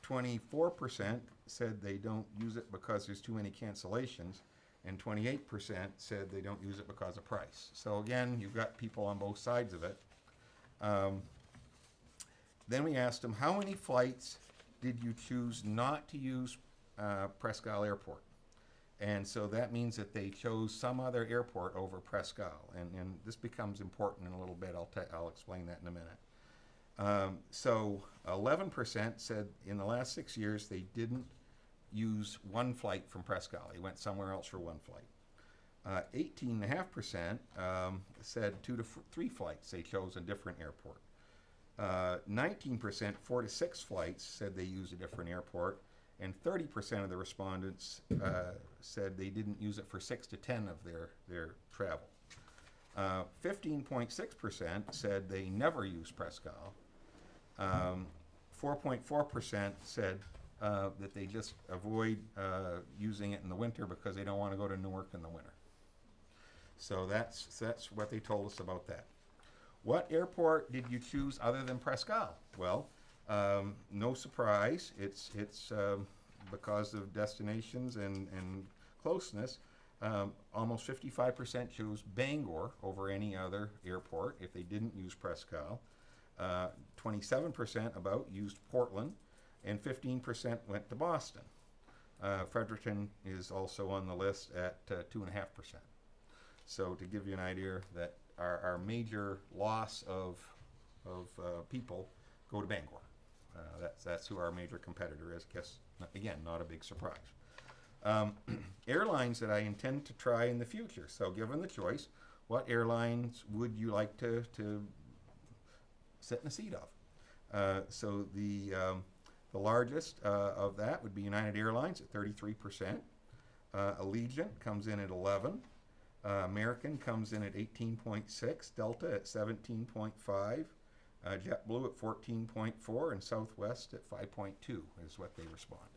24% said they don't use it because there's too many cancellations. And 28% said they don't use it because of price. So again, you've got people on both sides of it. Then we asked them, how many flights did you choose not to use Presque Airport? And so that means that they chose some other airport over Presque. And this becomes important in a little bit. I'll explain that in a minute. So 11% said in the last 6 years they didn't use one flight from Presque. They went somewhere else for one flight. 18.5% said 2 to 3 flights they chose a different airport. 19%, 4 to 6 flights, said they used a different airport. And 30% of the respondents said they didn't use it for 6 to 10 of their travel. 15.6% said they never used Presque. 4.4% said that they just avoid using it in the winter because they don't want to go to Newark in the winter. So that's what they told us about that. What airport did you choose other than Presque? Well, no surprise. It's because of destinations and closeness. Almost 55% chose Bangor over any other airport if they didn't use Presque. 27% about used Portland, and 15% went to Boston. Fredericton is also on the list at 2.5%. So to give you an idea that our major loss of people go to Bangor. That's who our major competitor is. Guess, again, not a big surprise. Airlines that I intend to try in the future. So given the choice, what airlines would you like to sit in the seat of? So the largest of that would be United Airlines at 33%. Allegiant comes in at 11%. American comes in at 18.6%. Delta at 17.5%. JetBlue at 14.4%. And Southwest at 5.2% is what they responded.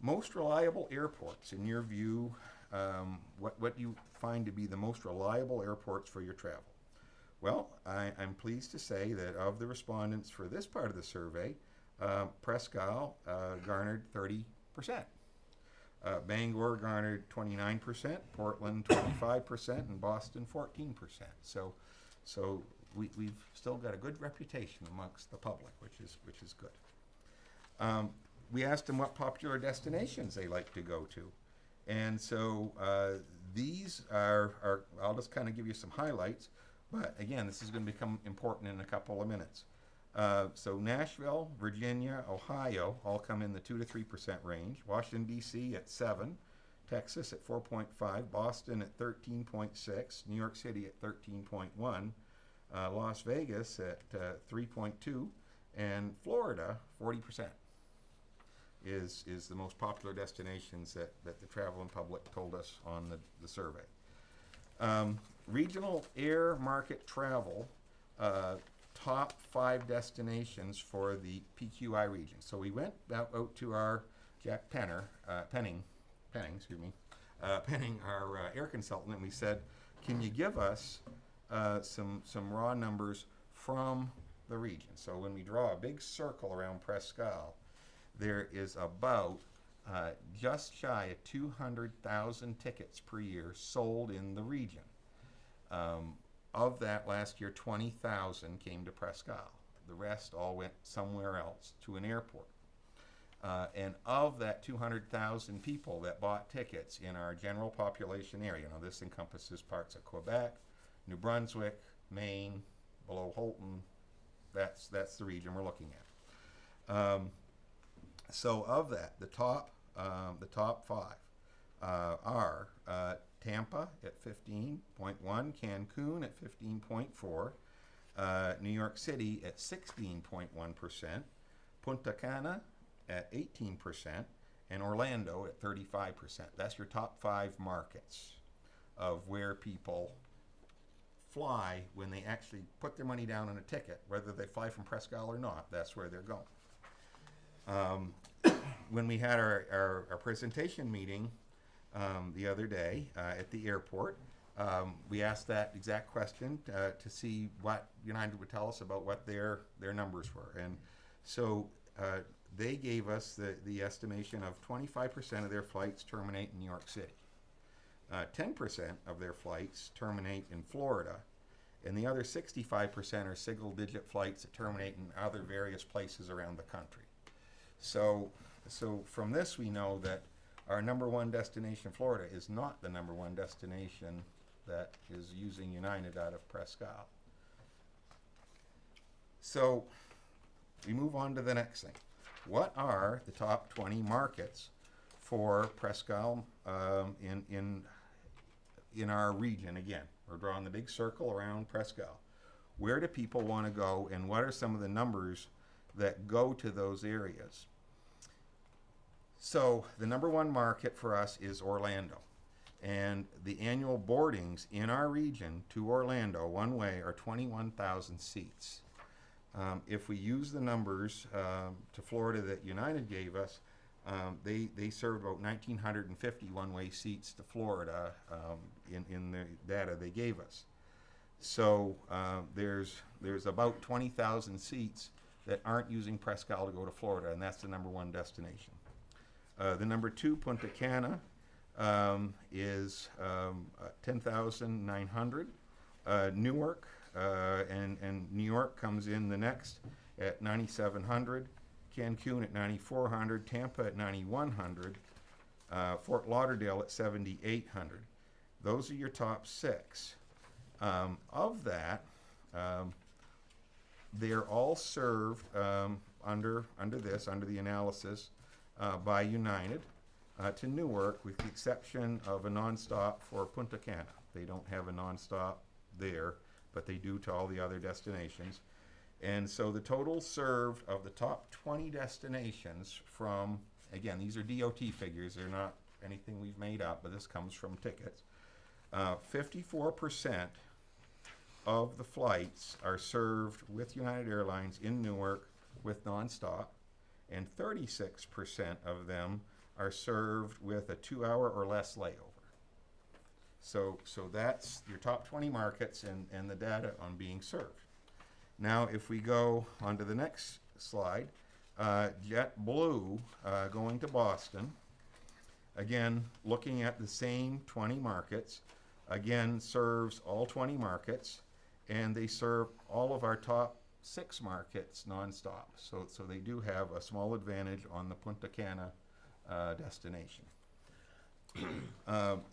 Most reliable airports, in your view, what do you find to be the most reliable airports for your travel? Well, I'm pleased to say that of the respondents for this part of the survey, Presque garnered 30%. Bangor garnered 29%, Portland 25%, and Boston 14%. So we've still got a good reputation amongst the public, which is good. We asked them what popular destinations they like to go to. And so these are I'll just kind of give you some highlights. But again, this is going to become important in a couple of minutes. So Nashville, Virginia, Ohio all come in the 2 to 3% range. Washington, D.C. at 7%. Texas at 4.5%. Boston at 13.6%. New York City at 13.1%. Las Vegas at 3.2%. And Florida, 40%. Is the most popular destinations that the traveling public told us on the survey. Regional air market travel, top 5 destinations for the PQI region. So we went out to our Jack Penning, our air consultant, and we said, can you give us some raw numbers from the region? So when we draw a big circle around Presque, there is about just shy of 200,000 tickets per year sold in the region. Of that last year, 20,000 came to Presque. The rest all went somewhere else to an airport. And of that 200,000 people that bought tickets in our general population area, now this encompasses parts of Quebec, New Brunswick, Maine, below Holton, that's the region we're looking at. So of that, the top 5 are Tampa at 15.1, Cancun at 15.4, New York City at 16.1%, Punta Cana at 18%, and Orlando at 35%. That's your top 5 markets of where people fly when they actually put their money down on a ticket. Whether they fly from Presque or not, that's where they're going. When we had our presentation meeting the other day at the airport, we asked that exact question to see what United would tell us about what their numbers were. And so they gave us the estimation of 25% of their flights terminate in New York City. 10% of their flights terminate in Florida, and the other 65% are single-digit flights that terminate in other various places around the country. So from this we know that our #1 destination, Florida, is not the #1 destination that is using United out of Presque. So we move on to the next thing. What are the top 20 markets for Presque in our region? Again, we're drawing the big circle around Presque. Where do people want to go, and what are some of the numbers that go to those areas? So the #1 market for us is Orlando, and the annual boardings in our region to Orlando one way are 21,000 seats. If we use the numbers to Florida that United gave us, they served about 1,950 one-way seats to Florida in the data they gave us. So there's about 20,000 seats that aren't using Presque to go to Florida, and that's the #1 destination. The #2, Punta Cana, is 10,900. Newark and New York comes in the next at 9,700. Cancun at 9,400, Tampa at 9,100, Fort Lauderdale at 7,800. Those are your top 6. Of that, they're all served under the analysis by United to Newark, with the exception of a nonstop for Punta Cana. They don't have a nonstop there, but they do to all the other destinations. And so the total served of the top 20 destinations from, again, these are DOT figures, they're not anything we've made up, but this comes from tickets. 54% of the flights are served with United Airlines in Newark with nonstop, and 36% of them are served with a 2-hour or less layover. So that's your top 20 markets and the data on being served. Now, if we go on to the next slide, JetBlue going to Boston, again, looking at the same 20 markets, again, serves all 20 markets, and they serve all of our top 6 markets nonstop. So they do have a small advantage on the Punta Cana destination.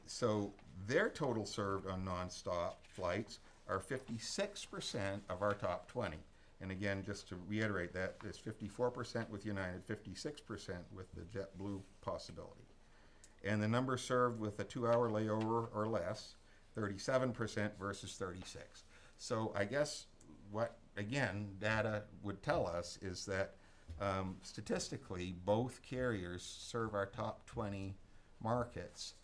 So their total served on nonstop flights are 56% of our top 20. And again, just to reiterate that, it's 54% with United, 56% with the JetBlue possibility. And the number served with a 2-hour layover or less, 37% versus 36. So I guess what, again, data would tell us is that statistically, both carriers serve our top 20 markets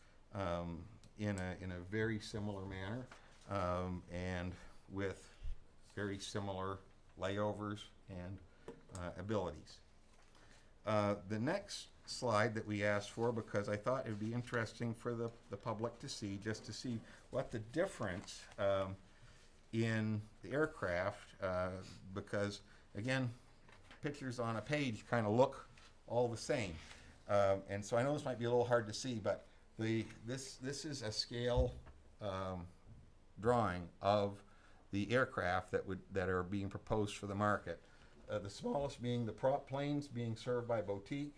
in a very similar manner, and with very similar layovers and abilities. The next slide that we asked for, because I thought it would be interesting for the public to see, just to see what the difference in the aircraft, because again, pictures on a page kind of look all the same. And so I know this might be a little hard to see, but this is a scale drawing of the aircraft that are being proposed for the market. The smallest being the prop planes being served by Boutique,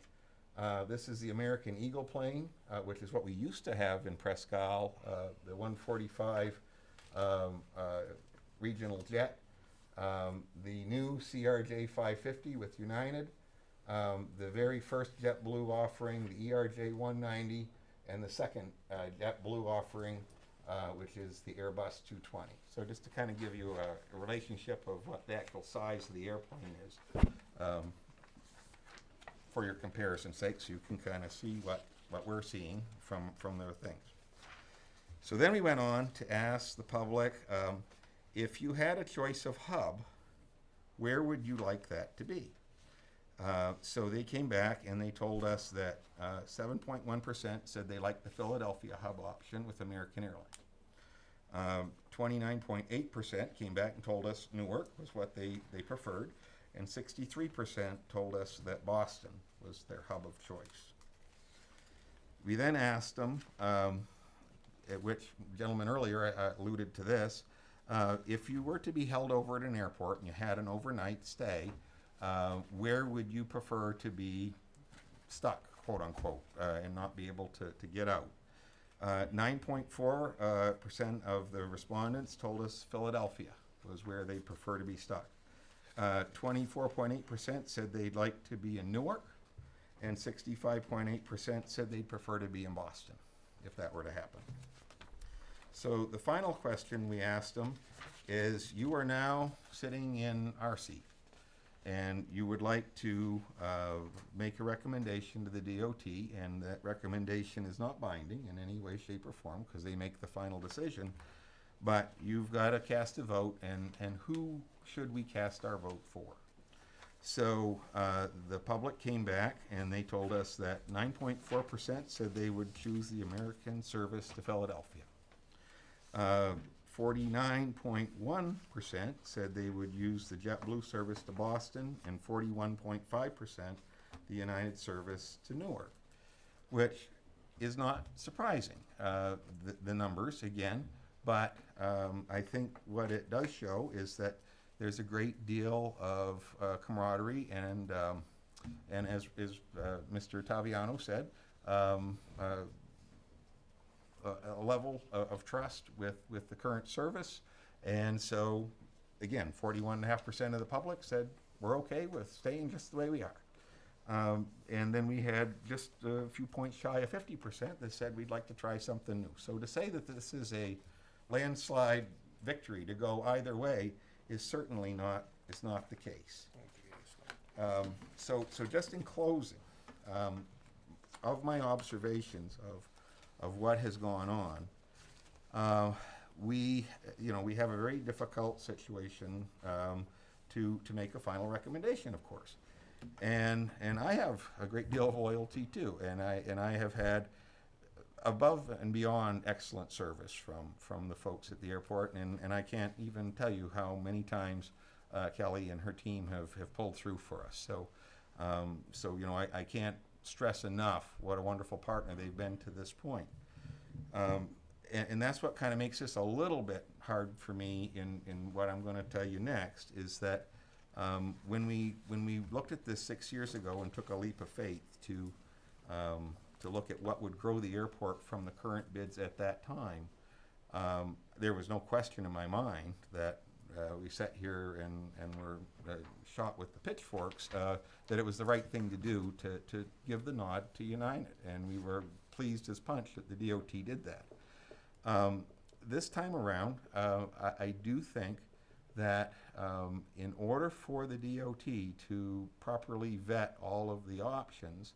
This is the American Eagle plane, which is what we used to have in Presque, the 145 regional jet. The new CRJ 550 with United, the very first JetBlue offering, the ERJ 190, and the second JetBlue offering, which is the Airbus 220. So just to kind of give you a relationship of what the actual size of the airplane is, for your comparison sake, so you can kind of see what we're seeing from their things. So then we went on to ask the public, if you had a choice of hub, where would you like that to be? So they came back and they told us that 7.1% said they liked the Philadelphia hub option with American Airlines. 29.8% came back and told us Newark was what they preferred, and 63% told us that Boston was their hub of choice. We then asked them, at which gentleman earlier alluded to this, if you were to be held over at an airport and you had an overnight stay, where would you prefer to be stuck, quote unquote, and not be able to get out? 9.4% of the respondents told us Philadelphia was where they prefer to be stuck. 24.8% said they'd like to be in Newark, and 65.8% said they'd prefer to be in Boston, if that were to happen. So the final question we asked them is, you are now sitting in our seat, and you would like to make a recommendation to the DOT, and that recommendation is not binding in any way, shape, or form, because they make the final decision, but you've got to cast a vote, and who should we cast our vote for? So the public came back, and they told us that 9.4% said they would choose the American service to Philadelphia. 49.1% said they would use the JetBlue service to Boston, and 41.5% the United service to Newark, which is not surprising, the numbers again, but I think what it does show is that there's a great deal of camaraderie and as Mr. Taviano said, a level of trust with the current service. And so, again, 41.5% of the public said we're okay with staying just the way we are. And then we had just a few points shy of 50% that said we'd like to try something new. So to say that this is a landslide victory to go either way is certainly not the case. So just in closing, of my observations of what has gone on, we have a very difficult situation to make a final recommendation, of course, and I have a great deal of loyalty too, and I have had above and beyond excellent service from the folks at the airport, and I can't even tell you how many times Kelly and her team have pulled through for us. So I can't stress enough what a wonderful partner they've been to this point. And that's what kind of makes this a little bit hard for me in what I'm going to tell you next, is that when we looked at this 6 years ago and took a leap of faith to look at what would grow the airport from the current bids at that time, there was no question in my mind that we sat here and were shot with the pitchforks, that it was the right thing to do to give the nod to United, and we were pleased as punch that the DOT did that. This time around, I do think that in order for the DOT to properly vet all of the options,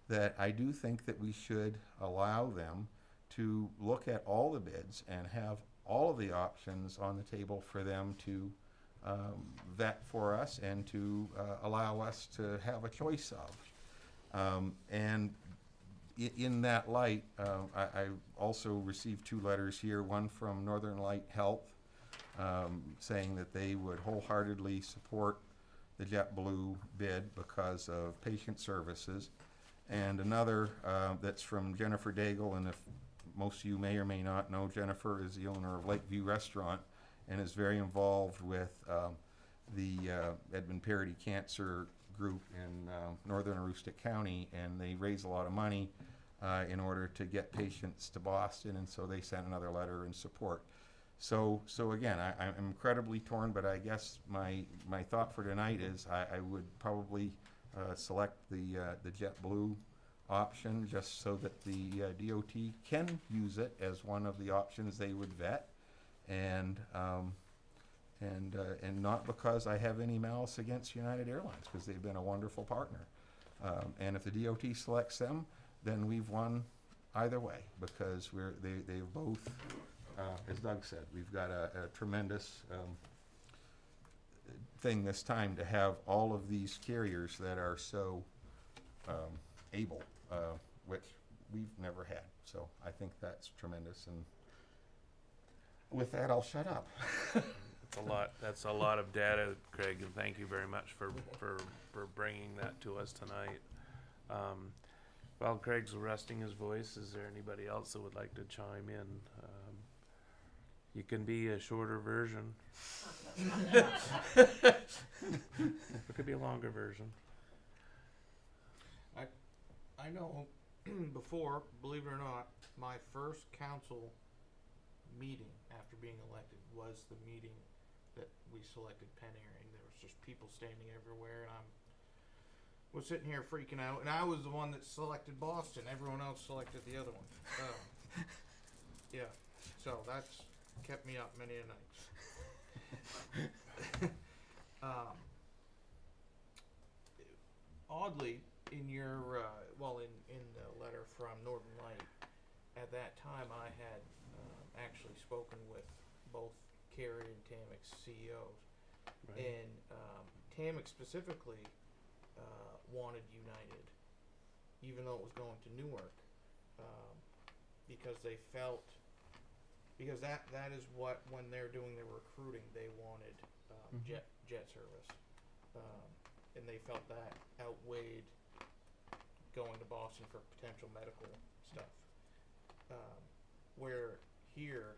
that I do think that we should allow them to look at all the bids and have all of the options on the table for them to vet for us and to allow us to have a choice of. And in that light, I also received 2 letters here, one from Northern Light Health saying that they would wholeheartedly support the JetBlue bid because of patient services, and another that's from Jennifer Daigle, and if most of you may or may not know, Jennifer is the owner of Lakeview Restaurant and is very involved with the Edmund Parody Cancer group in northern Aroostook County, and they raised a lot of money in order to get patients to Boston, and so they sent another letter in support. So again, I'm incredibly torn, but I guess my thought for tonight is I would probably select the JetBlue option, just so that the DOT can use it as one of the options they would vet, and not because I have any malice against United Airlines, because they've been a wonderful partner. And if the DOT selects them, then we've won either way, because they've both, as Doug said, we've got a tremendous thing this time to have all of these carriers that are so able, which we've never had. So I think that's tremendous, and with that, I'll shut up. That's a lot of data, Craig, and thank you very much for bringing that to us tonight. While Craig's resting his voice, is there anybody else that would like to chime in? You can be a shorter version. It could be a longer version. I know before, believe it or not, my first council meeting after being elected was the meeting that we selected Penn Air, and there was just people standing everywhere, and was sitting here freaking out, and I was the one that selected Boston. Everyone else selected the other one. Yeah, so that's kept me up many a night. Oddly, in your in the letter from Northern Light, at that time I had actually spoken with both Carrie and Tamek's CEOs, and Tamek specifically wanted United, even though it was going to Newark, because they felt, because that is what, when they're doing their recruiting, they wanted jet service, and they felt that outweighed going to Boston for potential medical stuff. Where here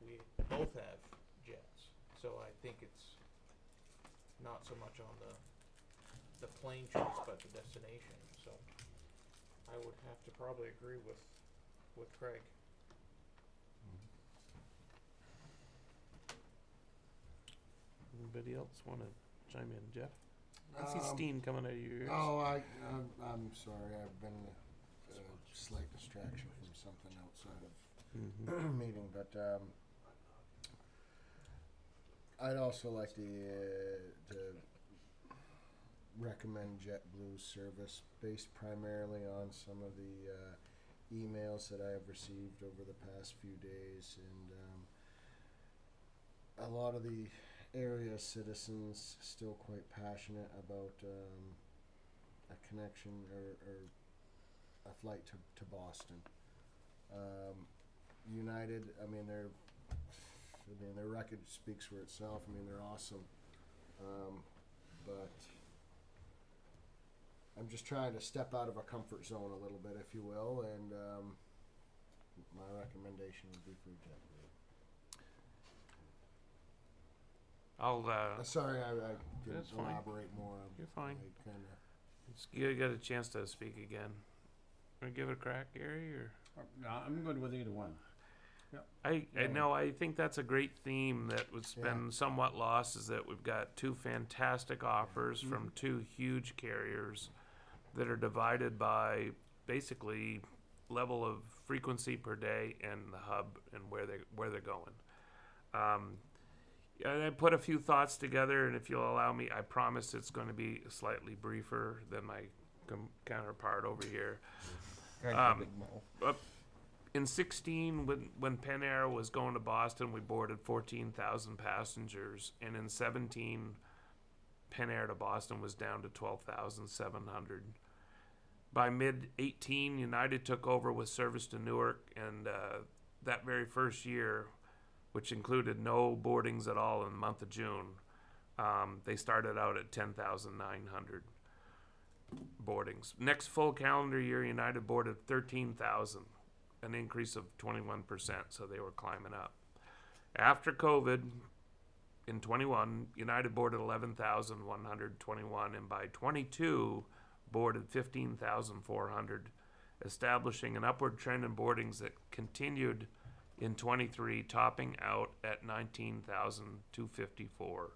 we both have jets, so I think it's not so much on the plane choice, but the destination. So I would have to probably agree with Craig. Anybody else want to chime in, Jeff? I see steam coming out of your ears. Oh, I'm sorry. I've been a slight distraction from something outside of meeting, but I'd also like to recommend JetBlue's service based primarily on some of the emails that I have received over the past few days, and a lot of the area citizens still quite passionate about a connection or a flight to Boston. United, their record speaks for itself. They're awesome, but I'm just trying to step out of a comfort zone a little bit, if you will, and my recommendation would be for JetBlue. Sorry, I didn't elaborate more. You're fine. You got a chance to speak again. Want to give it a crack, Gary? Or? No, I'm good with either one. Yep. I know. I think that's a great theme that was been somewhat lost, is that we've got two fantastic offers from two huge carriers that are divided by basically level of frequency per day and the hub and where they're going. And I put a few thoughts together, and if you'll allow me, I promise it's going to be slightly briefer than my counterpart over here. In 16, when Penn Air was going to Boston, we boarded 14,000 passengers, and in 17, Penn Air to Boston was down to 12,700. By mid-18, United took over with service to Newark, and that very first year, which included no boardings at all in the month of June, they started out at 10,900 boardings. Next full calendar year, United boarded 13,000, an increase of 21%, so they were climbing up. After COVID, in 21, United boarded 11,121, and by 22, boarded 15,400, establishing an upward trend in boardings that continued in 23, topping out at 19,254,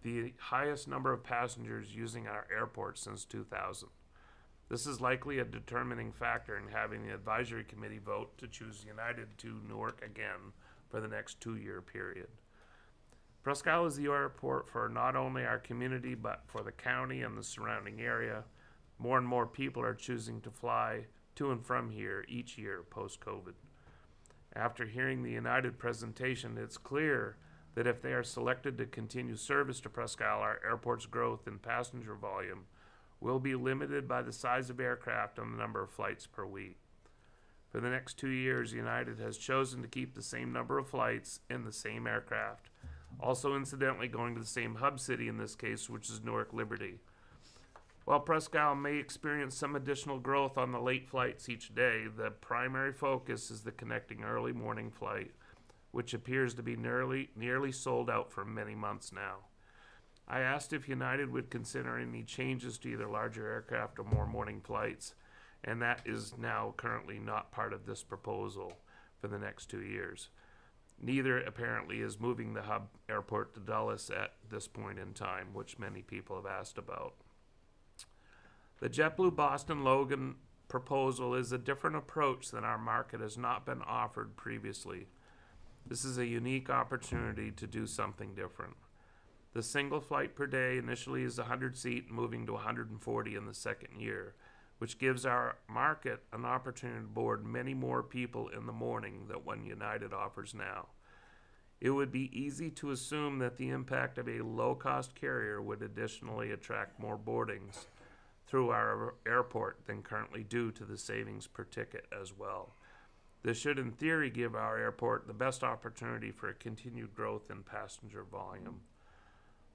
the highest number of passengers using our airport since 2000. This is likely a determining factor in having the advisory committee vote to choose United to Newark again for the next 2-year period. Presque is the airport for not only our community but for the county and the surrounding area. More and more people are choosing to fly to and from here each year post-COVID. After hearing the United presentation, it's clear that if they are selected to continue service to Presque, our airport's growth in passenger volume will be limited by the size of aircraft and the number of flights per week. For the next 2 years, United has chosen to keep the same number of flights in the same aircraft, also incidentally going to the same hub city in this case, which is Newark Liberty. While Presque may experience some additional growth on the late flights each day, the primary focus is the connecting early morning flight, which appears to be nearly sold out for many months now. I asked if United would consider any changes to either larger aircraft or more morning flights, and that is now currently not part of this proposal for the next 2 years. Neither apparently is moving the hub airport to Dulles at this point in time, which many people have asked about. The JetBlue Boston Logan proposal is a different approach than our market has not been offered previously. This is a unique opportunity to do something different. The single flight per day initially is 100 seat, moving to 140 in the second year, which gives our market an opportunity to board many more people in the morning than what United offers now. It would be easy to assume that the impact of a low-cost carrier would additionally attract more boardings through our airport than currently due to the savings per ticket as well. This should in theory give our airport the best opportunity for a continued growth in passenger volume.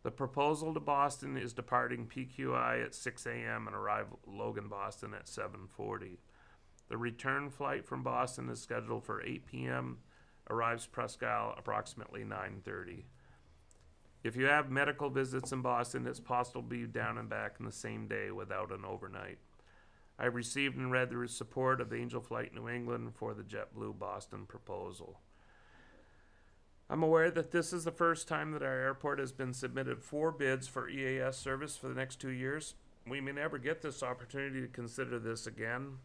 The proposal to Boston is departing PQI at 6 a.m. and arrive Logan Boston at 7:40. The return flight from Boston is scheduled for 8 p.m., arrives Presque approximately 9:30. If you have medical visits in Boston, it's possible to be down and back in the same day without an overnight. I received and read the support of Angel Flight New England for the JetBlue Boston proposal. I'm aware that this is the first time that our airport has been submitted 4 bids for EAS service for the next 2 years. We may never get this opportunity to consider this again.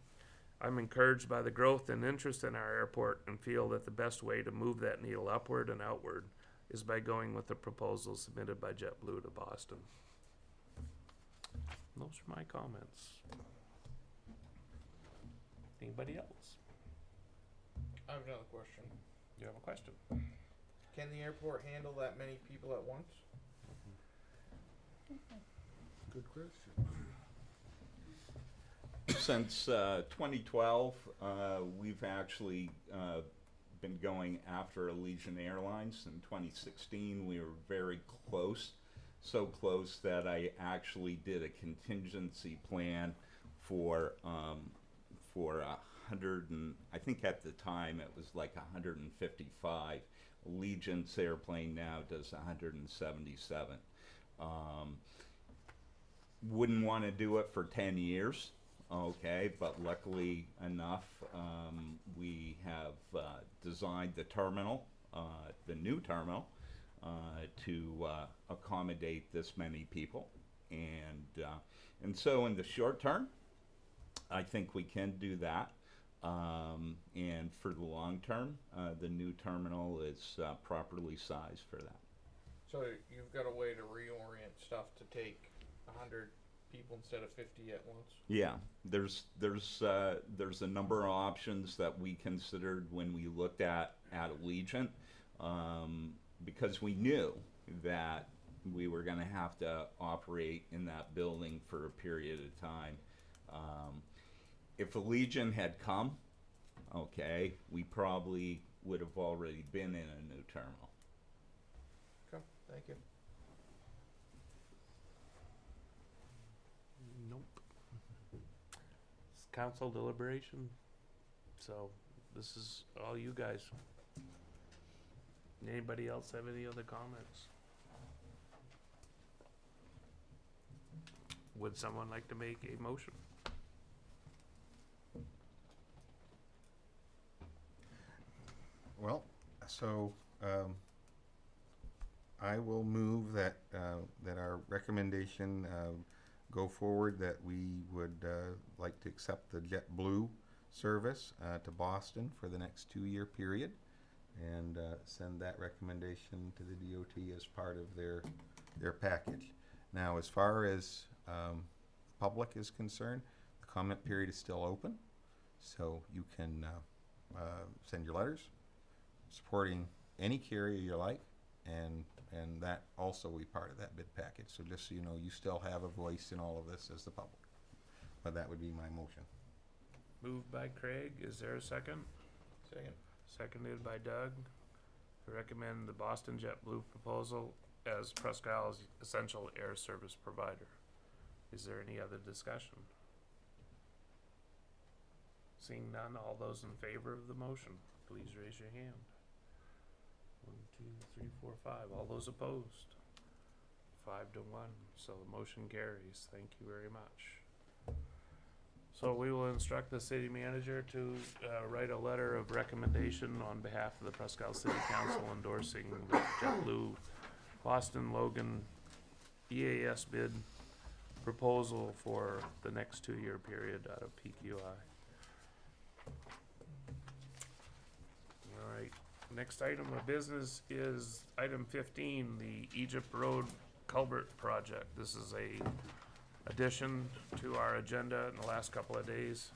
I'm encouraged by the growth and interest in our airport and feel that the best way to move that needle upward and outward is by going with the proposal submitted by JetBlue to Boston. And those are my comments. Anybody else? I have another question. You have a question? Can the airport handle that many people at once? Good question. Since 2012, we've actually been going after Allegiant Airlines. In 2016, we were very close, so close that I actually did a contingency plan for 100 and I think at the time it was like 155. Allegiant's airplane now does 177. Wouldn't want to do it for 10 years. Okay, but luckily enough, we have designed the terminal, the new terminal, to accommodate this many people, and so in the short term, I think we can do that, and for the long term, the new terminal is properly sized for that. So you've got a way to reorient stuff to take 100 people instead of 50 at once? Yeah, there's a number of options that we considered when we looked at Allegiant, because we knew that we were going to have to operate in that building for a period of time. If Allegiant had come, okay, we probably would have already been in a new terminal. Okay, thank you. Nope. It's council deliberation, so this is all you guys. Anybody else have any other comments? would someone like to make a motion? Well, so, I will move that, that our recommendation, go forward, that we would, like to accept the JetBlue service, to Boston for the next 2-year period, and, send that recommendation to the DOT as part of their package. Now, as far as, public is concerned, the comment period is still open, so you can, send your letters supporting any carrier you like, and that also will be part of that bid package. So just so you know, you still have a voice in all of this as the public. But that would be my motion. Moved by Craig, is there a second? Second. Seconded by Doug, to recommend the Boston JetBlue proposal as Presque Isle's essential air service provider. Is there any other discussion? Seeing none, all those in favor of the motion, please raise your hand. 1, 2, 3, 4, 5. All those opposed? 5 to 1. So the motion carries. Thank you very much. So we will instruct the city manager to write a letter of recommendation on behalf of the Presque Isle City Council endorsing the JetBlue Boston Logan EAS bid proposal for the next 2-year period out of PQI. All right. Next item of business is item 15, the Egypt Road Culvert Project. This is a addition to our agenda in the last couple of days.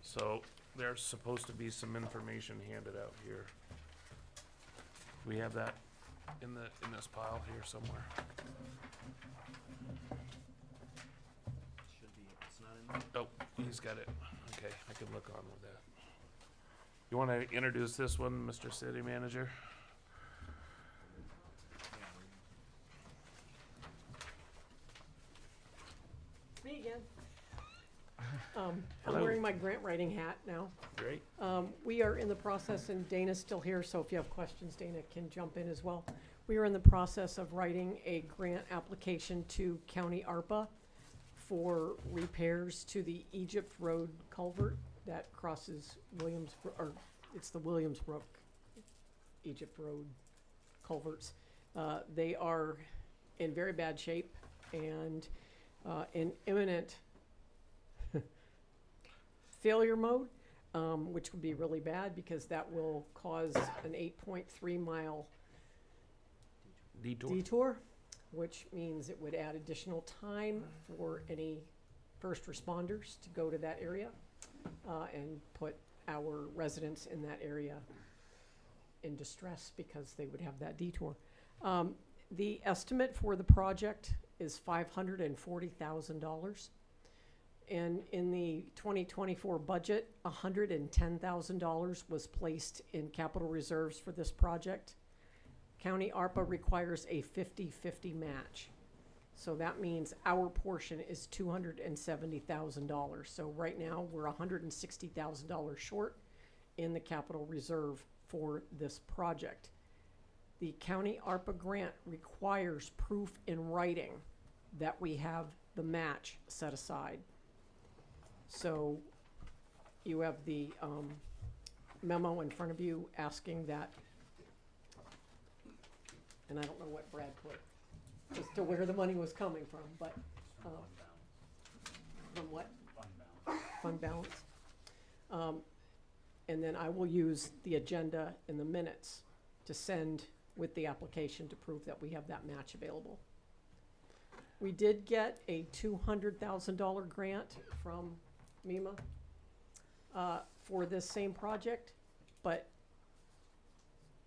So there's supposed to be some information handed out here. We have that in this pile here somewhere. Should be, it's not in there? Oh, he's got it. Okay, I can look on with that. You want to introduce this one, Mr. City Manager? Me again. I'm Hello. wearing my grant writing hat now. Great. We are in the process, and Dana's still here, so if you have questions, Dana can jump in as well. We are in the process of writing a grant application to County ARPA for repairs to the Egypt Road culvert that crosses or it's the Williamsbrook Egypt Road culverts. They are in very bad shape and in imminent failure mode, which would be really bad because that will cause an 8.3 mile detour, which means it would add additional time for any first responders to go to that area and put our residents in that area in distress because they would have that detour. The estimate for the project is $540,000. And in the 2024 budget, $110,000 was placed in capital reserves for this project. County ARPA requires a 50-50 match. So that means our portion is $270,000. So right now, we're $160,000 short in the capital reserve for this project. The county ARPA grant requires proof in writing that we have the match set aside. So you have the memo in front of you asking that, and I don't know what Brad put, as to where the money was coming from, but from what? Fund balance. And then I will use the agenda in the minutes to send with the application to prove that we have that match available. We did get a $200,000 grant from MEMA for this same project, but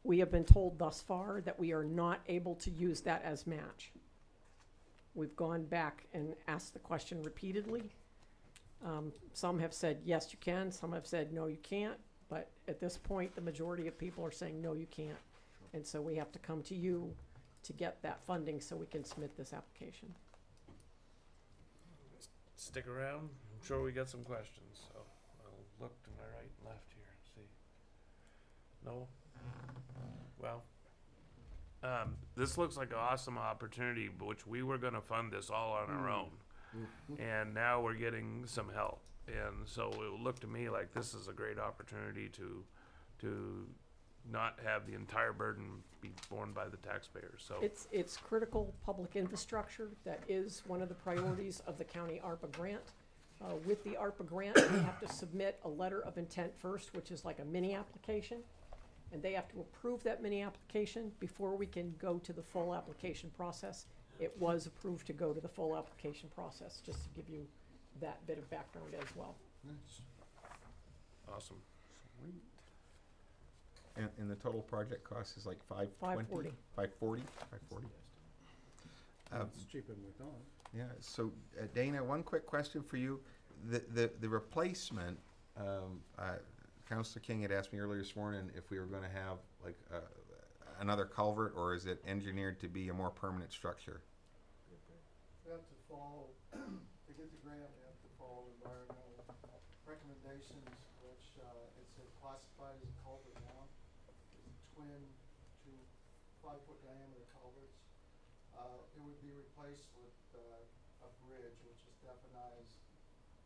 we have been told thus far that we are not able to use that as match. We've gone back and asked the question repeatedly. Some have said, yes, you can. Some have said, no, you can't. But at this point, the majority of people are saying, no, you can't. And so we have to come to you to get that funding so we can submit this application. Stick around. I'm sure we got some questions. So I'll look to my right and left here. See. No? Well, this looks like an awesome opportunity, which we were going to fund this all on our own. and now we're getting some help. And so it looked to me like this is a great opportunity to not have the entire burden be borne by the taxpayer, so. It's critical public infrastructure. That is one of the priorities of the county ARPA grant. With the ARPA grant, we have to submit a letter of intent first, which is like a mini application. And they have to approve that mini application before we can go to the full application process. It was approved to go to the full application process, just to give you that bit of background as well. Awesome. Sweet. And the total project cost is like $540. $540. It's cheaper than we thought. Yeah. So Dana, one quick question for you: the replacement. Councilor King had asked me earlier this morning if we were going to have like another culvert, or is it engineered to be a more permanent structure? We have to follow, to get the grant, we have to follow environmental recommendations, which it's classified as a culvert now. It's twin 5-foot diameter culverts. It would be replaced with a bridge, which is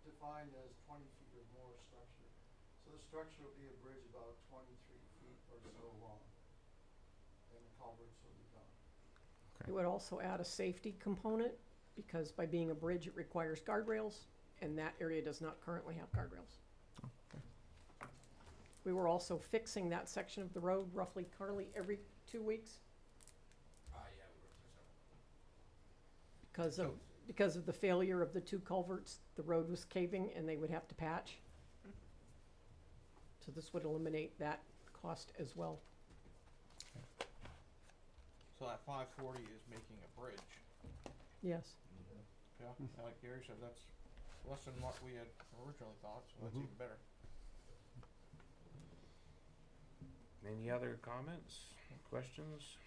defined as 20 feet or more structure. So the structure will be a bridge about 23 feet or so long, and the culverts will be gone. It would also add a safety component, because by being a bridge, it requires guardrails, and that area does not currently have guardrails. We were also fixing that section of the road roughly, Carly, every 2 weeks. Because of the failure of the 2 culverts, the road was caving and they would have to patch. So this would eliminate that cost as well. So that 540 is making a bridge. Yes. Yeah, like Gary said, that's less than what we had originally thought, so that's even better. Any other comments, questions?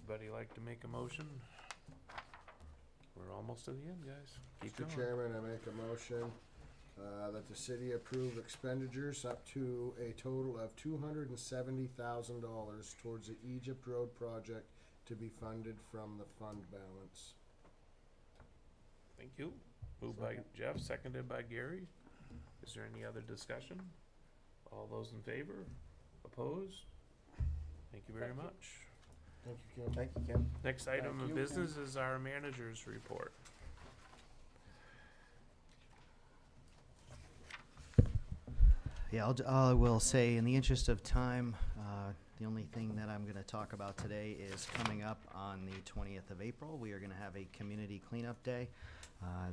Anybody like to make a motion? We're almost to the end, guys. Keep Mr. going. Chairman, I make a motion that the city approve expenditures up to a total of $270,000 towards the Egypt Road project to be funded from the fund balance. Thank you. Moved by Jeff, seconded by Gary. Is there any other discussion? All those in favor? Opposed? Thank you very much. Thank you, Kim. Thank you, Kim. Next item Thank of you, business is our manager's report. Yeah, I will say, in the interest of time, the only thing that I'm going to talk about today is coming up on the 20th of April. We are going to have a community cleanup day.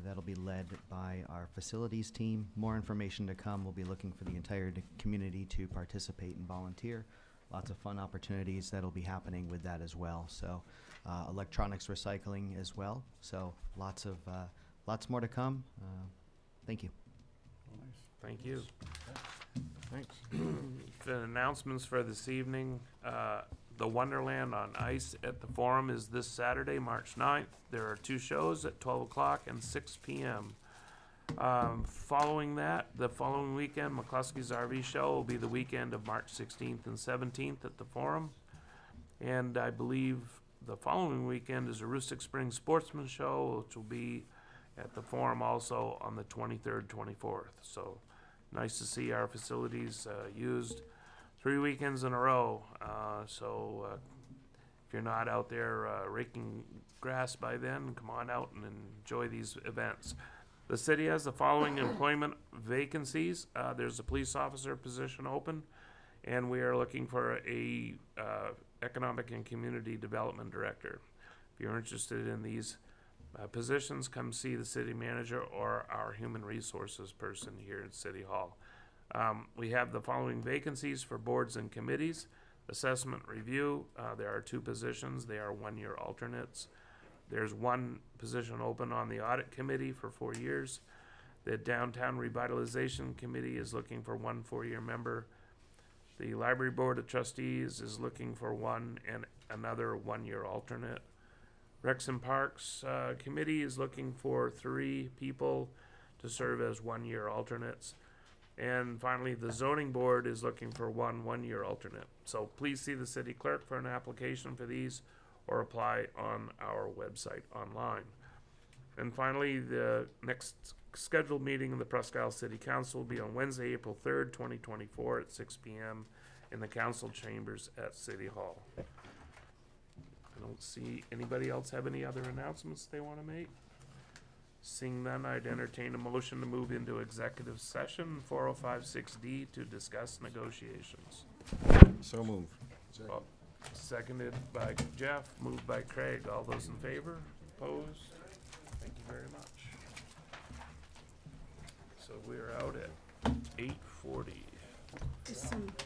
That'll be led by our facilities team. More information to come. We'll be looking for the entire community to participate and volunteer. Lots of fun opportunities that'll be happening with that as well. So electronics recycling as well. So lots more to come. Thank you. Nice. Thank you. Thanks. The announcements for this evening, the Wonderland on Ice at the Forum is this Saturday, March 9th. There are 2 shows at 12 o'clock and 6 p.m. Following that, the following weekend, McCluskey's RV Show will be the weekend of March 16th and 17th at the Forum. And I believe the following weekend is a Rustic Springs Sportsman Show, which will be at the Forum also on the 23rd, 24th. So nice to see our facilities used 3 weekends in a row. If you're not out there raking grass by then, come on out and enjoy these events. The city has the following employment vacancies. There's a police officer position open, and we are looking for a economic and community development director. If you're interested in these positions, come see the city manager or our human resources person here at City Hall. We have the following vacancies for boards and committees. Assessment review, there are 2 positions. They are 1-year alternates. There's 1 position open on the audit committee for 4 years. The downtown revitalization committee is looking for 1 4-year member. The library board of trustees is looking for 1 and another 1-year alternate. Recs and Parks committee is looking for 3 people to serve as 1-year alternates. And finally, the zoning board is looking for 1 1-year alternate. So please see the city clerk for an application for these, or apply on our website online. And finally, the next scheduled meeting of the Presque Isle City Council will be on Wednesday, April 3rd, 2024 at 6 p.m. in the council chambers at City Hall. I don't see anybody else have any other announcements they want to make. Seeing none, I'd entertain a motion to move into executive session 4056D to discuss negotiations. So moved. Oh, seconded by Jeff, moved by Craig. All those in favor? Opposed? Thank you very much. So we're out at 8:40. Sweet.